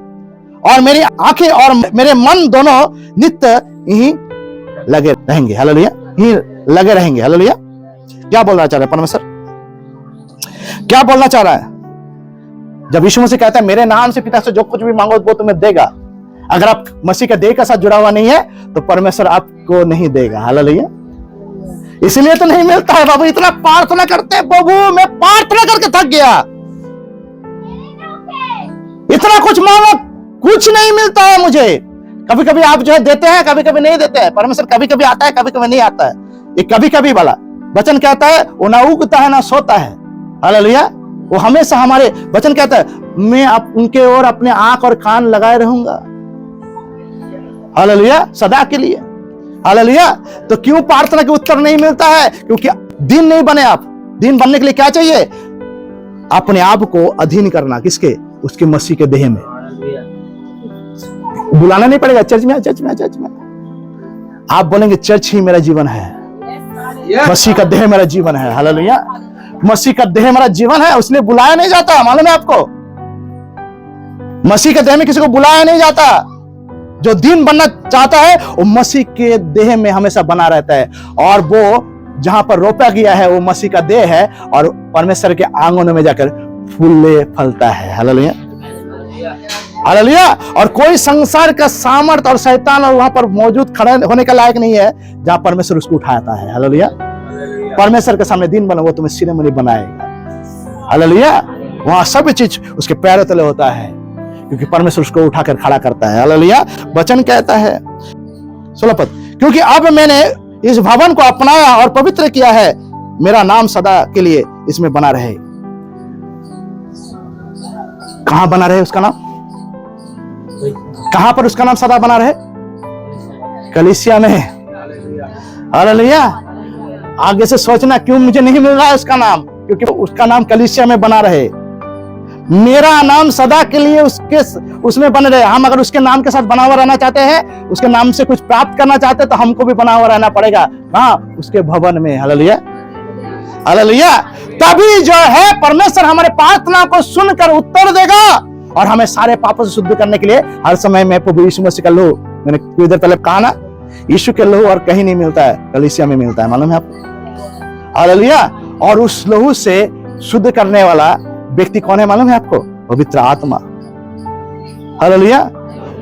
और मेरी आंखें और मेरे मन दोनों नित्य यहीं लगे रहेंगे। हालेलुया। यहीं लगे रहेंगे। हालेलुया। क्या बोलना चाह रहा है परमेश्वर? क्या बोलना चाह रहा है? जब यीशु मसीह कहता है मेरे नाम से पिता से जो कुछ भी मांगो वो तुम्हें देगा, अगर आप मसीह के देह के साथ जुड़ा हुआ नहीं है तो परमेश्वर आपको नहीं देगा। हालेलुया। इसलिए तो नहीं मिलता है। बाबू इतना प्रार्थना करते हैं, प्रभु मैं प्रार्थना करके थक गया, इतना कुछ मांगो, कुछ नहीं मिलता है मुझे। कभी कभी आप जो है देते हैं, कभी कभी नहीं देते हैं। परमेश्वर कभी कभी आता है, कभी कभी नहीं आता है। ये कभी कभी वाला वचन कहता है वो ना उगता है ना सोता है। हालेलुया। वो हमेशा, हमारे वचन कहता है मैं उनके ओर अपने आंख और कान लगाए रहूंगा। हालेलुया। सदा के लिए। हालेलुया। तो क्यों प्रार्थना के उत्तर नहीं मिलता है? क्योंकि दिन नहीं बने आप। दिन बनने के लिए क्या चाहिए? अपने आप को अधीन करना। किसके? उसके मसीह के देह में। बुलाना नहीं पड़ेगा, चर्च में, चर्च में, चर्च में। आप बोलेंगे चर्च ही मेरा जीवन है, मसीह का देह मेरा जीवन है। हालेलुया। मसीह का देह मेरा जीवन है, उसने बुलाया नहीं जाता। मालूम है आपको? मसीह के देह में किसी को बुलाया नहीं जाता। जो दिन बनना चाहता है वो मसीह के देह में हमेशा बना रहता है, और वो जहां पर रोपा गया है वो मसीह का देह है और परमेश्वर के आंगनों में जाकर फूले फलता है। Hallelujah, hallelujah. और कोई संसार का सामर्थ और शैतान और वहां पर मौजूद खड़े होने का लायक नहीं है जहां परमेश्वर उसको उठाता है। हालेलुया, परमेश्वर के सामने दिन बना वो तुम्हें शिरोमणि बनाएगा। हालेलुया, वहां सब चीज उसके पैरों तले होता है क्योंकि परमेश्वर उसको उठाकर खड़ा करता है। हालेलुया, वचन कहता है 16 पद, क्योंकि अब मैंने इस भवन को अपनाया और पवित्र किया है, मेरा नाम सदा के लिए इसमें बना रहे। कहां बना रहे उसका नाम? कहां पर उसका नाम सदा बना रहे? कलीसिया में। हालेलुया, आगे से सोचना क्यों मुझे नहीं मिल रहा है उसका नाम, क्योंकि उसका नाम कलीसिया में बना रहे। मेरा नाम सदा के लिए उसमें बने रहे। हम अगर उसके नाम के साथ बना हुआ रहना चाहते हैं, उसके नाम से कुछ प्राप्त करना चाहते हैं, तो हमको भी बना हुआ रहना पड़ेगा। हाँ, उसके भवन में। Hallelujah, hallelujah. तभी जो है परमेश्वर हमारे प्रार्थना को सुनकर उत्तर देगा और हमें सारे पापों से शुद्ध करने के लिए हर समय में प्रभु यीशु मसीह का लहू, मैंने कुछ देर पहले कहा ना, यीशु के लहू और कहीं नहीं मिलता है, कलीसिया में मिलता है। मालूम है आपको? हालेलुया। और उस लहू से शुद्ध करने वाला व्यक्ति कौन है मालूम है आपको? पवित्र आत्मा। हालेलुया,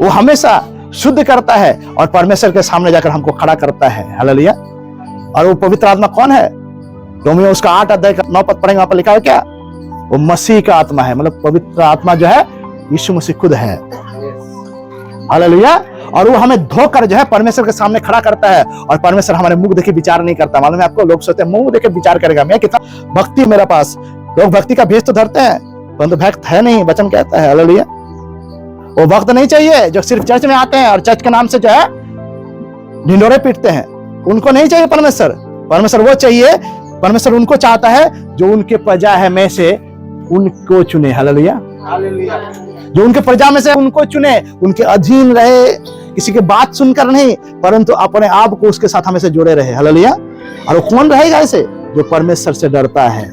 वो हमेशा शुद्ध करता है और परमेश्वर के सामने जाकर हमको खड़ा करता है। हालेलुया। और वो पवित्र आत्मा कौन है? तो मैं उसका 8 अध्याय 9 पद पढ़ेंगे, वहां पर लिखा है क्या? वो मसीह का आत्मा है, मतलब पवित्र आत्मा जो है यीशु मसीह खुद है। हालेलुया। और वो हमें धोकर जो है परमेश्वर के सामने खड़ा करता है और परमेश्वर हमारे मुख देखे विचार नहीं करता। मालूम है आपको? लोग सोचते हैं मुंह देखे विचार करेगा, मैं कितना भक्ति मेरे पास। लोग भक्ति का भेष तो धरते हैं परंतु भक्त है नहीं, वचन कहता है। हालेलुया। वो भक्त नहीं चाहिए जो सिर्फ चर्च में आते हैं और चर्च के नाम से जो है ढिंडोरे पीटते हैं, उनको नहीं चाहिए परमेश्वर। परमेश्वर वो चाहिए, परमेश्वर उनको चाहता है जो उनके प्रजा है में से उनको चुने। हालेलुया, जो उनके प्रजा में से उनको चुने, उनके अधीन रहे, किसी की बात सुनकर नहीं परंतु अपने आप को उसके साथ हमेशा जुड़े रहे। हालेलुया। और वो कौन रहेगा ऐसे? जो परमेश्वर से डरता है।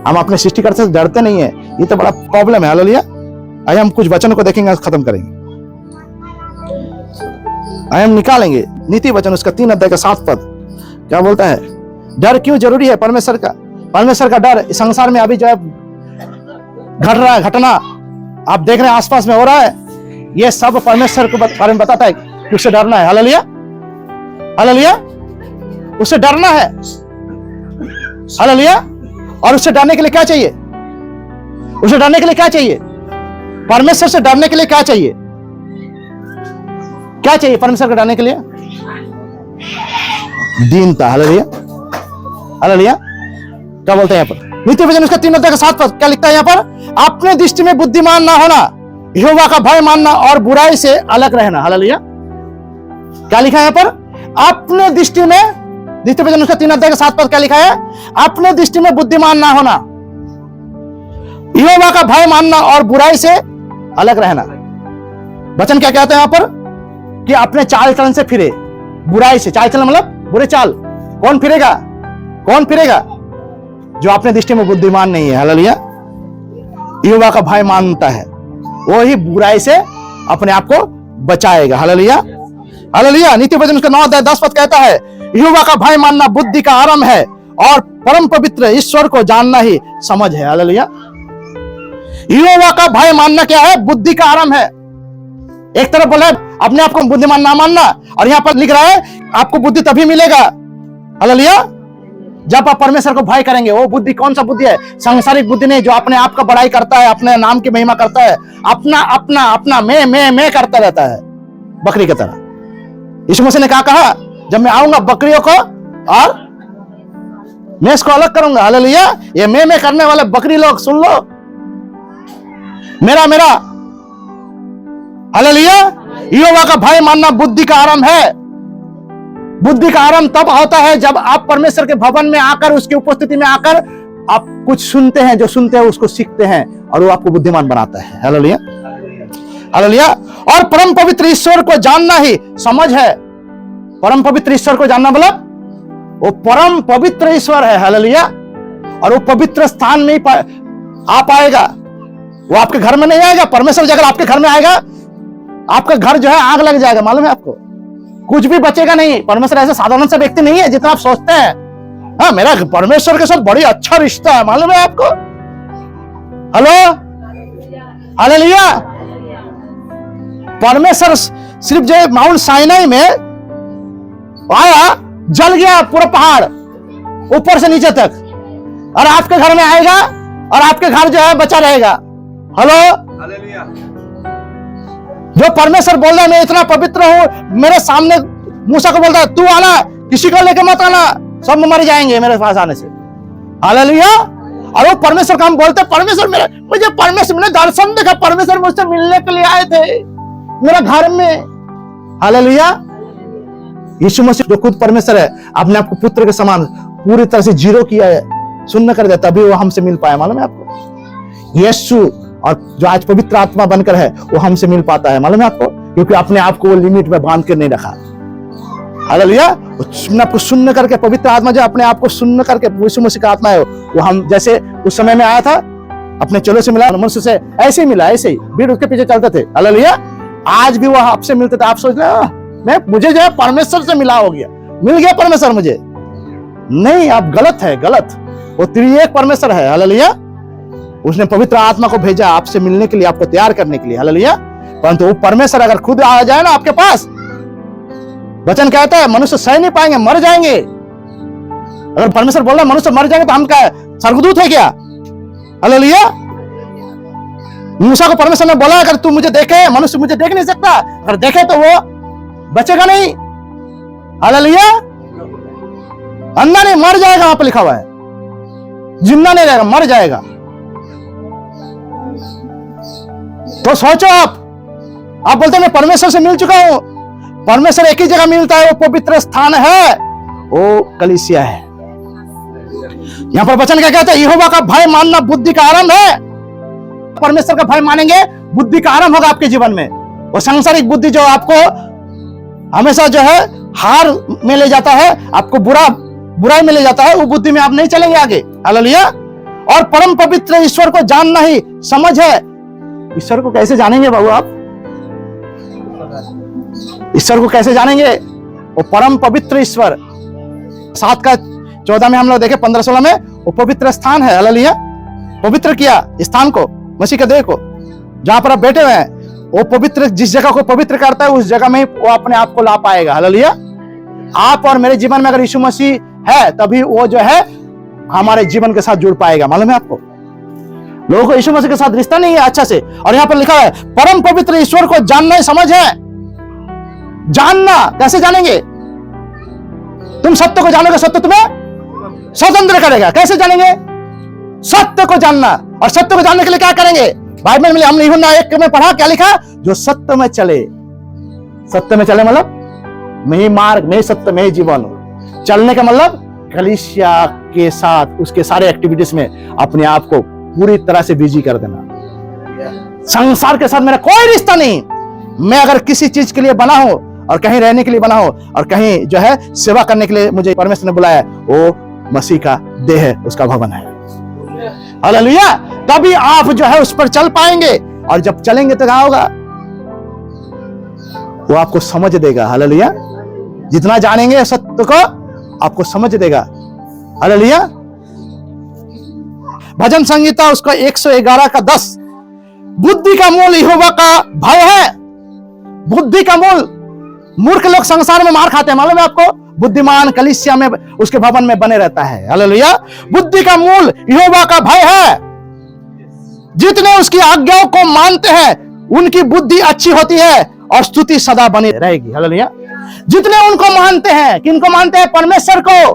हम अपने सृष्टिकर्ता से डरते नहीं है, ये तो बड़ा प्रॉब्लम है। हालेलुया। आइए हम कुछ वचनों को देखेंगे, खत्म करेंगे। आइए हम निकालेंगे नीति वचन, उसका 3 अध्याय का 7 पद क्या बोलता है? डर क्यों जरूरी है परमेश्वर का? परमेश्वर का डर इस संसार में अभी जो है घट रहा है, घटना आप देख रहे हैं आसपास में हो रहा है, ये सब परमेश्वर के बारे में बताता है कि उससे डरना है। Hallelujah, hallelujah. उससे डरना है। हालेलुया। और उससे डरने के लिए क्या चाहिए? उससे डरने के लिए क्या चाहिए? परमेश्वर से डरने के लिए क्या चाहिए? क्या चाहिए परमेश्वर को डरने के लिए? दीनता। Hallelujah, hallelujah. क्या बोलते हैं यहाँ पर? नीति वचन उसका 3 अध्याय का 7 पद क्या लिखता है यहाँ पर? अपने दृष्टि में बुद्धिमान ना होना, यहोवा का भय मानना और बुराई से अलग रहना। हालेलुया। क्या लिखा है यहाँ पर? अपने दृष्टि में, नीति वचन उसका 3 अध्याय का 7 पद क्या लिखा है? अपने दृष्टि में बुद्धिमान ना होना, यहोवा का भय मानना और बुराई से अलग रहना। वचन क्या कहते हैं यहाँ पर? कि अपने चाल चलन से फिरे, बुराई से। चाल चलन मतलब बुरे चाल। कौन फिरेगा? कौन फिरेगा? जो अपने दृष्टि में बुद्धिमान नहीं है। हालेलुया। यहोवा का भय मानता है, वो ही बुराई से अपने आप को बचाएगा। Hallelujah, hallelujah. नीति वचन उसका 9 अध्याय 10 पद कहता है, यहोवा का भय मानना बुद्धि का आरंभ है और परम पवित्र ईश्वर को जानना ही समझ है। हालेलुया। यहोवा का भय मानना क्या है? बुद्धि का आरंभ है। एक तरफ बोला है अपने आप को बुद्धिमान ना मानना, और यहां पर लिख रहा है आपको बुद्धि तभी मिलेगा। हालेलुया, जब आप परमेश्वर को भय करेंगे। वो बुद्धि कौन सा बुद्धि है? सांसारिक बुद्धि नहीं, जो अपने आप का बड़ाई करता है, अपने नाम की महिमा करता है, अपना अपना अपना मैं करता रहता है, बकरी की तरह। यीशु मसीह ने कहा जब मैं आऊंगा बकरियों को और मैं इसको अलग करूंगा। हालेलुया। ये मैं करने वाले बकरी लोग सुन लो, मेरा मेरा। हालेलुया। यहोवा का भय मानना बुद्धि का आरंभ है। बुद्धि का आरंभ तब होता है जब आप परमेश्वर के भवन में आकर, उसकी उपस्थिति में आकर आप कुछ सुनते हैं, जो सुनते हैं उसको सीखते हैं और वो आपको बुद्धिमान बनाता है। Hallelujah, hallelujah. और परम पवित्र ईश्वर को जानना ही समझ है। परम पवित्र ईश्वर को जानना मतलब वो परम पवित्र ईश्वर है। हालेलुया। और वो पवित्र स्थान में ही आ पाएगा, वो आपके घर में नहीं आएगा। परमेश्वर अगर आपके घर में आएगा, आपका घर जो है आग लग जाएगा। मालूम है आपको? कुछ भी बचेगा नहीं। परमेश्वर ऐसा साधारण सा व्यक्ति नहीं है जितना आप सोचते हैं। हाँ, मेरा परमेश्वर के साथ बड़ी अच्छा रिश्ता है, मालूम है आपको। Hello, hallelujah. परमेश्वर सिर्फ जो माउंट साइनाई में आया, जल गया पूरा पहाड़ ऊपर से नीचे तक, और आपके घर में आएगा और आपके घर जो है बचा रहेगा। Hello, hallelujah. जो परमेश्वर बोल रहा है मैं इतना पवित्र हूं, मेरे सामने मूसा को बोलता है तू आना, किसी को लेके मत आना, सब मर जाएंगे मेरे पास आने से। हालेलुया। और वो परमेश्वर का हम बोलते, परमेश्वर मुझे परमेश्वर ने दर्शन देखा, परमेश्वर मुझसे मिलने के लिए आए थे मेरा घर में। हालेलुया। यीशु मसीह जो खुद परमेश्वर है, अपने आपको पुत्र के समान पूरी तरह से जीरो किया है, शून्य कर दिया, तभी वो हमसे मिल पाया। मालूम है आपको? यीशु और जो आज पवित्र आत्मा बनकर है वो हमसे मिल पाता है। मालूम है आपको? क्योंकि अपने आप को वो लिमिट में बांध कर नहीं रखा। हालेलुया। आपको शून्य करके, पवित्र आत्मा जो अपने आप को शून्य करके, यीशु मसीह का आत्मा है वो हम जैसे उस समय में आया था, अपने चेलों से मिला, मनुष्य से ऐसे ही मिला, ऐसे ही भीड़ उसके पीछे चलते थे। हालेलुया। आज भी वो आपसे मिलते थे। आप सोच रहे मुझे जो है परमेश्वर से मिला हो गया, मिल गया परमेश्वर मुझे। नहीं, आप गलत है, गलत। वो त्रिएक परमेश्वर है। हालेलुया। उसने पवित्र आत्मा को भेजा आपसे मिलने के लिए, आपको तैयार करने के लिए। हालेलुया। परंतु वो परमेश्वर अगर खुद आ जाए ना आपके पास, वचन कहता है मनुष्य सह नहीं पाएंगे, मर जाएंगे। अगर परमेश्वर बोल रहा है मनुष्य मर जाएंगे, तो हम क्या स्वर्गदूत है क्या? हालेलुया। मूसा को परमेश्वर ने बोला अगर तू मुझे देखे, मनुष्य मुझे देख नहीं सकता, अगर देखे तो वो बचेगा नहीं। हालेलुया। अंधा नहीं, मर जाएगा, वहां पर लिखा हुआ है। जिंदा नहीं रहेगा, मर जाएगा। तो सोचो, आप बोलते मैं परमेश्वर से मिल चुका हूं। परमेश्वर एक ही जगह मिलता है, वो पवित्र स्थान है, वो कलीसिया है। यहां पर वचन क्या कहता है? यहोवा का भय मानना बुद्धि का आरंभ है। परमेश्वर का भय मानेंगे, बुद्धि का आरंभ होगा आपके जीवन में। वो सांसारिक बुद्धि जो आपको हमेशा जो है हार में ले जाता है, आपको बुराई में ले जाता है, वो बुद्धि में आप नहीं चलेंगे आगे। हालेलुया। और परम पवित्र ईश्वर को जानना ही समझ है। ईश्वर को कैसे जानेंगे बाबू आप? ईश्वर को कैसे जानेंगे? वो परम पवित्र ईश्वर। 7 का 14 में हम लोग देखे, 15-16 में, वो पवित्र स्थान है। हालेलुया। पवित्र किया स्थान को, मसीह के देह को, जहां पर आप बैठे हुए हैं। वो पवित्र, जिस जगह को पवित्र करता है उस जगह में वो अपने आप को ला पाएगा। हालेलुया। आप और मेरे जीवन में अगर यीशु मसीह है, तभी वो जो है हमारे जीवन के साथ जुड़ पाएगा। मालूम है आपको? लोगों को यीशु मसीह के साथ रिश्ता नहीं है अच्छा से। और यहां पर लिखा है परम पवित्र ईश्वर को जानना ही समझ है। जानना कैसे जानेंगे? तुम सत्य को जानोगे, सत्य तुम्हें स्वतंत्र करेगा। कैसे जानेंगे? सत्य को जानना। और सत्य को जानने के लिए क्या करेंगे? बाइबल में हमने यूहन्ना 1 में पढ़ा, क्या लिखा? जो सत्य में चले। सत्य में चले मतलब मैं ही मार्ग, मैं ही सत्य, मैं ही जीवन हूं। चलने का मतलब कलीसिया के साथ उसके सारे एक्टिविटीज में अपने आप को पूरी तरह से बिजी कर देना। संसार के साथ मेरा कोई रिश्ता नहीं। मैं अगर किसी चीज के लिए बना हूं और कहीं रहने के लिए बना हूं और कहीं जो है सेवा करने के लिए मुझे परमेश्वर ने बुलाया है, वो मसीह का देह है, उसका भवन है। हालेलुया। तभी आप जो है उस पर चल पाएंगे। और जब चलेंगे तो क्या होगा? वो आपको समझ देगा। हालेलुया। जितना जानेंगे सत्य को, आपको समझ देगा। हालेलुया। भजन संगीता उसका 111 का 10, बुद्धि का मूल यहोवा का भय है। बुद्धि का मूल। मूर्ख लोग संसार में मार खाते हैं, मालूम है आपको? बुद्धिमान कलीसिया में, उसके भवन में बने रहता है। हालेलुया। बुद्धि का मूल यहोवा का भय है। जितने उसकी आज्ञाओं को मानते हैं उनकी बुद्धि अच्छी होती है और स्तुति सदा बनी रहेगी। हालेलुया। जितने उनको मानते हैं, किनको मानते हैं? परमेश्वर को।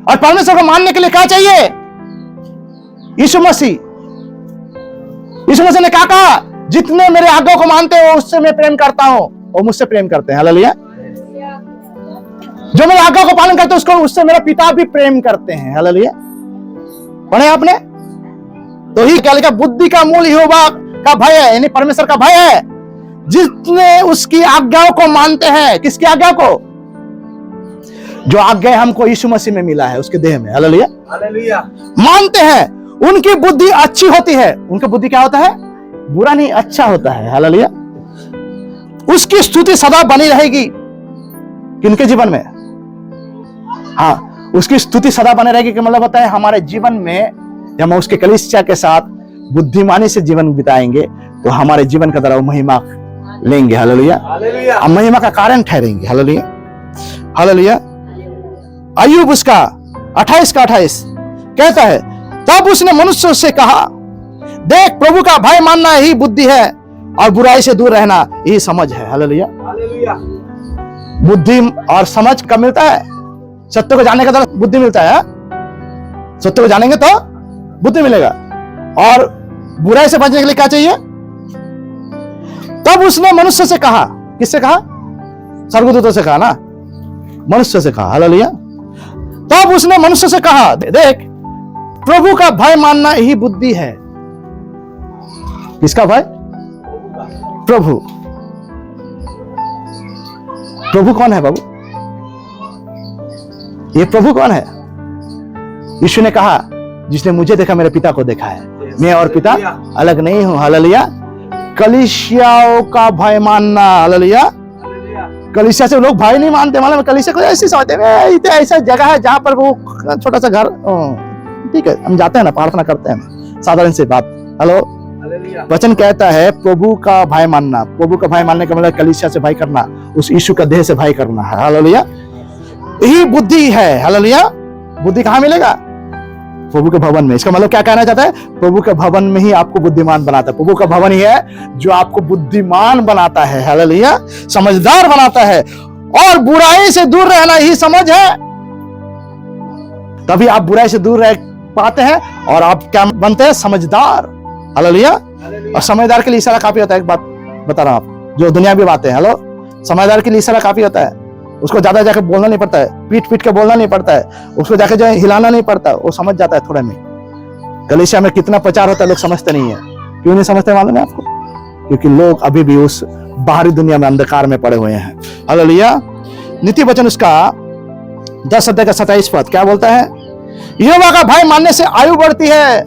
और परमेश्वर को मानने के लिए क्या चाहिए? यीशु मसीह। यीशु मसीह ने क्या कहा? जितने मेरे आज्ञाओं को मानते हो उससे मैं प्रेम करता हूं, और मुझसे प्रेम करते हैं। हालेलुया। जो मेरे आज्ञा को पालन करते हैं उसको, उससे मेरा पिता भी प्रेम करते हैं। हालेलुया। पढ़े आपने? तो ही क्या लिखा? बुद्धि का मूल यहोवा का भय है, यानी परमेश्वर का भय है। जितने उसकी आज्ञाओं को मानते हैं। किसकी आज्ञा को? जो आज्ञा हमको यीशु मसीह में मिला है, उसके देह में। हालेलुया। हालेलुया। मानते हैं, उनकी बुद्धि अच्छी होती है। उनकी बुद्धि क्या होता है? बुरा नहीं, अच्छा होता है। हालेलुया। उसकी स्तुति सदा बनी रहेगी। किनके जीवन में? हाँ, उसकी स्तुति सदा बने रहेगी, कि मतलब होता है हमारे जीवन में जब हम उसके कलीसिया के साथ बुद्धिमानी से जीवन बिताएंगे तो हमारे जीवन का द्वारा महिमा लेंगे। हालेलुया, हम महिमा का कारण ठहरेंगे। Hallelujah, hallelujah. अय्यूब उसका 28 का 28 कहता है, तब उसने मनुष्य से कहा, देख प्रभु का भय मानना ही बुद्धि है और बुराई से दूर रहना यही समझ है। हालेलुया, बुद्धि और समझ कब मिलता है? सत्य को जानने का द्वारा बुद्धि मिलता है। सत्य को जानेंगे तो बुद्धि मिलेगा। और बुराई से बचने के लिए क्या चाहिए? तब उसने मनुष्य से कहा, किससे कहा? स्वर्गदूतों से कहा ना, मनुष्य से कहा। हालेलुया। तब उसने मनुष्य से कहा, देख प्रभु का भय मानना ही बुद्धि है। किसका भय? प्रभु। प्रभु कौन है बाबू? ये प्रभु कौन है? यीशु ने कहा, जिसने मुझे देखा मेरे पिता को देखा है, मैं और पिता अलग नहीं हूं। हालेलुया। कलीसियाओं का भय मानना। हालेलुया। कलीसिया से लोग भय नहीं मानते, मालूम है? कलीसिया को ऐसी सोचते हैं ऐसा जगह है जहां पर वो छोटा सा घर, ठीक है हम जाते हैं ना, प्रार्थना करते हैं, साधारण सी बात। हेलो, वचन कहता है प्रभु का भय मानना। प्रभु का भय मानने का मतलब कलीसिया से भय करना, उस यीशु का देह से भय करना है। हालेलुया, यही बुद्धि है। हालेलुया। बुद्धि कहां मिलेगा? प्रभु के भवन में। इसका मतलब क्या कहना चाहता है? प्रभु के भवन में ही आपको बुद्धिमान बनाता है। प्रभु का भवन ही है जो आपको बुद्धिमान बनाता है। हालेलुया, समझदार बनाता है। और बुराई से दूर रहना ही समझ है। तभी आप बुराई से दूर रह पाते हैं और आप क्या बनते हैं? समझदार। हालेलुया। और समझदार के लिए इशारा काफी होता है। एक बात बता रहा हूं आप, जो दुनियावी बातें, हेलो, समझदार के लिए इशारा काफी होता है। उसको ज्यादा जाकर बोलना नहीं पड़ता है, पीट पीट के बोलना नहीं पड़ता है, उसको जाके जो हिलाना नहीं पड़ता, वो समझ जाता है थोड़े में। कलीसिया में कितना प्रचार होता है, लोग समझते नहीं है। क्यों नहीं समझते मालूम है आपको? क्योंकि लोग अभी भी उस बाहरी दुनिया में अंधकार में पड़े हुए हैं। हालेलुया। नीति वचन उसका 10 अध्याय का 27 पद क्या बोलता है? यहोवा का भय मानने से आयु बढ़ती है,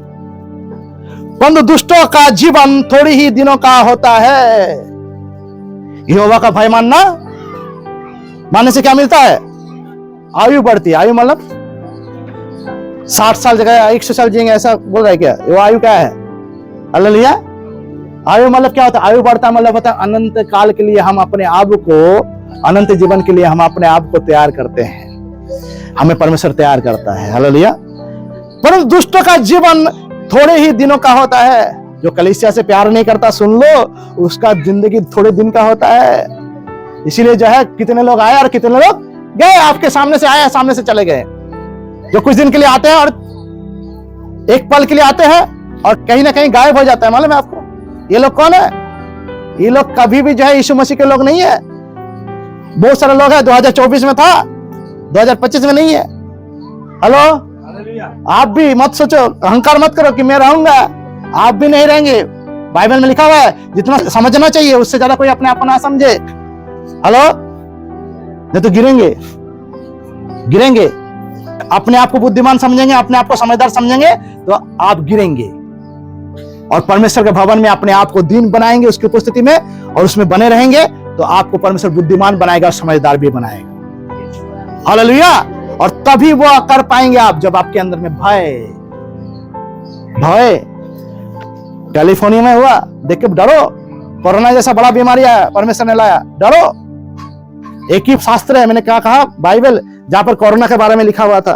परंतु दुष्टों का जीवन थोड़ी ही दिनों का होता है। यहोवा का भय मानने से क्या मिलता है? आयु बढ़ती है। आयु मतलब 60 साल जगह 100 साल जिएंगे, ऐसा बोल रहा है क्या? वो आयु क्या है? हालेलुया। आयु मतलब क्या होता है? आयु बढ़ता मतलब होता है अनंत काल के लिए हम अपने आप को, अनंत जीवन के लिए हम अपने आप को तैयार करते हैं। हमें परमेश्वर तैयार करता है। हालेलुया। परंतु दुष्टों का जीवन थोड़े ही दिनों का होता है। जो कलीसिया से प्यार नहीं करता, सुन लो, उसका जिंदगी थोड़े दिन का होता है। इसीलिए जो है कितने लोग आए और कितने लोग गए। आपके सामने से आए, सामने से चले गए। जो कुछ दिन के लिए आते हैं और एक पल के लिए आते हैं और कहीं ना कहीं गायब हो जाता है। मालूम है आपको ये लोग कौन है? ये लोग कभी भी जो है यीशु मसीह के लोग नहीं है। बहुत सारे लोग हैं, 2024 में था, 2025 में नहीं है। हेलो, आप भी मत सोचो, अहंकार मत करो कि मैं रहूंगा। आप भी नहीं रहेंगे। बाइबल में लिखा हुआ है जितना समझना चाहिए उससे ज्यादा कोई अपने आप को ना समझे। हेलो, नहीं तो गिरेंगे। अपने आप को बुद्धिमान समझेंगे, अपने आप को समझदार समझेंगे तो आप गिरेंगे। और परमेश्वर के भवन में अपने आप को दीन बनाएंगे उसकी उपस्थिति में, और उसमें बने रहेंगे तो आपको परमेश्वर बुद्धिमान बनाएगा और समझदार भी बनाएगा। हालेलुया। और तभी वो कर पाएंगे आप, जब आपके अंदर में भय। कैलिफोर्निया में हुआ, देख के डरो। कोरोना जैसा बड़ा बीमारी आया, परमेश्वर ने लाया, डरो। एक ही शास्त्र है, मैंने क्या कहा, बाइबल, जहां पर कोरोना के बारे में लिखा हुआ था,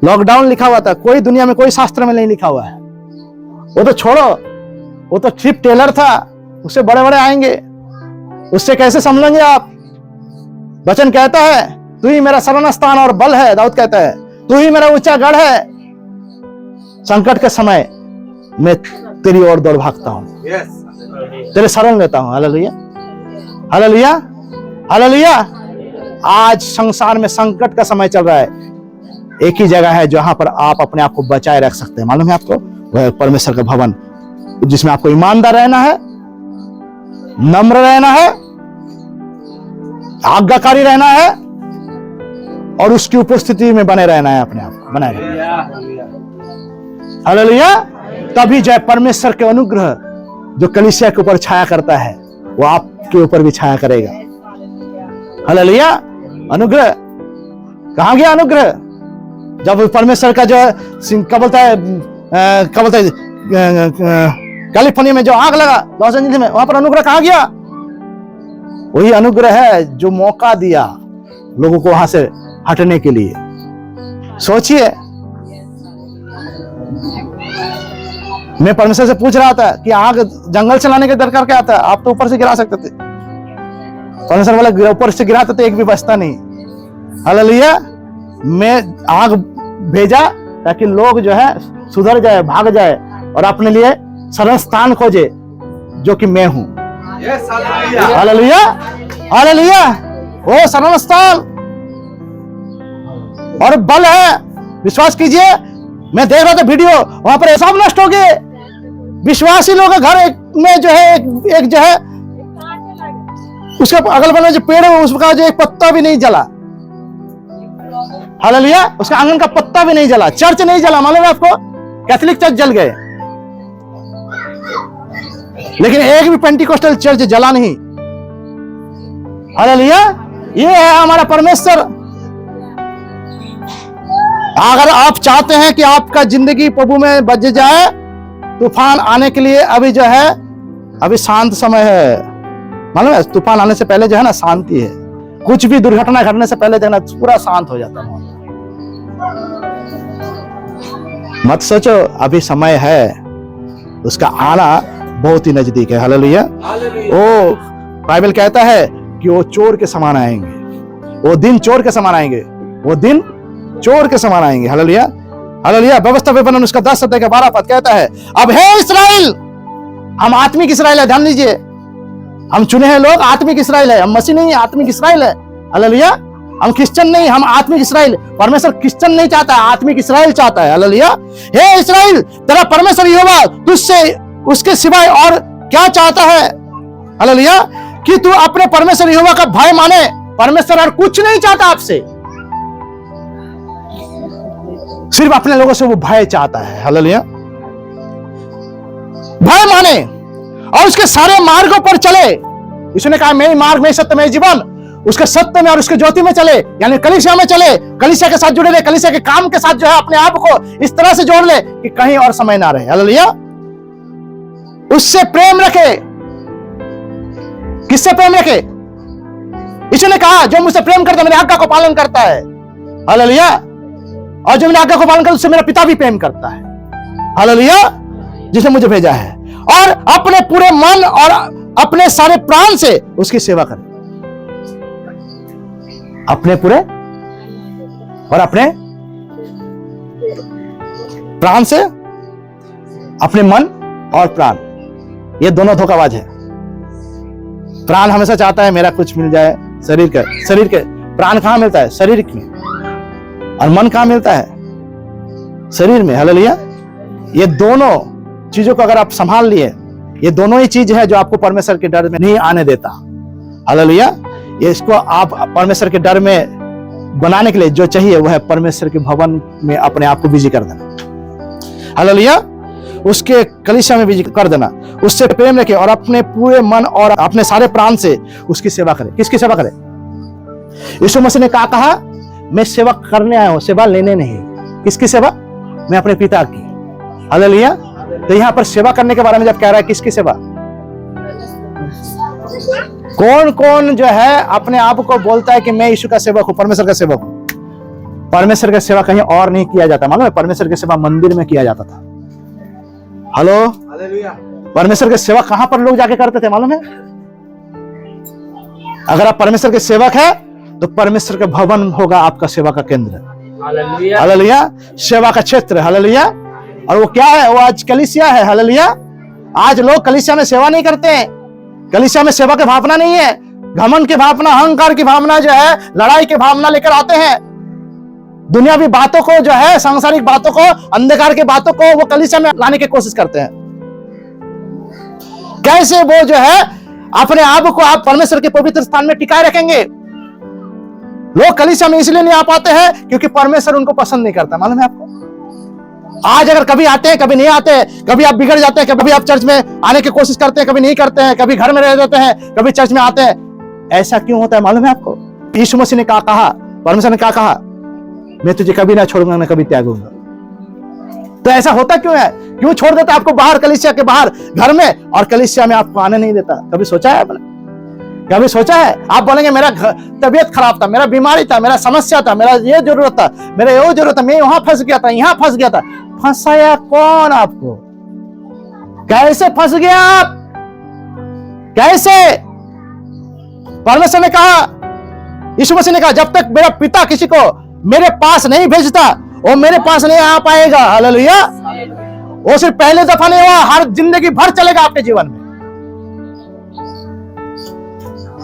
लॉकडाउन लिखा हुआ था। कोई दुनिया में कोई शास्त्र में नहीं लिखा हुआ है। वो तो छोड़ो, वो तो ट्रिप टेलर था, उससे बड़े बड़े आएंगे, उससे कैसे समझेंगे आप? वचन कहता है, तू ही मेरा शरण स्थान और बल है। दाऊद कहता है, तू ही मेरा ऊंचा गढ़ है। संकट के समय मैं तेरी ओर दौड़ भागता हूं, तेरे शरण लेता हूं। Hallelujah, hallelujah, hallelujah. आज संसार में संकट का समय चल रहा है। एक ही जगह है जहां पर आप अपने आप को बचाए रख सकते हैं। मालूम है आपको? वह परमेश्वर का भवन, जिसमें आपको ईमानदार रहना है, नम्र रहना है, आज्ञाकारी रहना है और उसकी उपस्थिति में बने रहना है। अपने आप को बनाए रहना। हालेलुया। तभी जय परमेश्वर के अनुग्रह जो कलीसिया के ऊपर छाया करता है, वो आपके ऊपर भी छाया करेगा। हालेलुया। अनुग्रह कहां गया अनुग्रह? जब परमेश्वर का जो क्या बोलता है कैलिफोर्निया में जो आग लगा, लॉस एंजलिस में, वहां पर अनुग्रह कहां गया? वही अनुग्रह है जो मौका दिया लोगों को वहां से हटने के लिए। सोचिए, मैं परमेश्वर से पूछ रहा था कि आग जंगल से लाने के दरकार क्या आता है? आप तो ऊपर से गिरा सकते थे। परमेश्वर वाला ऊपर से गिराते तो एक भी बचता नहीं। हालेलुया। मैं आग भेजा ताकि लोग जो है सुधर जाए, भाग जाए और अपने लिए शरण स्थान खोजे, जो कि मैं हूं। Hallelujah, hallelujah. वो शरण स्थान और बल है। विश्वास कीजिए, मैं देख रहा था वीडियो, वहां पर सब नष्ट हो गए। विश्वासी लोग घर में जो है एक जो है उसके अगल बगल जो पेड़ है उसका जो एक पत्ता भी नहीं जला। हालेलुया। उसका आंगन का पत्ता भी नहीं जला। चर्च नहीं जला, मालूम है आपको? कैथोलिक चर्च जल गए, लेकिन एक भी पेंटिकोस्टल चर्च जला नहीं। हालेलुया। ये है हमारा परमेश्वर। अगर आप चाहते हैं कि आपका जिंदगी प्रभु में बच जाए, तूफान आने के लिए अभी जो है अभी शांत समय है। मालूम है, तूफान आने से पहले जो है ना शांति है। कुछ भी दुर्घटना घटने से पहले जो है ना पूरा शांत हो जाता है। मत सोचो, अभी समय है, उसका आना बहुत ही नजदीक है। हालेलुया। वो बाइबल कहता है कि वो चोर के समान आएंगे, वो दिन चोर के समान आएंगे, वो दिन चोर के समान आएंगे। Hallelujah, hallelujah. व्यवस्था विवरण उसका 10 अध्याय का 12 पद कहता है, अब हे इस्राएल, हम आत्मिक इस्राएल है। ध्यान दीजिए, हम चुने हैं लोग आत्मिक इस्राएल है। हम मसीह नहीं, आत्मिक इस्राएल है। हालेलुया। हम क्रिश्चियन नहीं, हम आत्मिक इस्राएल। परमेश्वर क्रिश्चियन नहीं चाहता है, आत्मिक इस्राएल चाहता है। हालेलुया। हे इस्राएल, तेरा परमेश्वर यहोवा तुझसे उसके सिवाय और क्या चाहता है? हालेलुया। कि तू अपने परमेश्वर यहोवा का भय माने। परमेश्वर और कुछ नहीं चाहता आपसे, सिर्फ अपने लोगों से वो भय चाहता है। हालेलुया। भय माने और उसके सारे मार्गों पर चले। यीशु ने कहा, मैं मार्ग में सत्य में जीवन, उसके सत्य में और उसके ज्योति में चले, यानी कलीसिया में चले, कलीसिया के साथ जुड़े रहे, कलीसिया के काम के साथ जो है अपने आप को इस तरह से जोड़ ले कि कहीं और समय ना रहे। हालेलुया। उससे प्रेम रखे। किससे प्रेम रखे? यीशु ने कहा, जो मुझसे प्रेम करता है मेरी आज्ञा को पालन करता है। हालेलुया। और जो मेरी आज्ञा को पालन करता है उससे मेरा पिता भी प्रेम करता है। हालेलुया। जिसने मुझे भेजा है। और अपने पूरे मन और अपने सारे प्राण से उसकी सेवा करें। अपने पूरे और अपने प्राण से, अपने मन और प्राण, ये दोनों धोखाबाज है। प्राण हमेशा चाहता है मेरा कुछ मिल जाए, शरीर के प्राण कहां मिलता है? शरीर में। और मन कहां मिलता है? शरीर में। हालेलुया। ये दोनों चीजों को अगर आप संभाल लिए, ये दोनों ही चीज है जो आपको परमेश्वर के डर में नहीं आने देता। हालेलुया। ये इसको आप परमेश्वर के डर में बनाने के लिए जो चाहिए वो है परमेश्वर के भवन में अपने आप को बिजी कर देना। हालेलुया। उसके कलीसिया में बिजी कर देना, उससे प्रेम रखे और अपने पूरे मन और अपने सारे प्राण से उसकी सेवा करे। किसकी सेवा करे? यीशु मसीह ने कहा, मैं सेवा करने आया हूं, सेवा लेने नहीं। किसकी सेवा? मैं अपने पिता की। हालेलुया। तो यहां पर सेवा करने के बारे में जब कह रहा है, किसकी सेवा? कौन कौन जो है अपने आप को बोलता है कि मैं यीशु का सेवक हूं, परमेश्वर का सेवक हूं? परमेश्वर का सेवा कहीं और नहीं किया जाता। मालूम है, परमेश्वर की सेवा मंदिर में किया जाता था। हेलो, परमेश्वर की सेवा कहां पर लोग जाके करते थे मालूम है? अगर आप परमेश्वर के सेवक है तो परमेश्वर का भवन होगा आपका सेवा का केंद्र। हालेलुया। सेवा का क्षेत्र। हालेलुया। और वो क्या है? वो आज कलीसिया है। हालेलुया। आज लोग कलीसिया में सेवा नहीं करते हैं। कलीसिया में सेवा की भावना नहीं है। घमंड की भावना, अहंकार की भावना जो है, लड़ाई की भावना लेकर आते हैं। दुनियावी बातों को जो है, सांसारिक बातों को, अंधकार की बातों को वो कलीसिया में लाने की कोशिश करते हैं। कैसे वो जो है अपने आप को आप परमेश्वर के पवित्र स्थान में टिकाए रखेंगे? लोग कलीसिया में इसलिए नहीं आ पाते हैं क्योंकि परमेश्वर उनको पसंद नहीं करता। मालूम है आपको? आज अगर कभी आते हैं, कभी नहीं आते हैं, कभी आप बिगड़ जाते हैं, कभी आप चर्च में आने की कोशिश करते हैं, कभी नहीं करते हैं, कभी घर में रह जाते हैं, कभी चर्च में आते हैं। ऐसा क्यों होता है मालूम है आपको? यीशु मसीह ने क्या कहा? परमेश्वर ने क्या कहा? मैं तुझे कभी ना छोड़ूंगा, ना कभी त्यागूंगा। तो ऐसा होता क्यों है? क्यों छोड़ देता आपको बाहर, कलीसिया के बाहर, घर में, और कलीसिया में आपको आने नहीं देता? कभी सोचा है आपने? कभी सोचा है? आप बोलेंगे मेरा तबीयत खराब था, मेरा बीमारी था, मेरा समस्या था, मेरा ये जरूरत था, मेरा ये जरूरत था, मैं वहां फंस गया था, यहां फंस गया था। फंसाया कौन आपको? कैसे फंस गया आप? कैसे? परमेश्वर ने कहा, यीशु मसीह ने कहा, जब तक मेरा पिता किसी को मेरे पास नहीं भेजता वो मेरे पास नहीं आ पाएगा। हालेलुया। वो सिर्फ पहले दफा नहीं हुआ, हर जिंदगी भर चलेगा आपके जीवन में।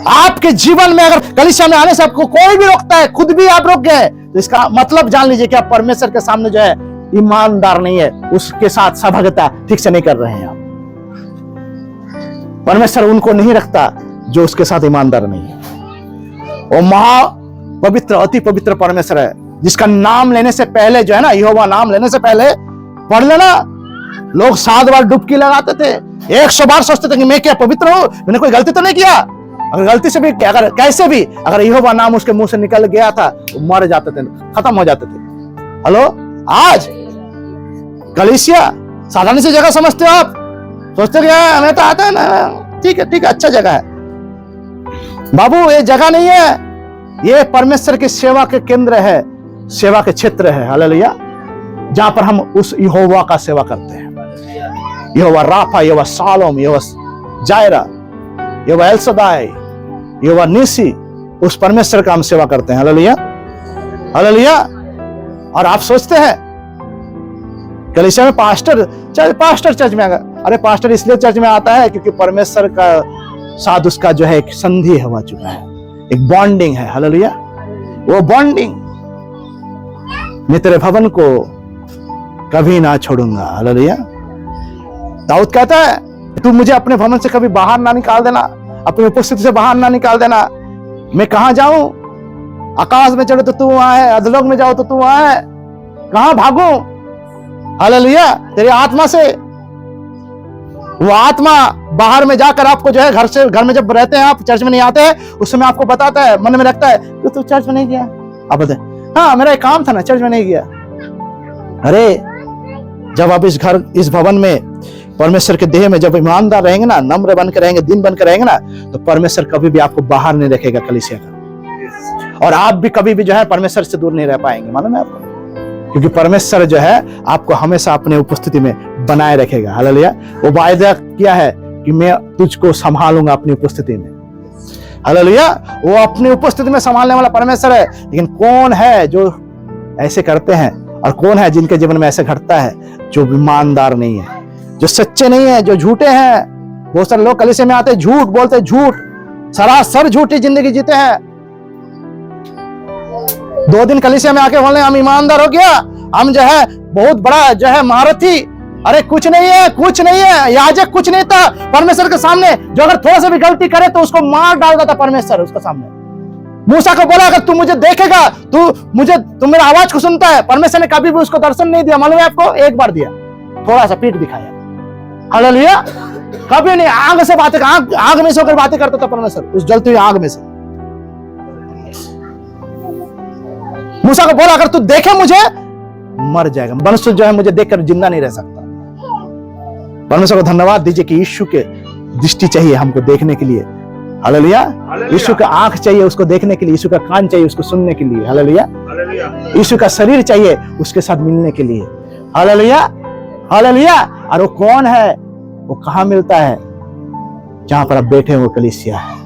आपके जीवन में अगर कलीसिया में आने से आपको कोई भी रोकता है, खुद भी आप रोक गए, तो इसका मतलब जान लीजिए कि आप परमेश्वर के सामने जो है ईमानदार नहीं है, उसके साथ सहभागिता ठीक से नहीं कर रहे हैं आप। परमेश्वर उनको नहीं रखता जो उसके साथ ईमानदार नहीं है। वो महा पवित्र, अति पवित्र परमेश्वर है, जिसका नाम लेने से पहले जो है ना, यहोवा नाम लेने से पहले पढ़ लेना, लोग 7 बार डुबकी लगाते थे, 100 बार सोचते थे कि मैं क्या पवित्र हूं, मैंने कोई गलती तो नहीं किया। अगर गलती से भी, अगर कैसे भी, अगर यहोवा नाम उसके मुंह से निकल गया था, वो मर जाते थे, खत्म हो जाते थे। हेलो, आज कलीसिया साधारण सी जगह समझते हो आप? सोचते कि हमें तो आता है ना, ठीक है ठीक है, अच्छा जगह है। बाबू, ये जगह नहीं है, ये परमेश्वर की सेवा के केंद्र है, सेवा के क्षेत्र है। हालेलुया। जहां पर हम उस यहोवा का सेवा करते हैं। यहोवा राफा, यहोवा शालोम, यहोवा जायरा, यहोवा एल सदाई, यहोवा निसी, उस परमेश्वर का हम सेवा करते हैं। Hallelujah, hallelujah. और आप सोचते हैं कलीसिया में पास्टर चर्च में, अरे पास्टर इसलिए चर्च में आता है क्योंकि परमेश्वर का साथ उसका जो है एक संधि हो चुका है, एक बॉन्डिंग है। हालेलुया। वो बॉन्डिंग, मैं तेरे भवन को कभी ना छोड़ूंगा। हालेलुया। दाऊद कहता है, तू मुझे अपने भवन से कभी बाहर ना निकाल देना, अपनी उपस्थिति से बाहर ना निकाल देना। मैं कहां जाऊं? आकाश में चढ़ो तो तू वहां है, अधलोक में जाओ तो तू वहां है, कहां भागूं? हालेलुया। तेरी आत्मा से, वो आत्मा बाहर में जाकर आपको जो है घर में जब रहते हैं आप, चर्च में नहीं आते हैं, उस समय आपको बताता है, मन में रखता है, तू चर्च में नहीं गया। आप बोलते हैं, हाँ मेरा एक काम था ना, चर्च में नहीं गया। अरे जब आप इस भवन में, परमेश्वर के देह में जब ईमानदार रहेंगे ना, नम्र बनकर रहेंगे, दिन बनकर रहेंगे ना, तो परमेश्वर कभी भी आपको बाहर नहीं रखेगा कलीसिया का, और आप भी कभी भी जो है परमेश्वर से दूर नहीं रह पाएंगे। मालूम है आपको? क्योंकि परमेश्वर जो है आपको हमेशा अपने उपस्थिति में बनाए रखेगा। हालेलुया। वो वायदा किया है कि मैं तुझको संभालूंगा अपनी उपस्थिति में। हालेलुया। वो अपनी उपस्थिति में संभालने वाला परमेश्वर है। लेकिन कौन है जो ऐसे करते हैं, और कौन है जिनके जीवन में ऐसे घटता है? जो ईमानदार नहीं है, जो सच्चे नहीं है, जो झूठे हैं। बहुत सारे लोग कलीसिया में आते हैं, झूठ बोलते हैं, झूठ, सरासर झूठी जिंदगी जीते हैं। 2 दिन कलीसिया में आके बोले हम ईमानदार हो गया, हम जो है बहुत बड़ा जो है महारथी। अरे कुछ नहीं है, कुछ नहीं है। याजक कुछ नहीं था परमेश्वर के सामने, जो अगर थोड़ा सा भी गलती करे तो उसको मार डालता था परमेश्वर उसके सामने। मूसा को बोला, अगर तू मुझे देखेगा, तू मेरा आवाज को सुनता है। परमेश्वर ने कभी भी उसको दर्शन नहीं दिया। मालूम है आपको? एक बार दिया, थोड़ा सा पीठ दिखाया। हालेलुया। कभी नहीं। आग से बातें, आग में से होकर बातें करता था परमेश्वर, उस जलती हुई आग में से। मूसा को बोला, अगर तू देखे मुझे, मर जाएगा। मनुष्य जो है मुझे देखकर जिंदा नहीं रह सकता। परमेश्वर को धन्यवाद दीजिए कि यीशु के दृष्टि चाहिए हमको देखने के लिए। हालेलुया। यीशु का आंख चाहिए उसको देखने के लिए, यीशु का कान चाहिए उसको सुनने के लिए। हालेलुया। यीशु का शरीर चाहिए उसके साथ मिलने के लिए। Hallelujah, hallelujah. और वो कौन है, वो कहां मिलता है? जहां पर आप बैठे हो, कलीसिया है।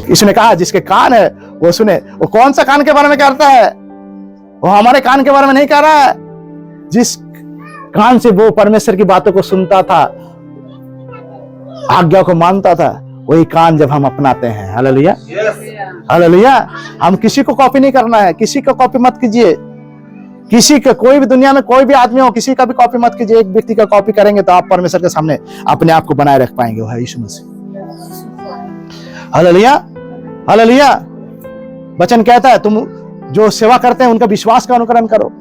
इसने कहा जिसके कान है वो सुने। वो कौन सा कान के बारे में कहता है? वो हमारे कान के बारे में नहीं कह रहा है। जिस कान से वो परमेश्वर की बातों को सुनता था, आज्ञा को मानता था, वही कान जब हम अपनाते हैं। Hallelujah, hallelujah. हम किसी को कॉपी नहीं करना है, किसी को कॉपी मत कीजिए। किसी का, कोई भी दुनिया में कोई भी आदमी हो, किसी का भी कॉपी मत कीजिए। एक व्यक्ति का कॉपी करेंगे तो आप परमेश्वर के सामने अपने आप को बनाए रख पाएंगे। वो है यीशु मसीह। Hallelujah, hallelujah. वचन कहता है तुम जो सेवा करते हैं उनका विश्वास का अनुकरण करो।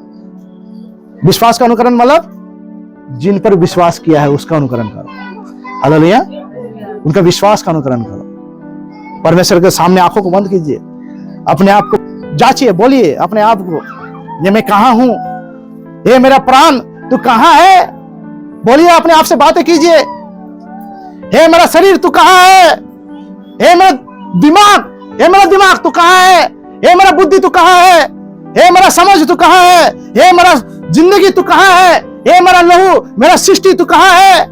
विश्वास का अनुकरण मतलब जिन पर विश्वास किया है उसका अनुकरण करो। हालेलुया। उनका विश्वास का अनुकरण करो। परमेश्वर के सामने आंखों को बंद कीजिए, अपने आप को जांचिए, बोलिए अपने आप को, ये मैं कहां हूं, ये मेरा प्राण तू कहां है? बोलिए अपने आप से, बातें कीजिए। हे मेरा शरीर तू कहां है? हे मेरा दिमाग तू कहां है? हे मेरा बुद्धि तू कहां है? हे मेरा समझ तू कहां है? हे मेरा जिंदगी तू कहां है? हे मेरा लहू, मेरा सृष्टि तू कहां है?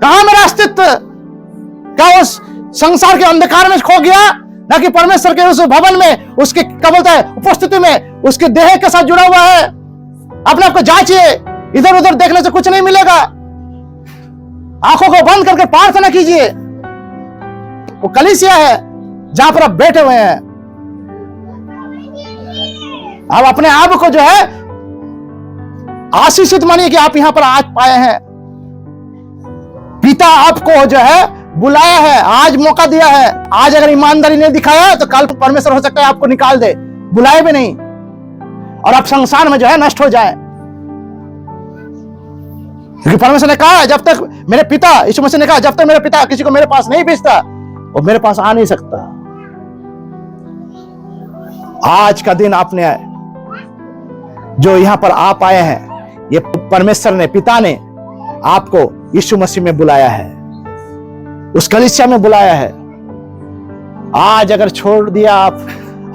कहां मेरा अस्तित्व? क्या उस संसार के अंधकार में खो गया, ना कि परमेश्वर के उस भवन में, उसके क्या बोलता है उपस्थिति में, उसके देह के साथ जुड़ा हुआ है? अपने आप को जांचिए, इधर उधर देखने से कुछ नहीं मिलेगा। आंखों को बंद करके प्रार्थना कीजिए। वो कलीसिया है जहां पर आप बैठे हुए हैं। आप अपने आप को जो है आशीषित मानिए कि आप यहां पर आज पाए हैं। पिता आपको जो है बुलाया है, आज मौका दिया है। आज अगर ईमानदारी नहीं दिखाया तो कल परमेश्वर हो सकता है आपको निकाल दे, बुलाए भी नहीं, और आप संसार में जो है नष्ट हो जाए। क्योंकि परमेश्वर ने कहा जब तक मेरे पिता, यीशु मसीह ने कहा जब तक मेरे पिता किसी को मेरे पास नहीं भेजता वो मेरे पास आ नहीं सकता। आज का दिन आपने जो यहां पर आप आए हैं, ये परमेश्वर ने, पिता ने आपको यीशु मसीह में बुलाया है, उस कलीसिया में बुलाया है। आज अगर छोड़ दिया आप,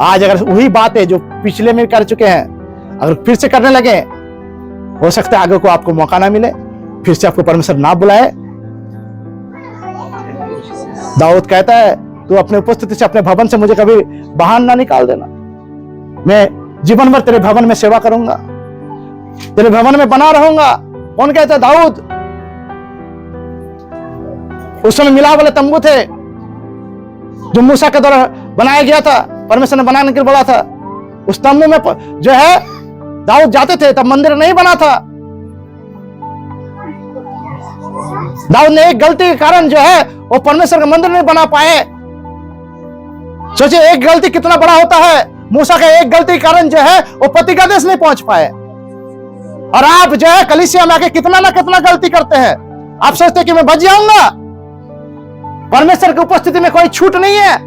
आज अगर वही बातें जो पिछले में कर चुके हैं अगर फिर से करने लगे, हो सकता है आगे को आपको मौका ना मिले, फिर से आपको परमेश्वर ना बुलाए। दाऊद कहता है तू अपने उपस्थिति से, अपने भवन से मुझे कभी बाहर ना निकाल देना, मैं जीवन भर तेरे भवन में सेवा करूंगा, तेरे भवन में बना रहूंगा। कौन कहता है? दाऊद। उस समय मिलाप वाले तंबू थे जो मूसा के द्वारा बनाया गया था, परमेश्वर ने बनाने के लिए बोला था। उस तंबू में जो है दाऊद जाते थे, तब मंदिर नहीं बना था। दाऊद ने एक गलती के कारण जो है वो परमेश्वर का मंदिर नहीं बना पाए। सोचिए एक गलती कितना बड़ा होता है। मूसा का एक गलती के कारण जो है वो पति का देश नहीं पहुंच पाए। और आप जो है कलीसिया में आके कितना ना कितना गलती करते हैं। आप सोचते हैं कि मैं बच जाऊंगा। परमेश्वर की उपस्थिति में कोई छूट नहीं है,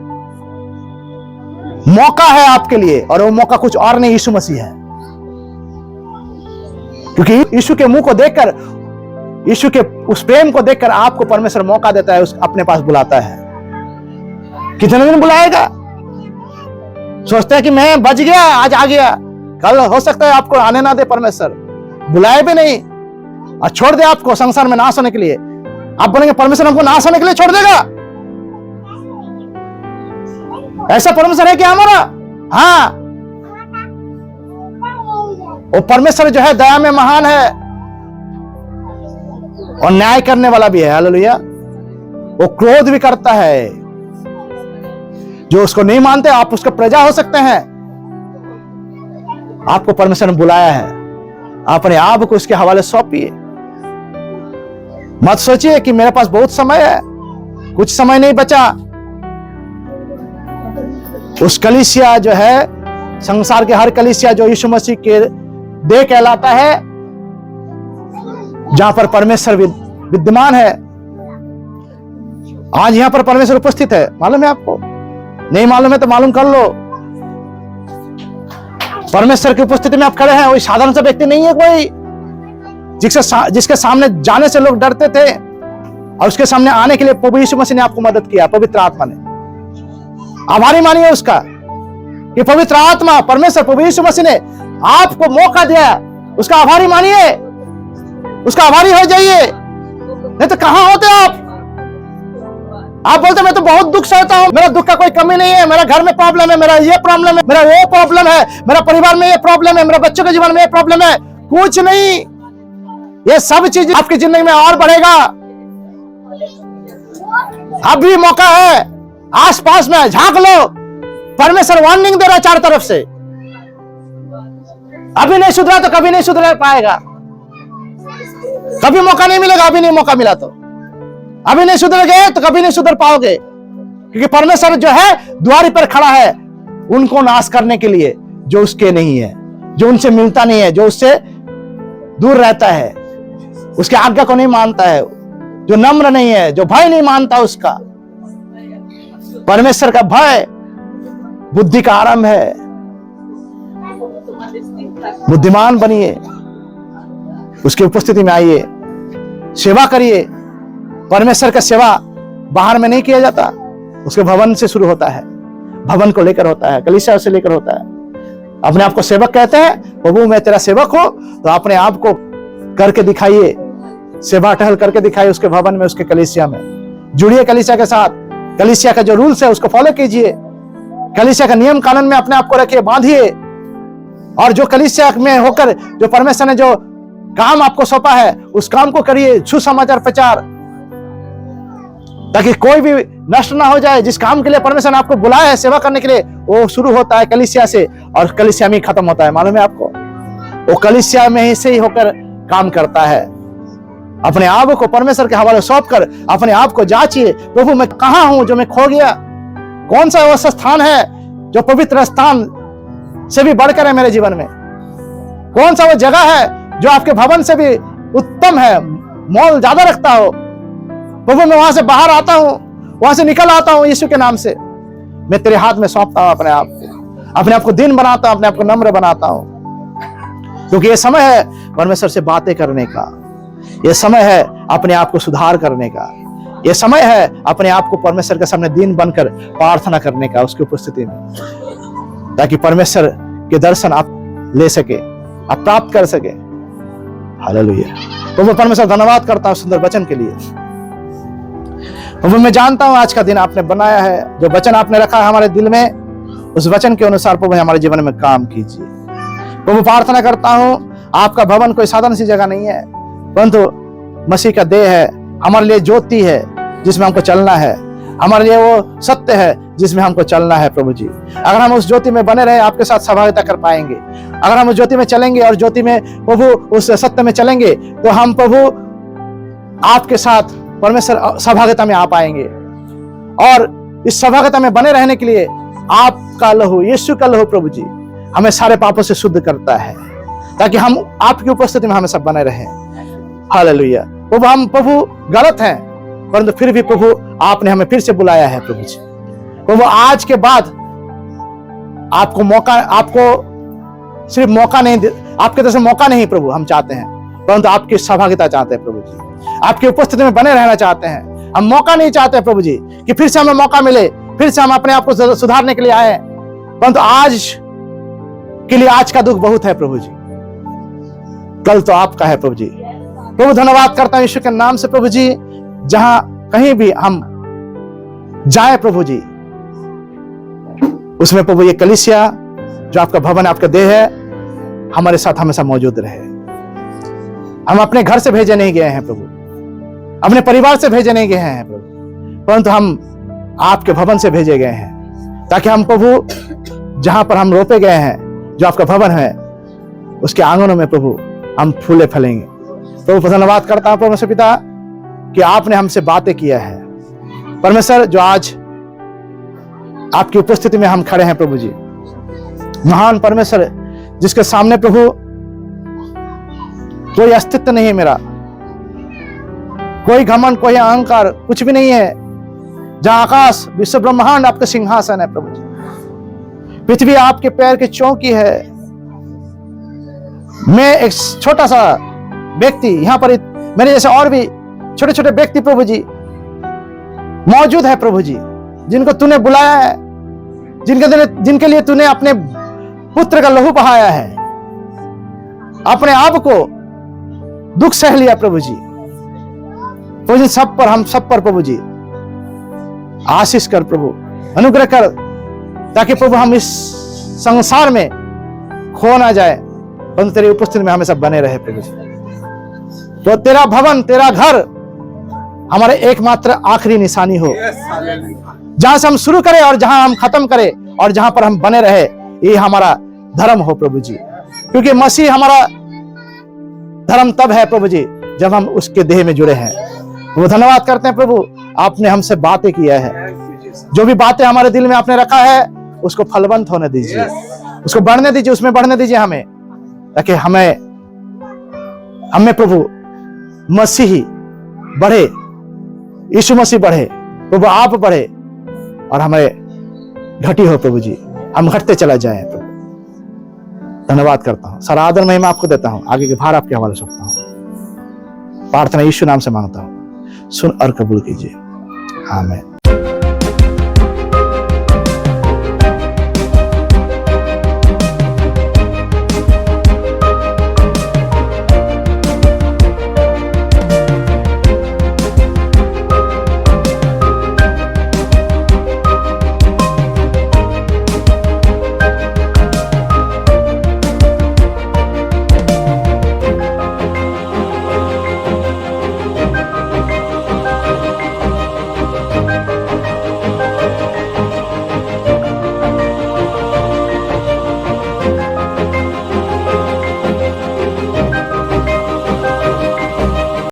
मौका है आपके लिए, और वो मौका कुछ और नहीं, यीशु मसीह है। क्योंकि यीशु के मुंह को देखकर, यीशु के उस प्रेम को देखकर आपको परमेश्वर मौका देता है, अपने पास बुलाता है। कितने दिन बुलाएगा? सोचते हैं कि मैं बच गया, आज आ गया, कल हो सकता है आपको आने ना दे परमेश्वर, बुलाए भी नहीं और छोड़ दे आपको संसार में नाश होने के लिए। आप बोलेंगे परमेश्वर हमको नाश होने के लिए छोड़ देगा? ऐसा परमेश्वर है क्या हमारा? हाँ, वो परमेश्वर जो है दया में महान है और न्याय करने वाला भी है। हालेलुया। वो क्रोध भी करता है। जो उसको नहीं मानते आप उसका प्रजा हो सकते हैं। आपको परमेश्वर ने बुलाया है, अपने आप को उसके हवाले सौंपिए। मत सोचिए कि मेरे पास बहुत समय है, कुछ समय नहीं बचा। उस कलीसिया जो है, संसार के हर कलीसिया जो यीशु मसीह के देह कहलाता है, जहां पर परमेश्वर विद्यमान है। आज यहां पर परमेश्वर उपस्थित है, मालूम है आपको? नहीं मालूम है तो मालूम कर लो। परमेश्वर की उपस्थिति में आप खड़े हैं। कोई साधारण सा व्यक्ति नहीं है कोई, जिसके सामने जाने से लोग डरते थे और उसके सामने आने के लिए प्रभु यीशु मसीह ने आपको मदद किया, पवित्र आत्मा ने। आभारी मानिए उसका कि पवित्र आत्मा, परमेश्वर, प्रभु यीशु मसीह ने आपको मौका दिया, उसका आभारी मानिए, उसका आभारी हो जाइए। नहीं तो कहां होते आप बोलते मैं तो बहुत दुख सहता हूं, मेरा दुख का कोई कमी नहीं है, मेरा घर में प्रॉब्लम है, मेरा ये प्रॉब्लम है, मेरा वो प्रॉब्लम है, मेरा परिवार में ये प्रॉब्लम है, मेरे बच्चों के जीवन में ये प्रॉब्लम है। कुछ नहीं, ये सब चीज आपकी जिंदगी में और बढ़ेगा। अब भी मौका है, आसपास में झांक लो। परमेश्वर वार्निंग दे रहा है चार तरफ से। अभी नहीं सुधरा तो कभी नहीं सुधर पाएगा, कभी मौका नहीं मिलेगा। अभी नहीं मौका मिला तो अभी नहीं सुधर गए तो कभी नहीं सुधर पाओगे। क्योंकि परमेश्वर जो है द्वारी पर खड़ा है उनको नाश करने के लिए, जो उसके नहीं है, जो उनसे मिलता नहीं है, जो उससे दूर रहता है, उसके आज्ञा को नहीं मानता है, जो नम्र नहीं है, जो भय नहीं मानता उसका। परमेश्वर का भय बुद्धि का आरंभ है। बुद्धिमान बनिए, उसकी उपस्थिति में आइए, सेवा करिए। परमेश्वर का सेवा बाहर में नहीं किया जाता, उसके भवन से शुरू होता है, भवन को लेकर होता है, कलीसिया से लेकर होता है। अपने आप को सेवक कहते हैं, प्रभु मैं तेरा सेवक हूं, तो अपने आप को करके दिखाइए, सेवा टहल करके दिखाइए उसके भवन में, उसके कलीसिया में। जुड़िए कलीसिया के साथ, कलीसिया का जो रूल्स है उसको फॉलो कीजिए, कलीसिया का नियम कानून में अपने आप को रखिए, बांधिए। और जो कलीसिया में होकर जो परमेश्वर ने जो काम आपको सौंपा है उस काम को करिए, सुसमाचार प्रचार, ताकि कोई भी नष्ट ना हो जाए। जिस काम के लिए परमेश्वर ने आपको बुलाया है सेवा करने के लिए, वो शुरू होता है कलीसिया से और कलीसिया में ही खत्म होता है। मालूम है आपको, वो कलीसिया में ही से ही होकर काम करता है। अपने आप को परमेश्वर के हवाले सौंपकर अपने आप को जांचिए, प्रभु मैं कहां हूं जो मैं खो गया? कौन सा ऐसा स्थान है जो पवित्र स्थान से भी बढ़कर है मेरे जीवन में? कौन सा वो जगह है जो आपके भवन से भी उत्तम है, मोल ज्यादा रखता हो? प्रभु मैं वहां से बाहर आता हूं, वहां से निकल आता हूं यीशु के नाम से। मैं तेरे हाथ में सौंपता हूं अपने आप को दिन बनाता हूं, अपने आप को नम्र बनाता हूं, क्योंकि ये समय है परमेश्वर से बातें करने का, ये समय है अपने आप को सुधार करने का, ये समय है अपने आप को परमेश्वर के सामने दीन बनकर प्रार्थना करने का उसकी उपस्थिति में, ताकि परमेश्वर के दर्शन आप ले सके, आप प्राप्त कर सके। हालेलुया। तो मैं परमेश्वर धन्यवाद करता हूं सुंदर वचन के लिए। प्रभु मैं जानता हूं आज का दिन आपने बनाया है, जो वचन आपने रखा है हमारे दिल में, उस वचन के अनुसार प्रभु हमारे जीवन में काम कीजिए। प्रभु प्रार्थना करता हूं, आपका भवन कोई साधारण सी जगह नहीं है, परंतु मसीह का देह है, हमारे लिए ज्योति है जिसमें हमको चलना है, हमारे लिए वो सत्य है जिसमें हमको चलना है। प्रभु जी अगर हम उस ज्योति में बने रहे आपके साथ सहभागिता कर पाएंगे। अगर हम उस ज्योति में चलेंगे और ज्योति में प्रभु उस सत्य में चलेंगे तो हम प्रभु आपके साथ परमेश्वर सहभागिता में आ पाएंगे। और इस सहभागिता में बने रहने के लिए आपका लहू, यीशु का लहू प्रभु जी हमें सारे पापों से शुद्ध करता है, ताकि हम आपकी उपस्थिति में हमेशा बने रहें। हालेलुया। प्रभु हम प्रभु गलत हैं, परंतु फिर भी प्रभु आपने हमें फिर से बुलाया है। प्रभु जी प्रभु आज के बाद आपको मौका, आपको सिर्फ मौका नहीं, आपके तरफ से मौका नहीं प्रभु हम चाहते हैं, परंतु आपकी सहभागिता चाहते हैं प्रभु जी, आपकी उपस्थिति में बने रहना चाहते हैं। हम मौका नहीं चाहते प्रभु जी कि फिर से हमें मौका मिले, फिर से हम अपने आप को सुधारने के लिए आए, परंतु आज के लिए आज का दुख बहुत है प्रभु जी, कल तो आपका है प्रभु जी। प्रभु धन्यवाद करता हूं यीशु के नाम से प्रभु जी, जहां कहीं भी हम जाए प्रभु जी, उसमें प्रभु ये कलीसिया जो आपका भवन, आपका देह है, हमारे साथ हमेशा मौजूद रहे। हम अपने घर से भेजे नहीं गए हैं प्रभु, अपने परिवार से भेजे नहीं गए हैं प्रभु, परंतु हम आपके भवन से भेजे गए हैं, ताकि हम प्रभु जहां पर हम रोपे गए हैं, जो आपका भवन है, उसके आंगनों में प्रभु हम फूले फलेंगे। प्रभु धन्यवाद करता हूं परमेश्वर पिता कि आपने हमसे बातें किया है। परमेश्वर जो आज आपकी उपस्थिति में हम खड़े हैं प्रभु जी, महान परमेश्वर जिसके सामने प्रभु कोई अस्तित्व नहीं है मेरा, कोई घमंड, कोई अहंकार, कुछ भी नहीं है, जहां आकाश विश्व ब्रह्मांड आपका सिंहासन है प्रभु जी, पृथ्वी आपके पैर की चौकी है। मैं एक छोटा सा व्यक्ति, यहां पर मेरे जैसे और भी छोटे छोटे व्यक्ति प्रभु जी मौजूद है प्रभु जी, जिनको तूने बुलाया है, जिनके लिए तूने अपने पुत्र का लहू बहाया है, अपने आप को दुख सह लिया प्रभु जी। प्रभु जी सब पर, हम सब पर प्रभु जी आशीष कर प्रभु, अनुग्रह कर, ताकि प्रभु हम इस संसार में खो ना जाए, परंतु तेरी उपस्थिति में हमेशा बने रहे प्रभु जी। तो तेरा भवन, तेरा घर हमारे एकमात्र आखिरी निशानी हो, जहां से हम शुरू करें और जहां हम खत्म करें और जहां पर हम बने रहे, ये हमारा धर्म हो प्रभु जी, क्योंकि मसीह हमारा धर्म तब है प्रभु जी जब हम उसके देह में जुड़े हैं। वो धन्यवाद करते हैं प्रभु, आपने हमसे बातें किया है, जो भी बातें हमारे दिल में आपने रखा है उसको फलवंत होने दीजिए, उसको बढ़ने दीजिए, उसमें बढ़ने दीजिए हमें, ताकि हमें प्रभु मसीह बढ़े, यीशु मसीह बढ़े प्रभु, आप बढ़े और हमें घटी हो प्रभु जी। हम घटते चला जाए। तो धन्यवाद करता हूँ, सारा आदर महिमा आपको देता हूँ, आगे के भार आपके हवाले सौंपता हूँ। प्रार्थना यीशु नाम से मांगता हूँ, सुन और कबूल कीजिए, आमीन।